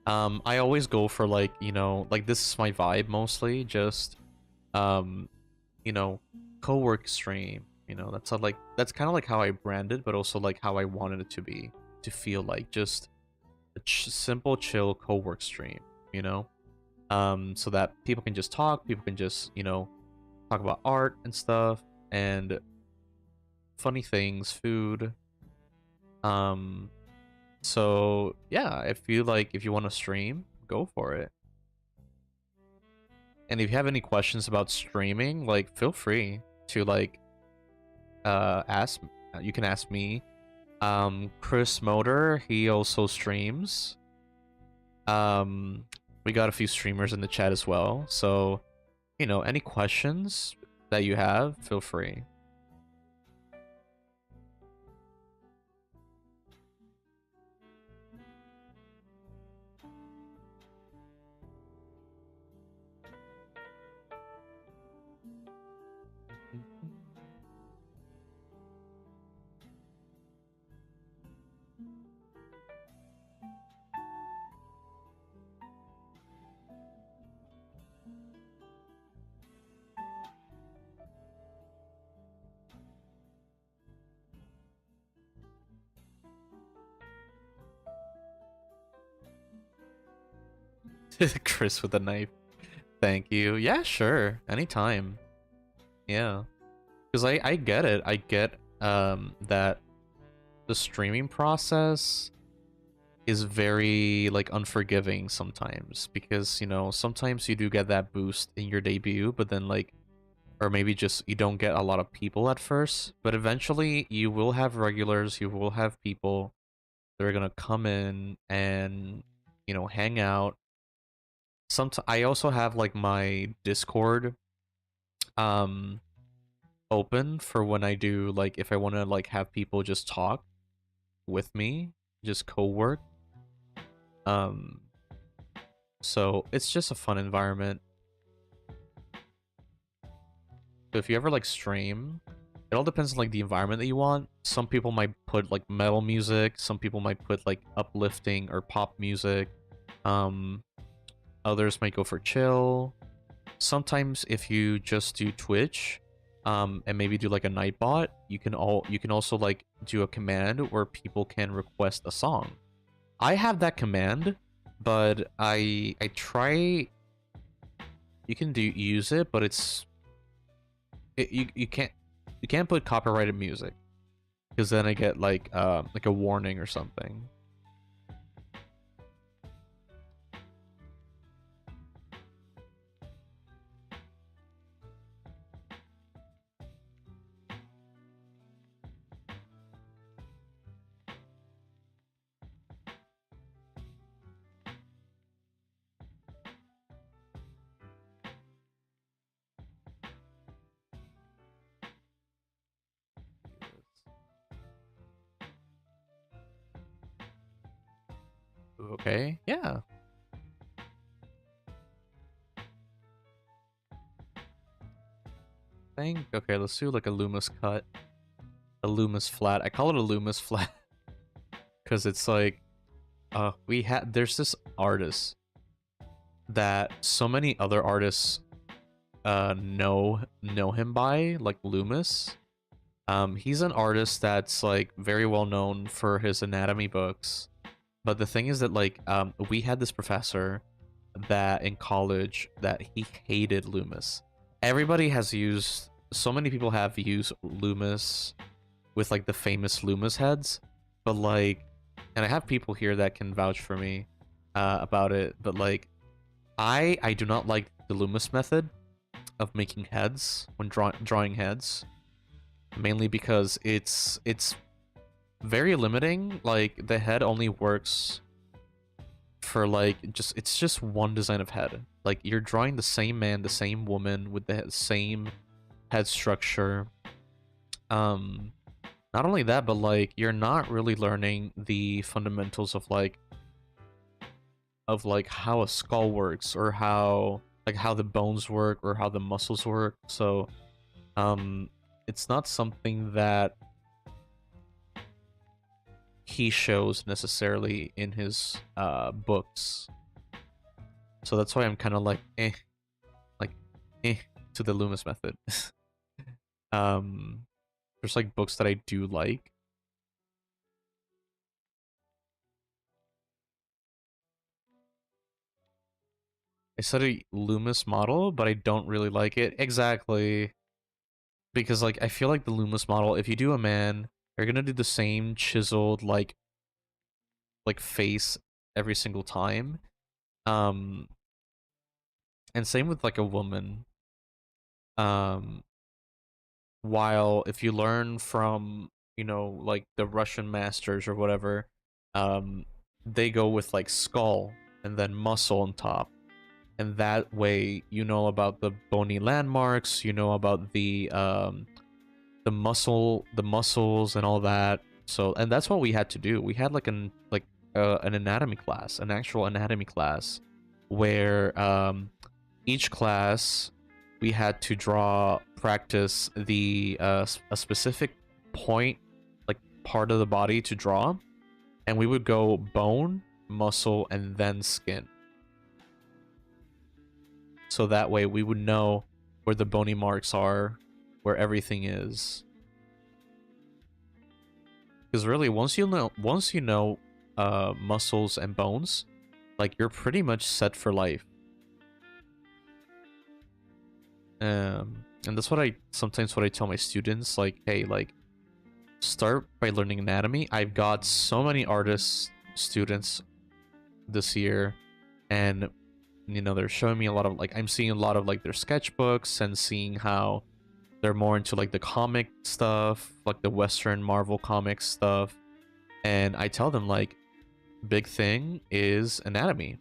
I always go for like, you know, like this is my vibe mostly, just you know, co-work stream. You know, that's how, like that's kind of like how I branded, but also like how I wanted it to be, to feel like just a simple chill co-work stream, you know? So that people can just talk, people can just, you know, talk about art and stuff and funny things, food. So yeah, if you want to stream, go for it. And if you have any questions about streaming, like feel free to like ask. You can ask me. Chris Motor, he also streams. We got a few streamers in the chat as well. So, you know, any questions that you have, feel free. Chris with a knife. Thank you. Yeah, sure. Anytime. Yeah. Because I get it. I get that the streaming process is very like unforgiving sometimes, because you know sometimes you do get that boost in your debut, but then like, or maybe just you don't get a lot of people at first, but eventually you will have regulars, you will have people that are gonna come in and, you know, hang out. Sometimes I also have like my Discord um open for when I do, like, if I want to like have people just talk with me, just co-work. um so it's just a fun environment. So if you ever like stream, it all depends on like the environment that you want. Some people might put like metal music, some people might put like uplifting or pop music. um Others might go for chill. Sometimes if you just do Twitch, and maybe do like a nightbot, you can also like do a command where people can request a song. I have that command, but I try. You can use it, but you can't put copyrighted music, because then I get like a warning or something. Okay, yeah. Okay, let's do like a Loomis cut. a Loomis flat. I call it a Loomis flat because it's like there's this artist that so many other artists know him by, like Loomis. He's an artist that's like very well known for his anatomy books. But the thing is that like we had this professor that in college that he hated Loomis. Everybody has used, so many people have used Loomis with like the famous Loomis heads, but like, and I have people here that can vouch for me about it, but like I do not like the Loomis method of making heads when drawing heads, mainly because it's very limiting. Like the head only works for like it's just one design of head. Like you're drawing the same man, the same woman with the same head structure. Not only that, but like you're not really learning the fundamentals of like how a skull works, or how the bones work, or how the muscles work. So it's not something that he shows necessarily in his books. So that's why I'm kind of like to the Loomis method. There's like books that I do like. I said a Loomis model, but I don't really like it. Exactly. Because like I feel like the Loomis model, if you do a man, you're gonna do the same chiseled like face every single time. And same with like a woman. While if you learn from, you know, like the Russian masters or whatever, they go with like skull and then muscle on top. And that way you know about the bony landmarks, you know about the muscles and all that. So, and that's what we had to do. We had like an anatomy class, an actual anatomy class, where each class we had to practice the a specific point, like part of the body to draw, and we would go bone, muscle, and then skin. So that way we would know where the bony marks are, where everything is. Because really, once you know muscles and bones, like you're pretty much set for life. And that's what I tell my students, like, hey, like, start by learning anatomy. I've got so many artist students this year, and you know, they're showing me a lot of like, I'm seeing a lot of like their sketchbooks and seeing how they're more into like the comic stuff, like the Western Marvel comics stuff. And I tell them like, big thing is anatomy.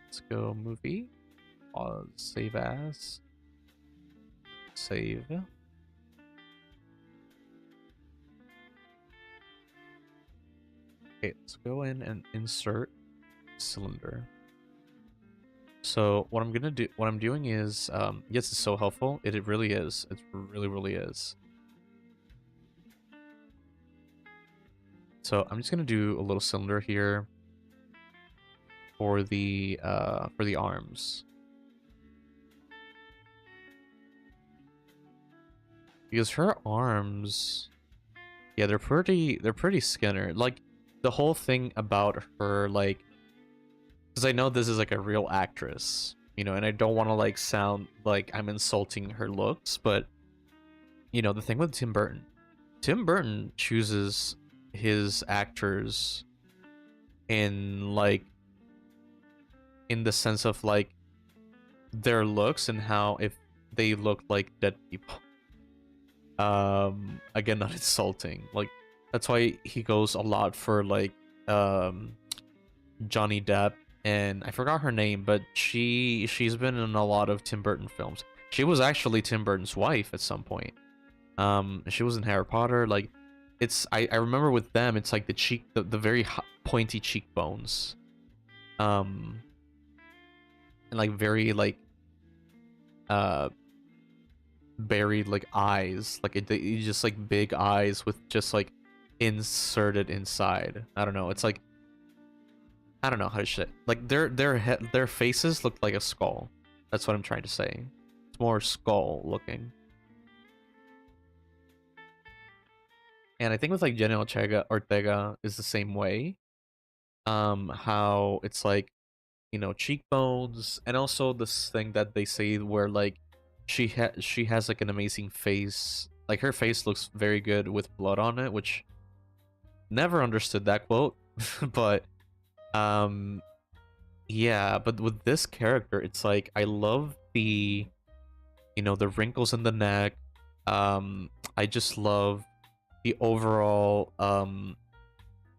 Let's go movie. Pause, save as. Save. Okay, let's go in and insert cylinder. So what I'm doing is, yes, it's so helpful. It really is. It really is. So I'm just gonna do a little cylinder here for the arms. Because her arms, yeah, they're pretty skinner. Like the whole thing about her, like, because I know this is like a real actress, you know, and I don't want to like sound like I'm insulting her looks, but you know, the thing with Tim Burton chooses his actors in the sense of like their looks and how if they look like dead people. Again, not insulting. Like that's why he goes a lot for like Johnny Depp, and I forgot her name, but she's been in a lot of Tim Burton films. She was actually Tim Burton's wife at some point. She was in Harry Potter. Like, I remember with them, it's like the very pointy cheekbones, and like very like uh buried like eyes, like just like big eyes with just like inserted inside. I don't know. It's like, I don't know how to say it. Like their faces look like a skull. That's what I'm trying to say. It's more skull looking. And I think with like Jenna Ortega is the same way. How it's like, you know, cheekbones, and also this thing that they say where like she has like an amazing face. Like her face looks very good with blood on it, which never understood that quote. But um yeah, but with this character, it's like I love the, you know, the wrinkles in the neck. I just love the overall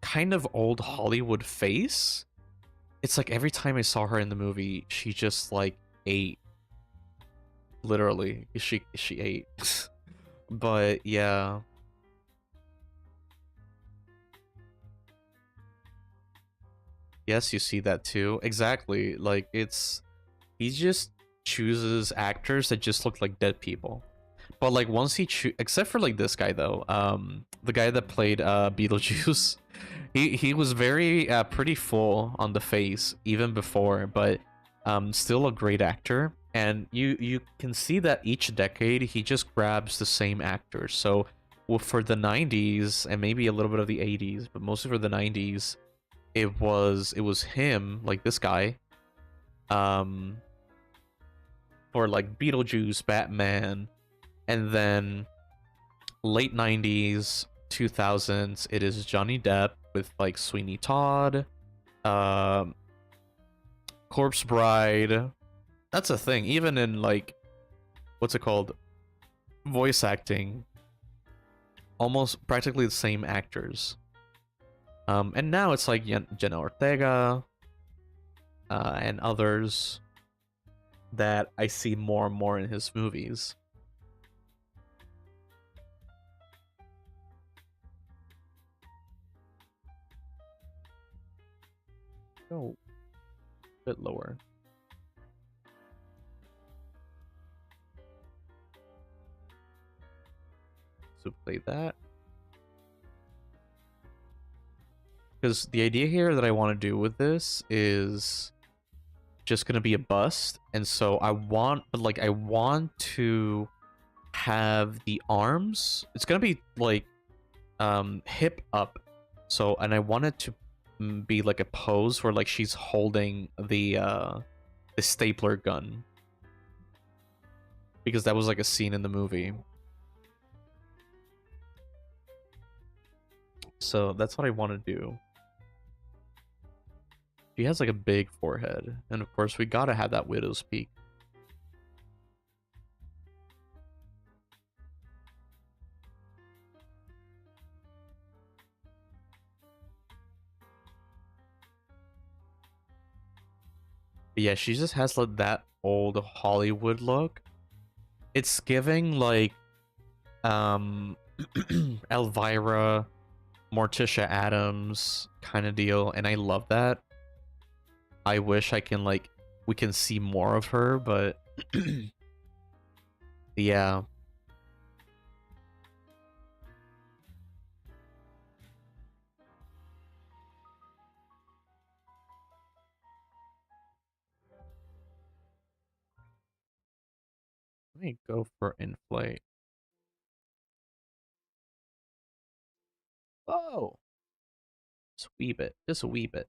kind of old Hollywood face. It's like every time I saw her in the movie, she just like ate. Literally, she ate. But yeah. Yes, you see that too. Exactly. Like he just chooses actors that just look like dead people. But like once except for like this guy though, the guy that played Beetlejuice, he was very pretty full on the face even before, but still a great actor. And you can see that each decade he just grabs the same actors. So well, for the 90s and maybe a little bit of the 80s, but mostly for the 90s, it was him, like this guy, um for like Beetlejuice, Batman, and then late 90s, 2000s, it is Johnny Depp with like Sweeney Todd, um, Corpse Bride. That's a thing. Even in like, what's it called? Voice acting, almost practically the same actors. And now it's like Jenna Ortega, and others that I see more and more in his movies. Go a bit lower. So play that. Because the idea here that I want to do with this is just gonna be a bust, and so I want to have the arms. It's gonna be like hip up. So, and I want it to be like a pose where like she's holding the stapler gun, because that was like a scene in the movie. So that's what I want to do. She has like a big forehead, and of course we gotta have that widow's peak. But yeah, she just has like that old Hollywood look. It's giving like Elvira, Morticia Adams kind of deal, and I love that. I wish I can like we can see more of her, but yeah. Let me go for inflate. Oh, just a wee bit, just a wee bit,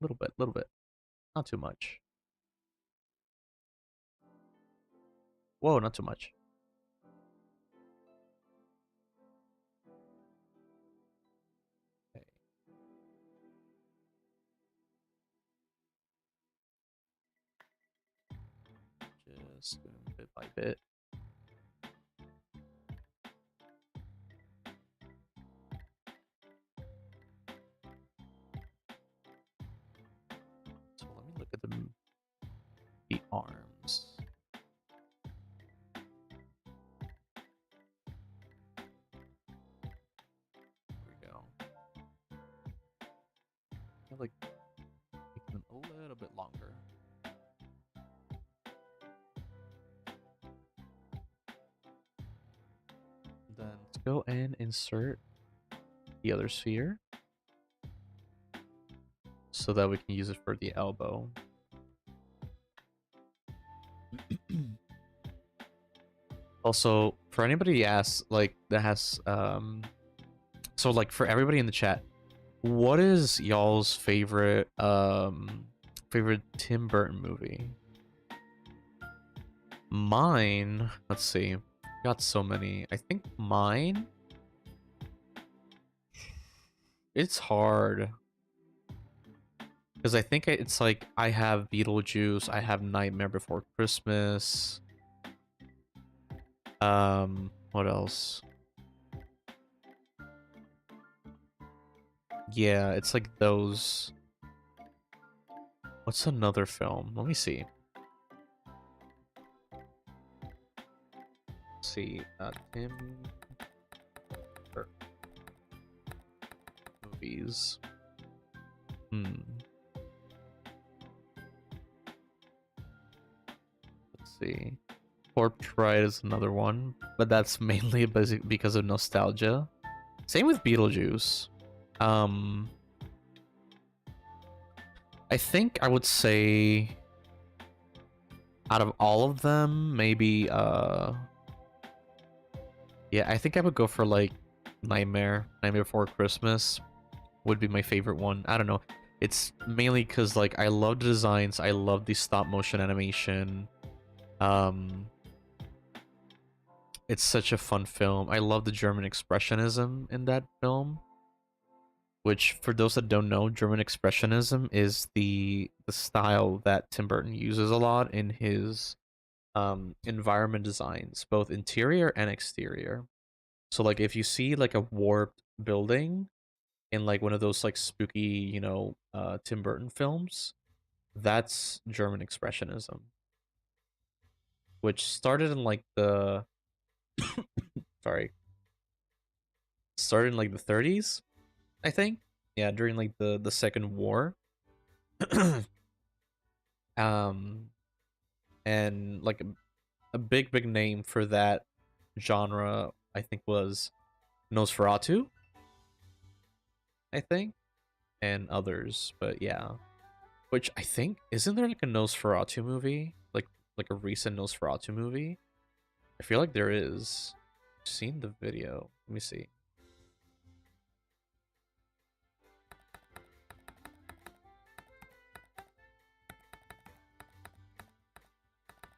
little bit, not too much. Whoa, not too much. Okay. Just bit by bit. the arms. There we go. I like make them a little bit longer. Then let's go and insert the other sphere so that we can use it for the elbow. Also, for anybody asks, like that has so like for everybody in the chat, what is y'all's favorite favorite Tim Burton movie? Mine, let's see. Got so many. I think mine, it's hard. Because I think it's like I have Beetlejuice, I have Nightmare Before Christmas. What else? Yeah, it's like those. What's another film? Let me see. Let's see, Tim Burton movies. Let's see. Corpse Bride is another one, but that's mainly because of nostalgia. Same with Beetlejuice. I think I would say out of all of them, maybe yeah, I think I would go for like Nightmare Before Christmas would be my favorite one. I don't know. It's mainly because like I love the designs, I love the stop motion animation. It's such a fun film. I love the German expressionism in that film. Which, for those that don't know, German expressionism is the style that Tim Burton uses a lot in his environment designs, both interior and exterior. So like if you see like a warped building in like one of those like spooky, you know, Tim Burton films, that's German expressionism. Which started in like the sorry. Started in like the 30s, I think. Yeah, during like the Second War. And like a big name for that genre, I think, was Nosferatu, I think, and others, but yeah. Which I think, isn't there like a Nosferatu movie? Like a recent Nosferatu movie? I feel like there is. I've seen the video. Let me see.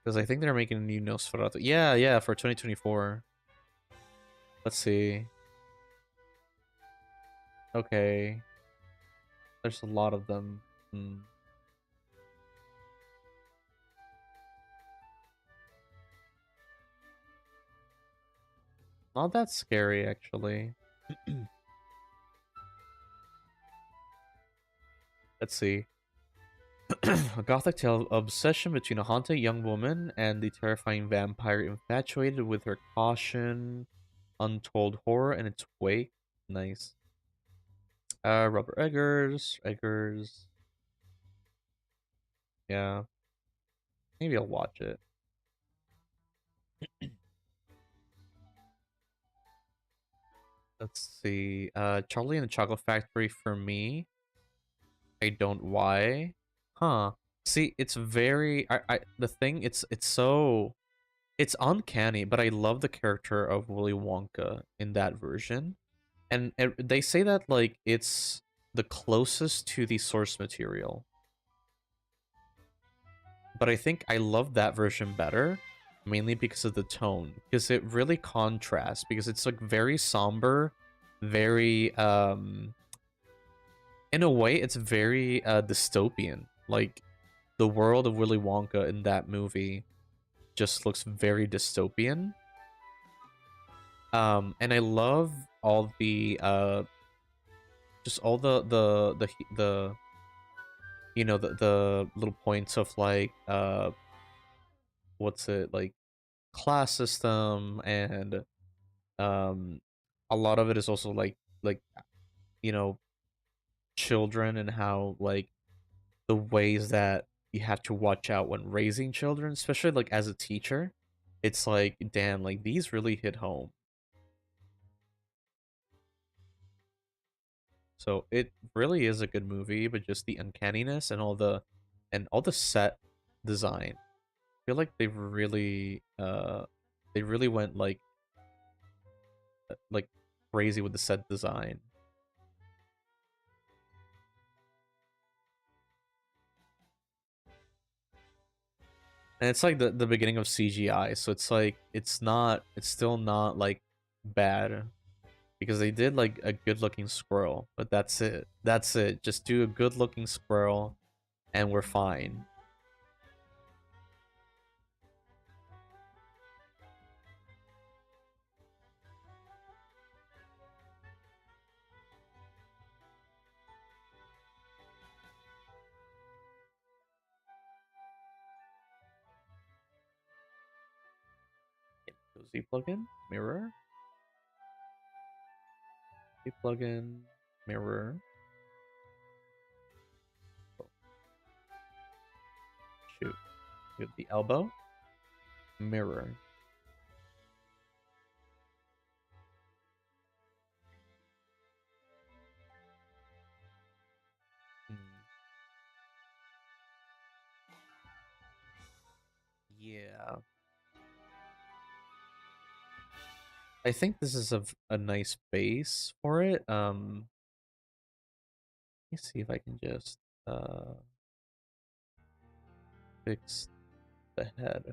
Because I think they're making a new Nosferatu. Yeah, yeah, for 2024. Let's see. Okay. There's a lot of them. Not that scary, actually. Let's see. A gothic tale of obsession between a haunted young woman and the terrifying vampire infatuated with her caution, untold horror in its wake. Nice. Robert Eggers. Yeah. Maybe I'll watch it. Let's see. Charlie and the Chocolate Factory for me. I don't why. Huh. See, it's very the thing it's uncanny, but I love the character of Willy Wonka in that version. And they say that like it's the closest to the source material. But I think I love that version better, mainly because of the tone, because it really contrasts, because it's like very somber, very in a way it's very dystopian. Like the world of Willy Wonka in that movie just looks very dystopian. And I love all the just all the you know, the little points of like what's it, like class system, and um a lot of it is also like you know, children, and how like the ways that you have to watch out when raising children, especially like as a teacher. It's like, damn, like these really hit home. So it really is a good movie, but just the uncanniness and all the set design. I feel like they really went like crazy with the set design. And it's like the beginning of CGI, so it's like it's still not like bad, because they did like a good looking squirrel, but that's it. That's it. Just do a good looking squirrel and we're fine. Z plugin, mirror, Z plugin, mirror. Oh, shoot. We have the elbow, mirror. Hmm. Yeah. I think this is a nice base for it. Let me see if I can just fix the head.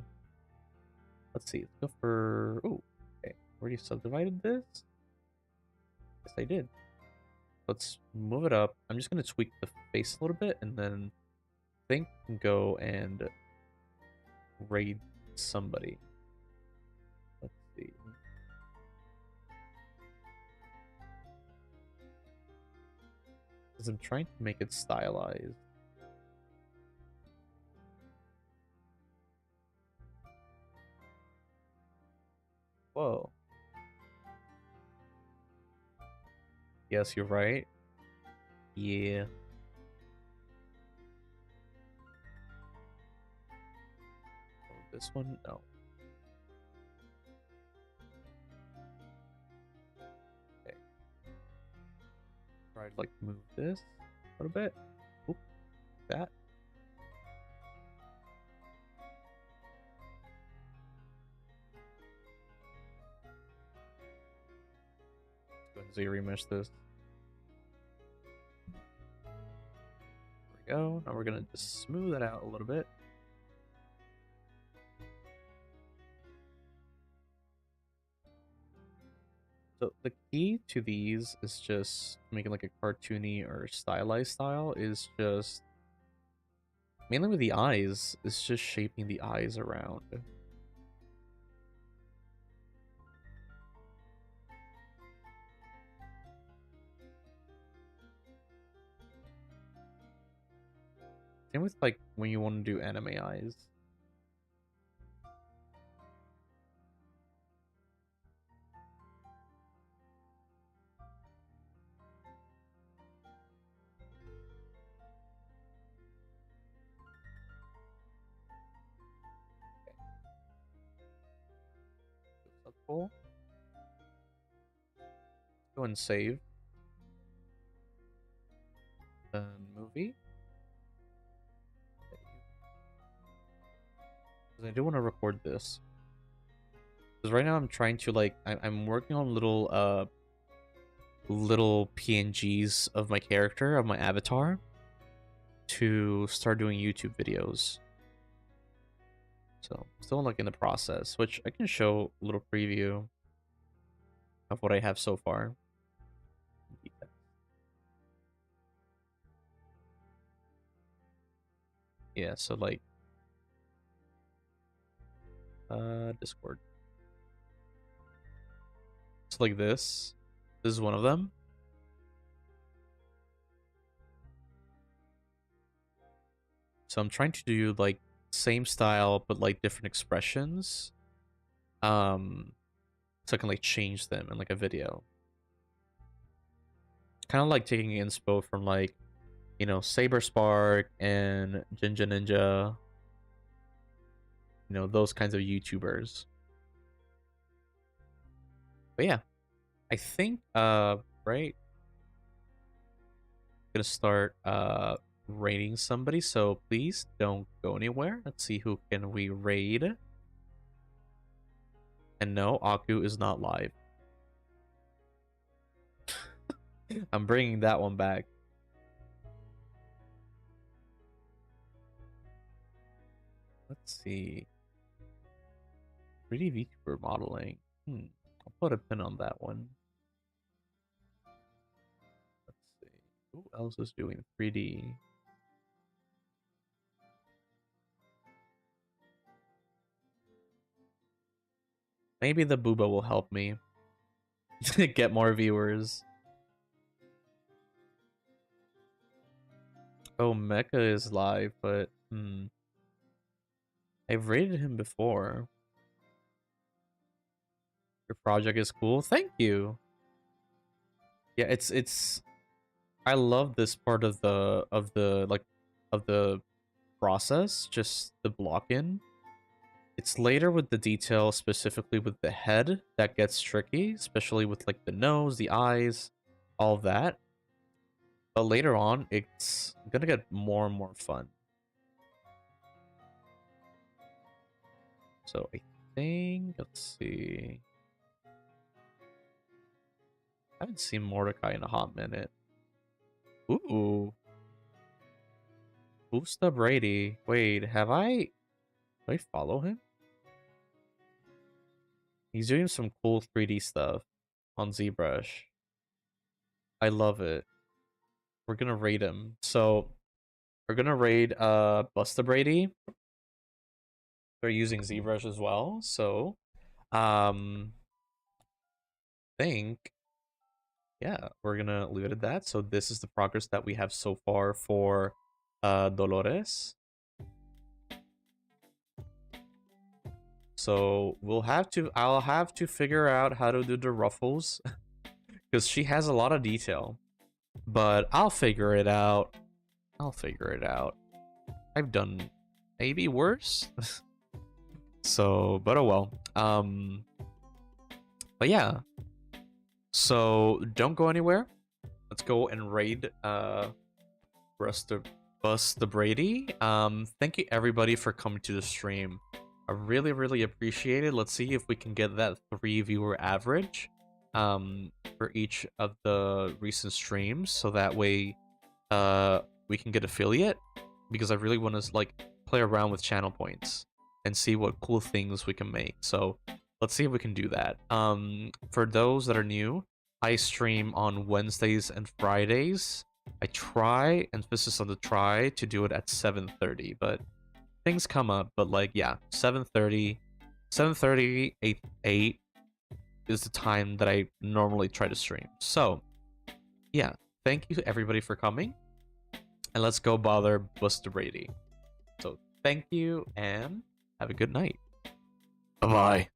Let's see. Let's go for. Oh, okay. Already subdivided this. Yes, I did. Let's move it up. I'm just gonna tweak the face a little bit, and then think and go and raid somebody. Let's see. Because I'm trying to make it stylized. Whoa. Yes, you're right. Yeah. Oh, this one? No. Okay. Try to like move this a little bit. Oop, that. Let's go and Z remesh this. There we go. Now we're gonna just smooth it out a little bit. So the key to these is just making like a cartoony or stylized style, is just mainly with the eyes, it's just shaping the eyes around. Same with like when you want to do anime eyes. That's cool. Go and save. Movie. Because I do want to record this. Because right now I'm trying to like I'm working on little PNGs of my character, of my avatar, to start doing YouTube videos. So still like in the process, which I can show a little preview of what I have so far. Yeah, so like Discord. So like this. This is one of them. So I'm trying to do like same style but like different expressions. So I can like change them in like a video. Kind of like taking inspo from like, you know, Saber Spark and Jinja Ninja. You know, those kinds of YouTubers. But yeah, I think right, I'm gonna start raiding somebody, so please don't go anywhere. Let's see who can we raid. And no, Aku is not live. I'm bringing that one back. Let's see. 3D VTuber modeling. I'll put a pin on that one. Let's see. Who else is doing 3D? Maybe the Booba will help me get more viewers. Oh, Mecha is live, but I've rated him before. Your project is cool. Thank you. Yeah, it's I love this part of the process, just the block-in. It's later with the detail, specifically with the head, that gets tricky, especially with like the nose, the eyes, all that. But later on, it's gonna get more and more fun. So I think, let's see. I haven't seen Mordecai in a hot minute. Ooh. Boosta Brady. Wait, have I... Do I follow him? He's doing some cool 3D stuff on ZBrush. I love it. We're gonna raid him. So, we're gonna raid Busta Brady. They're using ZBrush as well, so... think... Yeah, we're gonna leave it at that. So this is the progress that we have so far for Dolores. So I'll have to figure out how to do the ruffles because she has a lot of detail, but I'll figure it out. I've done maybe worse. So, but oh well. But yeah. So don't go anywhere. Let's go and raid Busta Brady. Thank you everybody for coming to the stream. I really appreciate it. Let's see if we can get that 3 viewer average for each of the recent streams, so that way we can get affiliate, because I really want to like play around with channel points and see what cool things we can make. So let's see if we can do that. For those that are new, I stream on Wednesdays and Fridays. I try, emphasis on the try, to do it at 7:30, but things come up. But like, yeah, 7:30, 8 is the time that I normally try to stream. So yeah, thank you to everybody for coming, and let's go bother Busta Brady. So thank you and have a good night. Bye-bye.